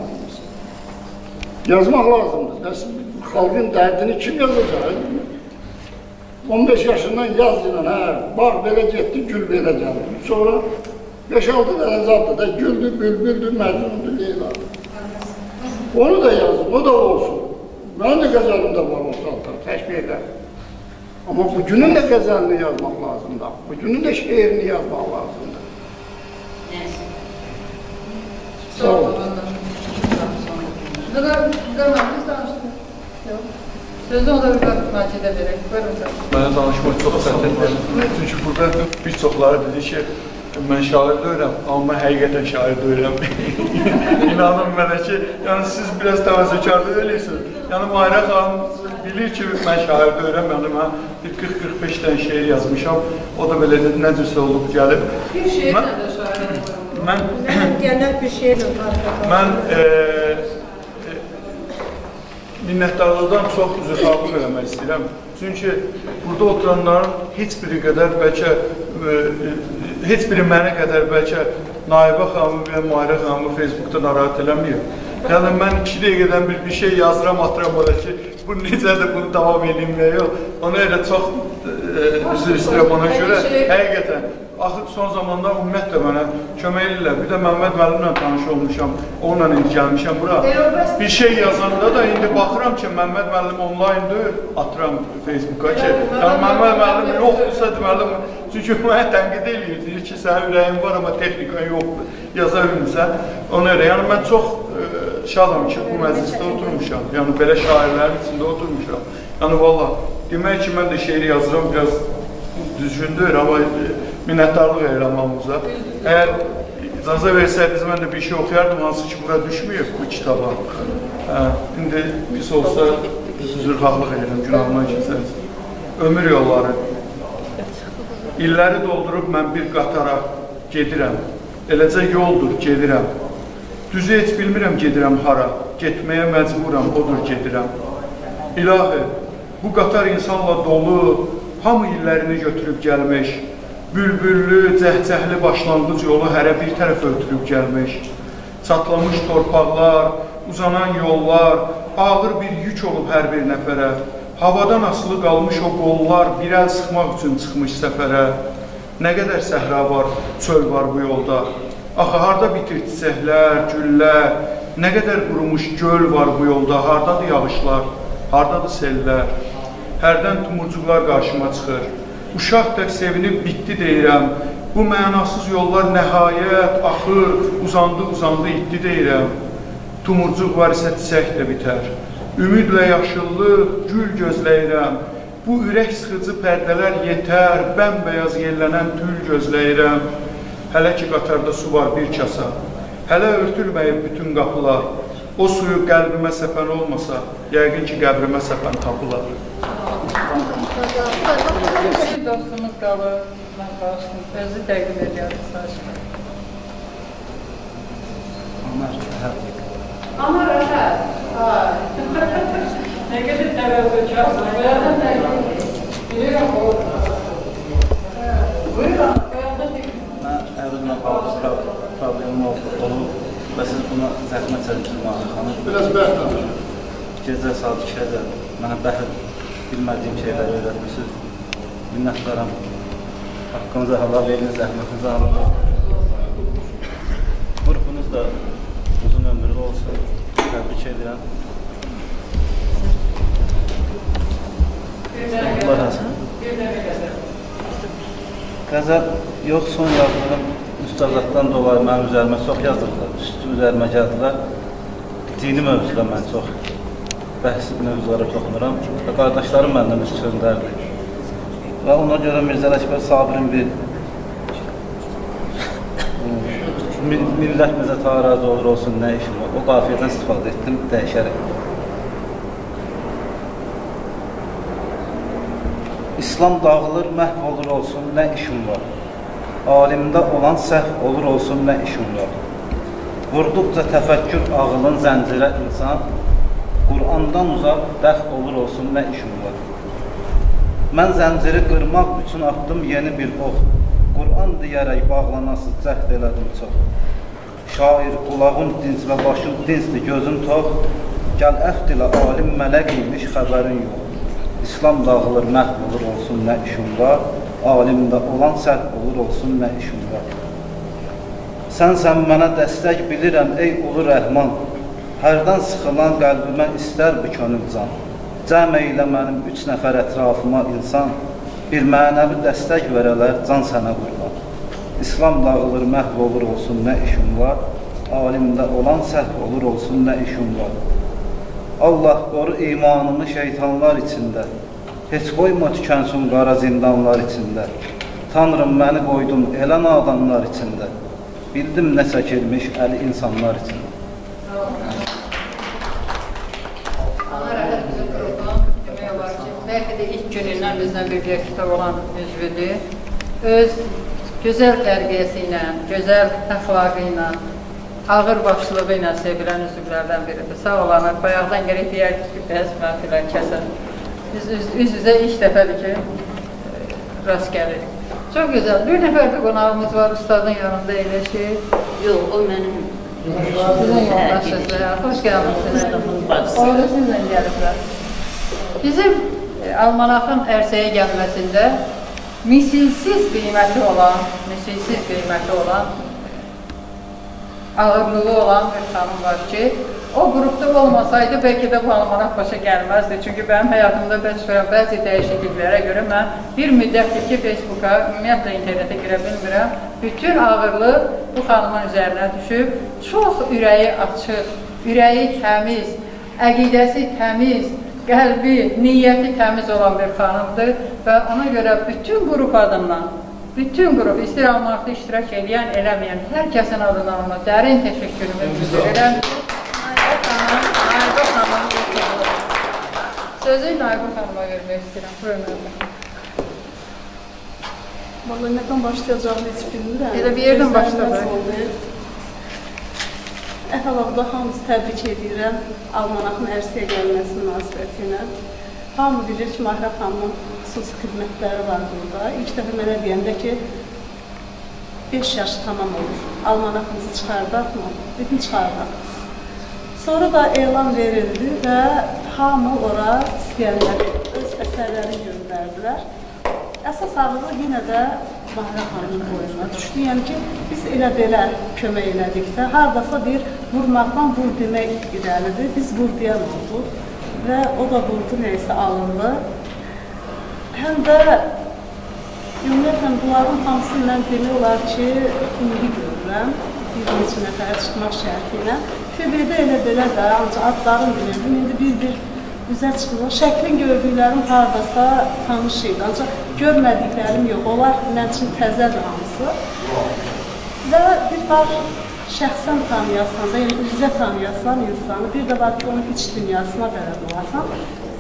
Speaker 3: Yazmaq lazımdır. Xalqın dərdini kim yazacaq? 15 yaşından yaz ilə, bağ belə getdi, gül belə gəldi. Sonra 5-6 dənə zaddır da, güldür, bülbüldür, məcnundur, Leyladır. Onu da yazın, o da olsun. Mənim də qəzəlimdə var o saltar, təşbih edər. Amma bugünün də qəzəlini yazmaq lazımdır. Bugünün də şeirini yazmaq lazımdır.
Speaker 1: Sağ olun. Qırmaqlıyız danışdınız? Yox. Sözü ona bir Macidə verək. Buyurun.
Speaker 4: Mənə danışmaq çox çətindir. Çünki burada bir çoxları dedi ki, mən şair deyirəm, amma mən həqiqətən şair deyirəm. İnanın mənə ki, yəni siz biraz təvəzzökarlıq edirsiniz. Yəni Mahirə xanım bilir ki, mən şair deyirəm, yəni mən 40-45 dənə şeir yazmışam. O da belə dedi, necəsə olub gəlib.
Speaker 1: Bir şeirlə də şair olub.
Speaker 12: Gəllər bir şeirlə
Speaker 4: mən minnətdarlıqdan çox üzrxahlıq eləmək istəyirəm. Çünki burada oturanların heç biri qədər bəlkə, heç biri mənə qədər bəlkə Naibə xanımı və Mahirə xanımı Facebookda narahat eləməyir. Yəni mən 2 dəqiqədən bir şey yazıram, atıram ola ki, bu necədir, bunu davam edeyim və yox. Ona elə çox üzr istəyirəm ona görə. Həqiqətən. Axı son zamanlar ümumiyyətlə mənə kömək edirlər. Bir də Məmməd müəllimlə tanış olmuşam, onunla indi gəlmişəm bura. Bir şey yazanda da indi baxıram ki, Məmməd müəllim onlayn deyil, atıram Facebooka ki, yəni Məmməd müəllim yoxdursa deməli, çünki mənə tənqid eləyir, deyir ki, sənin ürəyin var, amma texnikan yoxdur, yaza bilmirsən. Ona görə, yəni mən çox şadam ki, bu məclisdə oturmuşam, yəni belə şairlərin içində oturmuşam. Yəni valla, demək ki, mən də şeir yazıram, biraz düzgündür, amma minnətdarlıq edirəm hamımıza. Əgər icazə versəydiniz, mən də bir şey oxuyardım, hansı ki, bura düşməyib bu kitaba. İndi pis olsa, üzrxahlıq edirəm, günahından keçəriz. Ömür yolları. İlləri doldurub mən bir qatara gedirəm. Eləcə yoldur, gedirəm. Düzü heç bilmirəm, gedirəm hara. Getməyə məcburam, odur, gedirəm. İlahi, bu qatar insanla dolu, hamı illərini götürüb gəlmiş. Bülbüllü, cəhcəhli başlanğıc yolu hərə bir tərəf ötürüb gəlmiş. Çatlamış torpaqlar, uzanan yollar, ağır bir yük olub hər bir nəfərə. Havadan asılı qalmış o qollar bir əl sıxmaq üçün çıxmış səfərə. Nə qədər səhra var, çöl var bu yolda. Axı, harada bitir çiçəklər, güllər, nə qədər qurumuş göl var bu yolda, haradadır yağışlar, haradadır sellər. Hərdən tumurcuqlar qarşıma çıxır. Uşaq tək sevinib bitdi deyirəm. Bu mənasız yollar nəhayət, axır, uzandı, itdi deyirəm. Tumurcuq var isə çiçək də bitər. Ümidlə yaşıllıq, gül gözləyirəm. Bu ürək sıxıcı pərdələr yetər, bəmbəyaz yellənən tül gözləyirəm. Hələ ki qatarda su var bir kasa, hələ örtülməyib bütün qapılar. O suyu qəlbimə səpən olmasa, yəqin ki qəbrimə səpən tapılar.
Speaker 1: Bir dostumuz qalır, mən başlayım, özü təqdim ediyorum saçma. Ama rahat. Ne kadar təvəzzükarsın, bayadan təqdim. Bilirəm o. Buyurun, bayadan təqdim.
Speaker 14: Mən əvvəllə problemim olub və siz buna zəhmət çəkirsiniz Mahir xanım.
Speaker 3: Biraz bəhətdir.
Speaker 14: Gecə saat 2-də mənə bilmədiyim şeyləri öyrətmişsiniz. Minnətdaram. Haqqınızı halal verin, zəhmətinizi halal verin. Qrupunuz da uzun ömürlü olsun. Təbrik edirəm. Qəzəl yox, son yazdığım üstazatdan dolayı mənim üzərimə çox yazdıqlar, üstü üzərimə gəldilər. Dini mövzuda mən çox bəhs mövzulara toxunuram və qardaşlarım məndən üst göndərdi. Və ona görə Mirzə Ələkbər Sabirin bir millət bizə tarazı olur olsun, nə işim var? O qafiyədən istifadə etdim, dəyişərək. İslam dağılır, məhv olur olsun, nə işim var? Alimdə olan səhv olur olsun, nə işim var? Vurduqca təfəkkür ağılın zəncirə insan, Qur'andan uzaq dəx olur olsun, nə işim var? Mən zənciri qırmaq üçün atdım yeni bir ox. Qur'an deyərək bağlanası cəhd elədim çox. Şair, qulağın dinc və başın dincdir, gözün tox. Gəl əfd ilə alim mələk imiş, xəbərin yox. İslam dağılır, məhv olur olsun, nə işim var? Alimdə olan səhv olur olsun, nə işim var? Sən mənə dəstək bilirəm, ey ulu rəhman. Hərdən sıxılan qəlbimə istər bu könül can. Cəm eylə mənim 3 nəfər ətrafıma insan. Bir mənəvi dəstək verələr, can sənə qurban. İslam dağılır, məhv olur olsun, nə işim var? Alimdə olan səhv olur olsun, nə işim var? Allah qoru imanımı şeytanlar içində. Heç qoyma tükənsin qara zindanlar içində. Tanrım məni qoydum elən adamlar içində. Bildim nə çəkilmiş əli insanlar içində.
Speaker 1: Bəlkə də ilk günündən bizdən birlikdə olan üzvüdür. Öz gözəl tərbiyəsi ilə, gözəl əxlaqı ilə, ağır başlığı ilə sevilən üzvlərdən biridir. Sağ olanıq, bayaqdan gerək deyərdik ki, bəs mənfilə kəsən. Biz üz-üzə ilk dəfədir ki, rast gəlirik. Çox gözəl. Bir nəfər də qonağımız var, ustadın yanında elə şey.
Speaker 7: Yox, o mənim.
Speaker 1: Sizin yoldaşınız. Xoş gəlmişsiniz. Orada sizlə gəliblər. Bizim almanakın ərsəyə gəlməsində misilsiz qiymətli olan, ağırlığı olan bir xanım var ki, o qrupda olmasaydı bəlkə də bu almanak başa gəlməzdi. Çünki mənim həyatımda bəzi dəyişikliklərə görə mən bir müddətdir ki, Facebooka, ümumiyyətlə internetə girə bilmirəm. Bütün ağırlıq bu xanımın üzərinə düşüb, çox ürəyi açıq, ürəyi təmiz, əqidəsi təmiz, qəlbi, niyyəti təmiz olan bir xanımdır və ona görə bütün qrup adından, bütün qrup, istər almaqda iştirak edən, eləməyən, hər kəsin adından ona dərin təşəkkürümü bildirirəm. Naibə xanım, sözü Naibə xanıma vermək istəyirəm. Buyurun.
Speaker 2: Vallahi nədən başlayacağını heç bilmirəm.
Speaker 1: Elə bir yerdən başlayacaq.
Speaker 2: Əvvəldə hamınızı təbrik edirəm almanakın ərsəyə gəlməsi münasibəti ilə. Hamı bilir ki, Mahirə xanımın xüsusi xidmətləri var burada. İlk dəfə mənə deyəndə ki, 5 yaş tamam olur. Almanakımızı çıxardaq mı? Dedim, çıxardaq. Sonra da elan verildi və hamı ora istəyənləri öz əsərlərini göndərdilər. Əsas ağırlıq yenə də Mahirə xanımın boyuna düşdü. Yəni ki, biz elə belə kömək elədik də, haradasa bir vurmaqdan vur demək irəlidir. Biz vur deyən olduq və o da vurdu, neysə alındı. Həm də ümumiyyətlə bunların hamısını mən demək olar ki, indi görürəm. Bir neçə nəfərə çıxmaq şərti ilə. FB-də elə belə də, ancaq adlarını bilirdim. İndi bir-bir
Speaker 5: üzə çıxılır. Şəklin gördüklərim haradasa tanış idi, ancaq görmədiklərim yox. Onlar mənim üçün təzədir hamısı. Və bir var şəxsən tanıyasan da, yəni üzə tanıyasan insanı, bir də var ki, onun iç dünyasına bələd olasan.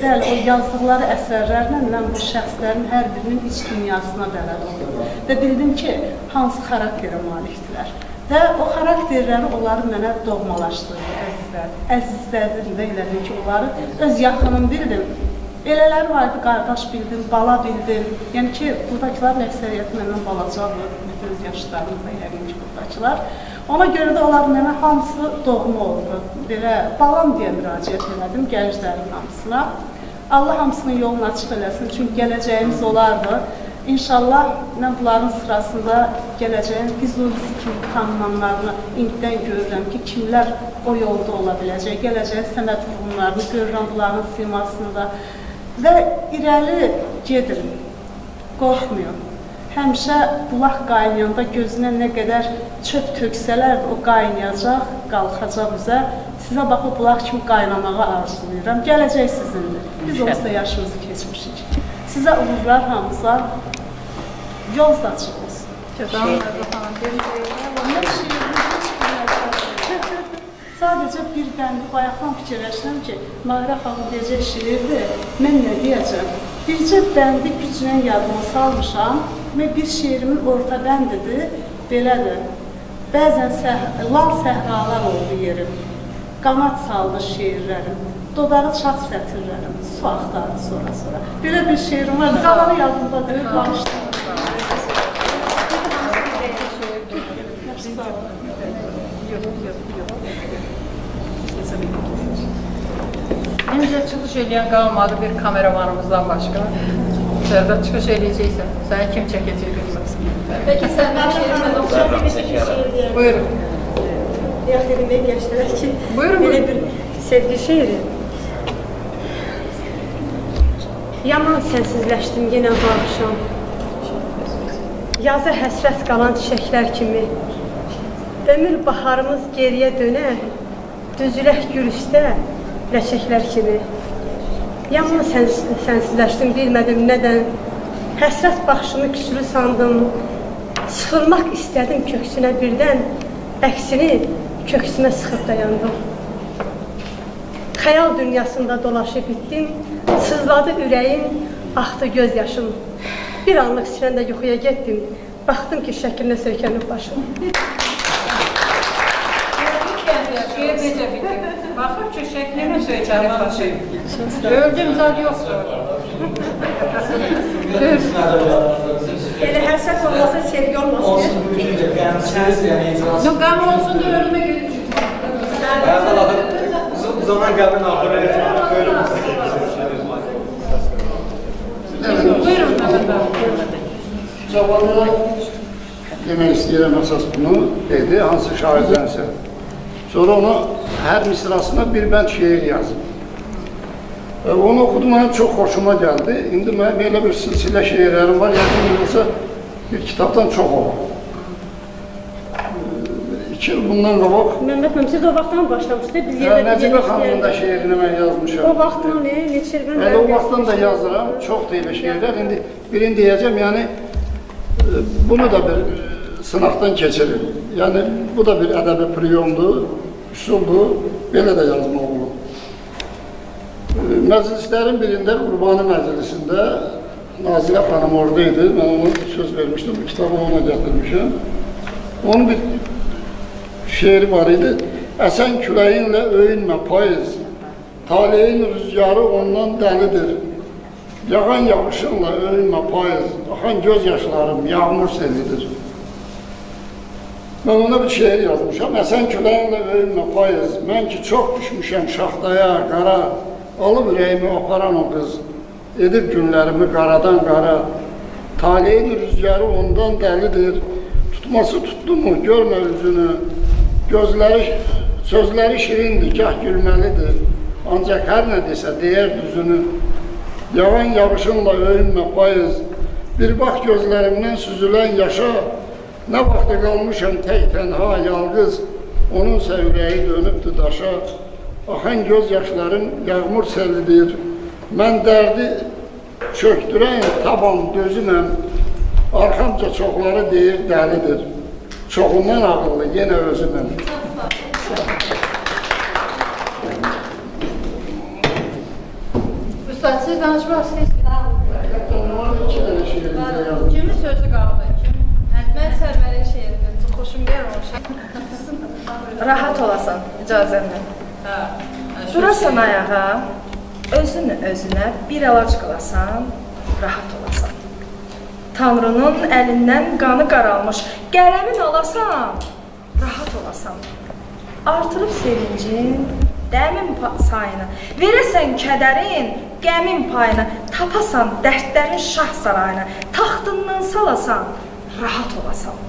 Speaker 5: Bəli, o yazdıqları əsərlərlə mən bu şəxslərin hər birinin iç dünyasına bələd oldum və bildim ki, hansı xarakterə malikdirlər. Və o xarakterləri onları mənə doğmalaşdırdı, əzizlədim və elədim ki, onları öz yaxınım bildim. Elələri var idi, qardaş bildim, bala bildim. Yəni ki, buradakilərin əksəriyyəti məndən balacadır, öz yaşlarımda yəqin ki, buradakilar. Ona görə də onlar mənə hamısı doğma oldu. Belə balam deyə müraciət elədim gənclərin hamısına. Allah hamısının yolunu açıq eləsin, çünki gələcəyimiz olardı. İnşallah mən bunların sırasında gələcəyin Füzulisi kimi tanınanlarını indidən görürəm ki, kimlər o yolda ola biləcək. Gələcəyin sənət qurumlarını görürəm bunların simasında və irəli gedirim, qorxmuyorum. Həmişə bulaq qaynayanda gözünə nə qədər çöp töksələr o qaynayacaq, qalxacaq üzə. Sizə baxıb bulaq kimi qaynamağı arzulayıram. Gələcək sizindir. Biz olsa yaşımızı keçmişik. Sizə uğurlar hamıza. Yolunuz açıq olsun. Sadəcə bir bəndi bayaqdan fikirləşirəm ki, Mahirə xanım deyəcək şeirdir, mən nə deyəcəm? Bircə bəndi güclə yadıma salmışam və bir şeirimin orta bəndidir, belədir. Bəzən lal səhralar oldu yerim, qanat saldı şeirlərim, dodağı çat sətirlərim, su axtardı sonra. Belə bir şeirim var, qalanı yadımda deyil, bağışlayın.
Speaker 1: Necə çıxış eləyən qalmadı bir kameramanımızdan başqa. Sərdə çıxış eləyəcəksən, səni kim çəkəcək bilməsin.
Speaker 12: Peki sən mən şeirimə oxuyacaq.
Speaker 1: Buyurun.
Speaker 12: Deyək demək gənclərə ki,
Speaker 1: buyurun.
Speaker 12: Belə bir sevgi şeiri. Yaman sənsizləşdim, yenə varmışam. Yaza həsrət qalan çiçəklər kimi. Ömür baharımız geriyə dönə, düzülək gül üstə, ləçəklər kimi. Yaman sənsizləşdim, bilmədim nədən. Həsrət baxışımı küsülü sandım. Sıxılmaq istədim köksünə birdən. Əksini köksümə sıxıb dayandım. Xəyal dünyasında dolaşıb bitdim. Sızladı ürəyim, axdı göz yaşım. Bir anlıq sinəndə yuxuya getdim. Baxdım ki, şəklinə söykənib başım.
Speaker 1: Şeir necə bitir? Baxır ki, şəklinə söykənib başım. Öldüm, zad yoxdur.
Speaker 12: Elə həsrət olmasa sevgi olmasın.
Speaker 1: Qəm olsun da ölümə gedib.
Speaker 15: Uzanan qəmin axırı
Speaker 1: Buyurun, Məhəmməd abi.
Speaker 3: Cavanlara demək istəyirəm əsas bunu dedi, hansı şairdənsə. Sonra ona hər misrasına bir bənd şeir yazıb. Onu oxudum, mənim çox xoşuma gəldi. İndi mənim belə bir silsilə şeirlərim var, yəqin olsa bir kitabdan çox olur. 2 il bundan qabaq...
Speaker 12: Məhəmməd mənim, siz o vaxtdan başlamışdınız?
Speaker 3: Nəcibə xanımın da şeirini mən yazmışam.
Speaker 12: O vaxtdan ne? Neçə il?
Speaker 3: O vaxtdan da yazıram, çox deyil şeirlər. İndi birini deyəcəm, yəni bunu da bir sınaqdan keçirir. Yəni bu da bir ədəbi priyomdur, üsuldur, belə də yazmaq olur. Məclislərin birində, Qurbani məclisində Nazilə xanım oradaydı, mən ona söz vermişdim, bu kitabı ona gətirmişəm. Onun bir şeiri var idi. Əsən küləyinlə öyünmə payız, taleyin rüzgarı ondan dəlidir. Yağan yağışınla öyünmə payız, axan göz yaşlarım yağmur selidir. Mən ona bir şeir yazmışam. Əsən küləyinlə öyünmə payız, mən ki çox düşmüşəm şaxtaya, qara, alıb ürəyimi aparan o qız, edib günlərimi qaradan qara, taleyin rüzgarı ondan dəlidir. Tutması tutdu mu, görmə üzünü, sözləri şirindir, gah gülməlidir. Ancaq hər nə desə, deyər düzünü. Yağan yağışınla öyünmə payız, bir bax gözlərimdən süzülən yaşa, nə vaxtda qalmışam tək tənha, yalqız, onunsa ürəyi dönübdür daşa. axan göz yaşların yağmur selidir. Mən dərdi çöktürən taban dözüməm, arxamca çoxları deyir dəlidir. Çoxundan ağıllı, yenə özüməm.
Speaker 1: Üstad, siz danışmaq istəyirsiniz? Kimin sözü qaldı?
Speaker 13: Mən Sərvərin şeirini çox xoşum gəlir olmuşam. Rahat olasan, icazənlə. Durasan ayağa, özünü özünə bir əlac qılasan, rahat olasan. Tanrının əlindən qanı qaralmış qələmin alasan, rahat olasan. Artırıb sevincin, dəmin sayını, verəsən kədərin, qəmin payını, tapasan dərdlərin şah sarayını, taxtından salasan, rahat olasan.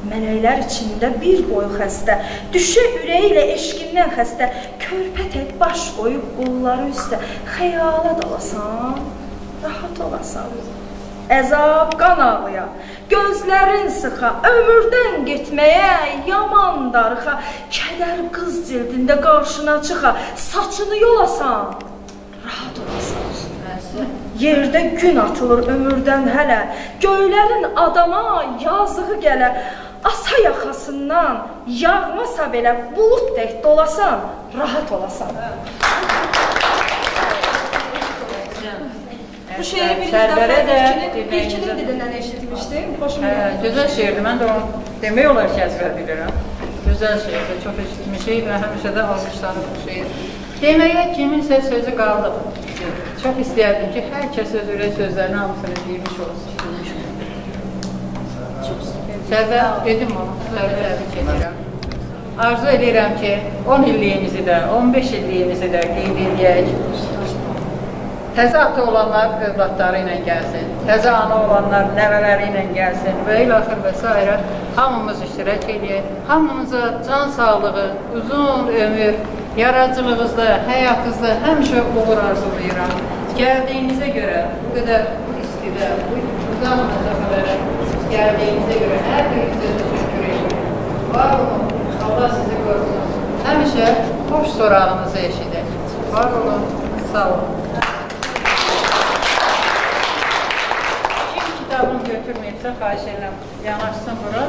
Speaker 13: Mələklər içində bir boyu xəstə, düşə ürəyi ilə eşqindən xəstə, körpə tək baş qoyub qolları üstə, xəyala dalasan, rahat olasan. Əzab qan ağlıya, gözlərin sıxa, ömürdən getməyə, yaman darıxa, kədər qız cildində qarşına çıxa, saçını yolasan, rahat olasan. Yerdə gün atılır ömürdən hələ, göylərin adama yazığı gələ, asa yaxasından yağmasa belə bulud tək dolasan, rahat olasan. Bu şeiri bir ilkinin dilindən eşitmişdim, xoşum gəldi.
Speaker 1: Gözəl şeirdir, mən də onu demək olar ki, əzbər bilirəm. Gözəl şeirdir, çox eşitmişik və həmişə də almışlarım bu şeir. Deməyə kiminsə sözü qaldı. Çox istəyərdim ki, hər kəs öz ürək sözlərini hamısını deyilmiş olsun. Sərvə, dedim onu, sərvə təbrik edirəm. Arzu edirəm ki, 10 illiyimizi də, 15 illiyimizi də qeyd edək. Təzə ata olanlar övladları ilə gəlsin, təzə ana olanlar nəvələri ilə gəlsin və ilaxır və s. hamımız iştirak edək. Hamımıza can sağlığı, uzun ömür, yaradıcılığınızda, həyatınızda həmişə uğur arzulayıram. Gəldiyinizə görə, bu qədər istidə, bu uzaq məsafələrə gəldiyinizə görə hər birinizə təşəkkür edirəm. Var olun, Allah sizi qorusun. Həmişə xoş sorağınızı eşidək. Var olun, sağ olun. Kim kitabını götürməyibsə, xahiş edirəm, yanaşsın bura.